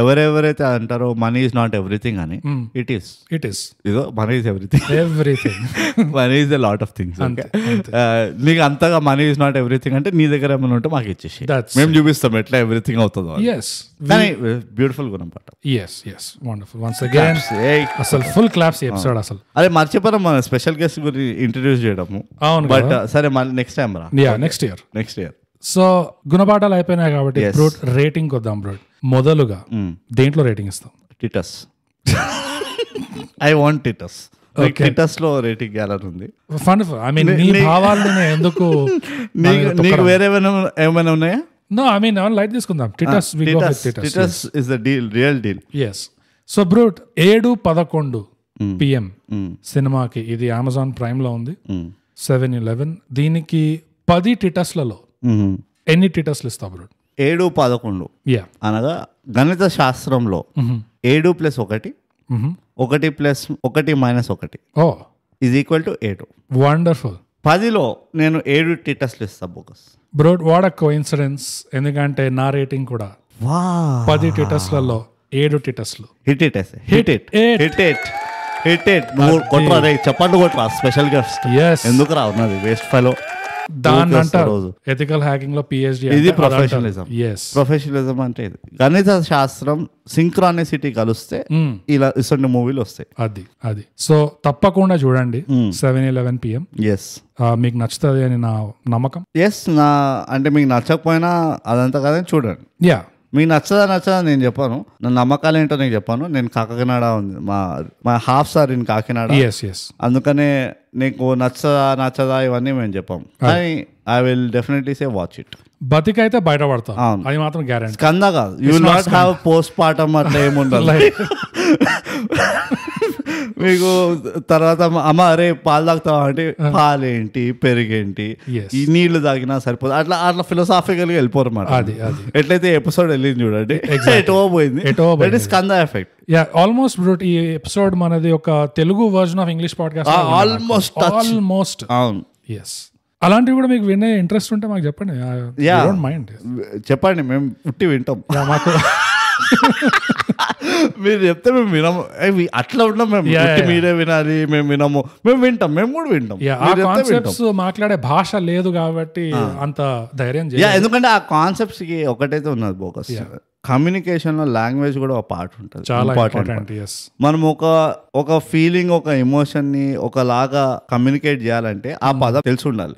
ఎవరెవరైతే అంటారో మనీ ఈజ్ నాట్ ఎవ్రీథింగ్ అని, ఇట్ ఈస్ ఇదో money is everything. Money is a lot of things. నీకు అంతగా మనీ ఈజ్ నాట్ ఎవ్రీథింగ్ అంటే నీ దగ్గర ఏమైనా ఉంటే మాకు ఇచ్చేసి మేము చూపిస్తాం ఎట్లా ఎవ్రీథింగ్ అవుతుందో. బ్యూటిఫుల్ గుణపాఠం. అసలు ఫుల్ క్లాప్స్ ఎపిసోడ్. అసలు అదే మర్చిపోయాం మన స్పెషల్ గెస్ట్ గురించి ఇంట్రడ్యూస్ చేయడము. బట్ సరే మళ్ళీ నెక్స్ట్ నెక్స్ట్ ఇయర్. సో గుణపాఠాలు అయిపోయినాయి కాబట్టి రేటింగ్ వద్దాం బ్రో. మొదలుగా దేంట్లో రేటింగ్ ఇస్తాం? టిటస్. I want టిటస్. టిటస్ లో రేటింగ్ ఇవ్వాలని ఉంది. నీ భావాలని ఎందుకు, నీకు వేరే ఏమైనా ఉన్నాయా? No, I mean, light తీసుకుందాం. Titus, we go with Titus. Titus is the deal, real deal. Yes. So bro, 7:11 PM సినిమాకి, ఇది అమెజాన్ ప్రైమ్ లో ఉంది. 7-11 దీనికి 10 టిటస్లలో ఎన్ని టిటస్లు ఇస్తావు బ్రో? 7-11 అనగా గణిత శాస్త్రంలో 7 + 1 1 + 1 - 1 is equal to 7. వండర్ఫుల్. 10లో నేను 7 టిటస్లు ఇస్తా bogus. Bro what a coincidence. ఎందుకంటే నా రేటింగ్ కూడా 10 టిటస్లలో 7 టిటస్లు. హిట్ నువ్వు కొట్రా రే, చెప్పండి కొట్రా. స్పెషల్ గెస్ట్ ఎందుకు రా ఉన్నది వేస్ట్ ఫెలో. దాన్ని అంటారు ఎథికల్ హ్యాకింగ్ లో PhD. ఇది ప్రొఫెషనలిజం అంటే ఇది. గణిత శాస్త్రం సింక్రానిసిటీ కలిస్తే ఇలా ఇటువంటి మూవీలు వస్తాయి. అది సో తప్పకుండా చూడండి 7-11 PM. మీకు నచ్చుతుంది అని నా నమ్మకం. అంటే మీకు నచ్చకపోయినా అదంతా కదని చూడండి. మీకు నచ్చదా నేను చెప్పాను, నా నమ్మకాలు ఏంటో నేను చెప్పాను. నేను కాకినాడ ఉంది, మా హాఫ్ సార్ ఇన్ కాకినాడ. అందుకనే నీకు నచ్చదా ఇవన్నీ మేము చెప్పాము. కానీ I will definitely say watch it. బతికైతే బయటపడతాం, అది మాత్రం గ్యారెంటీ. స్కంద కాదు, you will not have postpartum అట్లా ఏముండాలి. మీకు తర్వాత అమ్మ అరే పాలు తాగుతావా అంటే పాలేంటి పెరుగేంటి ఈ నీళ్లు తాగినా సరిపోదు, అట్లా ఫిలాసాఫికల్ గా వెళ్ళిపోరు అన్నమాట. ఎట్లయితే ఎపిసోడ్ వెళ్ళింది చూడండి, ఎటో పోయింది. స్కంద ఎఫెక్ట్. ఆల్మోస్ట్ బ్రూట్ ఈ ఎపిసోడ్ మనది ఒక Telugu version of English podcast almost. అవును. అలాంటివి కూడా మీకు వినే ఇంట్రెస్ట్ ఉంటే మాకు చెప్పండి. మైండ్ చెప్పండి, మేము ఉట్టి వింటాం. మాకు మీరు చెప్తే మేము వినము, అట్లా ఉన్నాం మేము. మీరే వినాలి, మేము వినము, మేము వింటాం, మేము కూడా వింటాం. కాన్సెప్ట్స్ మాట్లాడే భాష లేదు కాబట్టి అంత ధైర్యం. ఎందుకంటే ఆ కాన్సెప్ట్స్ కి ఒకటైతే ఉన్నది బోకస్, కమ్యూనికేషన్ లో లాంగ్వేజ్ కూడా ఒక పార్ట్ ఉంటుంది, చాలా ఇంపార్టెంట్. మనం ఒక ఫీలింగ్, ఒక ఎమోషన్ ని ఒకలాగా కమ్యూనికేట్ చేయాలంటే ఆ పదం తెలిసి ఉండాలి.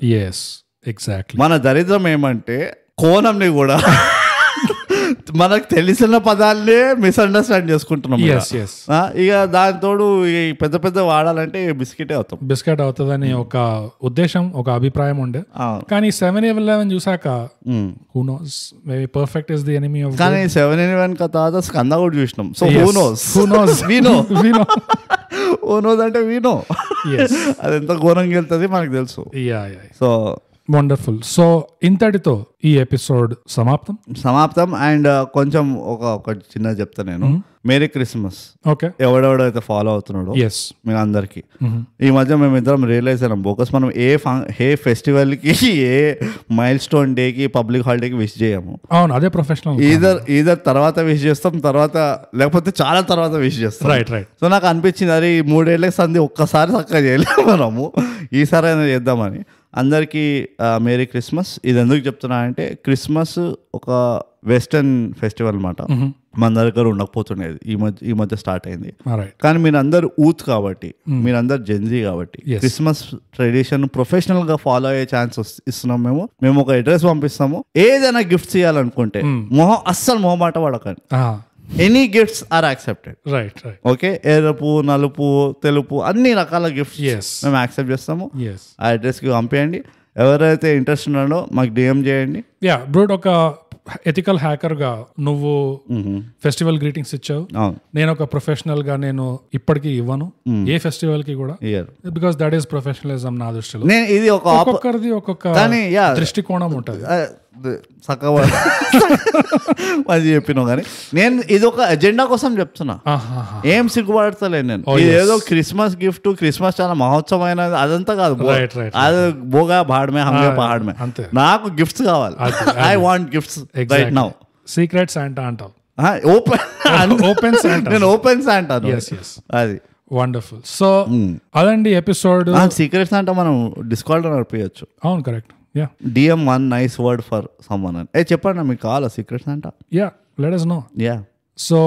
ఎగ్జాక్ట్లీ. మన దరిద్రం ఏమంటే కోణంని కూడా మనకు తెలిసిన పదాలనే మిస్అండర్స్టాండ్ చేసుకుంటున్నాం. ఇక దానితోడు పెద్ద పెద్ద వాడాలంటే బిస్కెట్ అవుతుందని ఒక ఉద్దేశం, ఒక అభిప్రాయం ఉండే. కానీ 7-11 చూసాక who knows, maybe perfect is the enemy of good. కానీ 7-11 తర్వాత స్కంద కూడా చూసినాం. సో who knows అంటే we know అది ఎంత ఘోరంగా వెళ్తుంది మనకు తెలుసు. So wonderful. సో ఇంతటితో ఈ ఎపిసోడ్ సమాప్తం. అండ్ కొంచెం ఒక చిన్న చెప్తా నేను, మేరీ క్రిస్మస్. ఓకే, ఎవడెవడైతే ఫాలో అవుతున్నాడో మీ అందరికి ఈ మధ్య మేమిద్దరం రియలైజ్ అయినాం బోకస్, మనం ఏ ఫెస్టివల్ కి, ఏ మైల్ స్టోన్ డే కి, పబ్లిక్ హాలిడే కి విష్ చేయము. అవును, అదే ప్రొఫెషనల్. ఈధర్ తర్వాత విష్ చేస్తాం, లేకపోతే చాలా తర్వాత విష్ చేస్తాం. రైట్. సో నాకు అనిపించింది, అది 3 ఏళ్ళకి సంది ఒక్కసారి చక్కగా చేయలేము మనము, ఈసారి అయినా చేద్దామని. అందరికీ మేరీ క్రిస్మస్. ఇది ఎందుకు చెప్తున్నా అంటే క్రిస్మస్ ఒక వెస్టర్న్ ఫెస్టివల్ అనమాట. మన దగ్గర ఉండకపోతుండేది, ఈ మధ్య స్టార్ట్ అయింది. కానీ మీరందరూ ఊత్ కాబట్టి, మీరందరు జెన్జీ కాబట్టి క్రిస్మస్ ట్రెడిషన్ ప్రొఫెషనల్ గా ఫాలో అయ్యే ఛాన్స్ ఇస్తున్నాం. మేము ఒక అడ్రస్ పంపిస్తాము. ఏదైనా గిఫ్ట్స్ ఇవ్వాలనుకుంటే అస్సలు మొహమాట పడకండి. Any gifts are accepted. Right. Okay, ఎరుపు, నలుపు, తెలుపు అన్ని రకాల గిఫ్ట్స్ మేము యాక్సెప్ట్ చేస్తాము. ఆ అడ్రస్ కి పంపేయండి. ఎవరైతే ఇంట్రెస్ట్ ఉన్నాడో మాకు డిఎం చేయండి. యా బ్రూట్, ఒక ఎథికల్ హ్యాకర్ గా నువ్వు ఫెస్టివల్ గ్రీటింగ్స్ ఇచ్చావు. నేను ఒక ప్రొఫెషనల్ గా నేను ఇప్పటికీ ఇవ్వను ఏ ఫెస్టివల్ కి కూడా, బికాస్ దట్ ఈస్ ప్రొఫెషనలిజం నా దృష్టిలో. ఇది ఒక్కొక్కరిది ఒక్కొక్క దృష్టికోణం ఉంటుంది. చక్కగా అది చెప్పినావు కానీ నేను ఇది ఒక ఎజెండా కోసం చెప్తున్నా. ఏం సిగ్గుపడతలేదు నేను. ఏదో క్రిస్మస్ గిఫ్ట్, క్రిస్మస్ చాలా మహోత్సవమైనది అదంతా కాదు. అది బోగా బాడమే, హంగే పహాడమే. నాకు గిఫ్ట్స్ కావాలి. I want gifts right now. Secret Santa అంటావు. Open Santa. నేను ఓపెన్ శాంటా. అది వండర్ఫుల్. సో అదండి ఎపిసోడ్. సీక్రెట్స్ అంటే మనం డిస్కౌంట్ నడిపించచ్చు. అవును, correct. DM one nice word for someone. చెప్పండి మీకు కావాలా సీక్రెట్స్ అంట? let us know. సో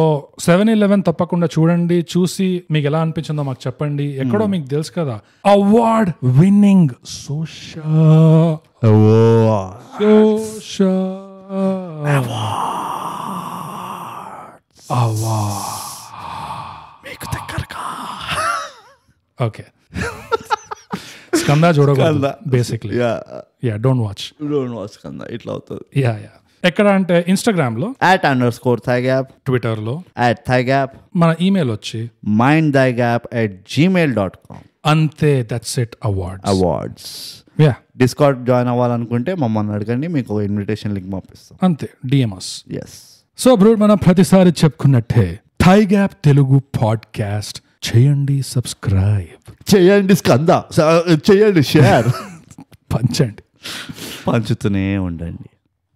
7-11 తప్పకుండా చూడండి. చూసి మీకు ఎలా అనిపించిందో మాకు చెప్పండి. ఎక్కడో మీకు తెలుసు కదా, అవార్డ్ విన్నింగ్ ఓకే. స్కందా చూడకూడదు బేసిక్లీ. Don't watch Skanda. ఇట్లా అవుతుంది. ఎక్కడ అంటే ఇన్స్టాగ్రామ్ లో @_thigap, ట్విట్టర్ లో @thigap, మన ఈమెయిల్ వచ్చి mindthigap@gmail.com. అంతే, that's it. Awards. Discord join అవ్వాలనుకుంటే మమ్మల్ని అడగండి, మీకు ఇన్విటేషన్ లింక్ పంపిస్తాం. అంతే, డిఎంఎస్. సో బ్రో, మనం ప్రతిసారి చెప్పుకున్నట్టే థైగ్యాప్ తెలుగు పాడ్కాస్ట్ చేయండి, సబ్స్క్రైబ్ చేయండి, స్కందా చేయండి, షేర్ పంచండి, పంచుతూనే ఉండండి.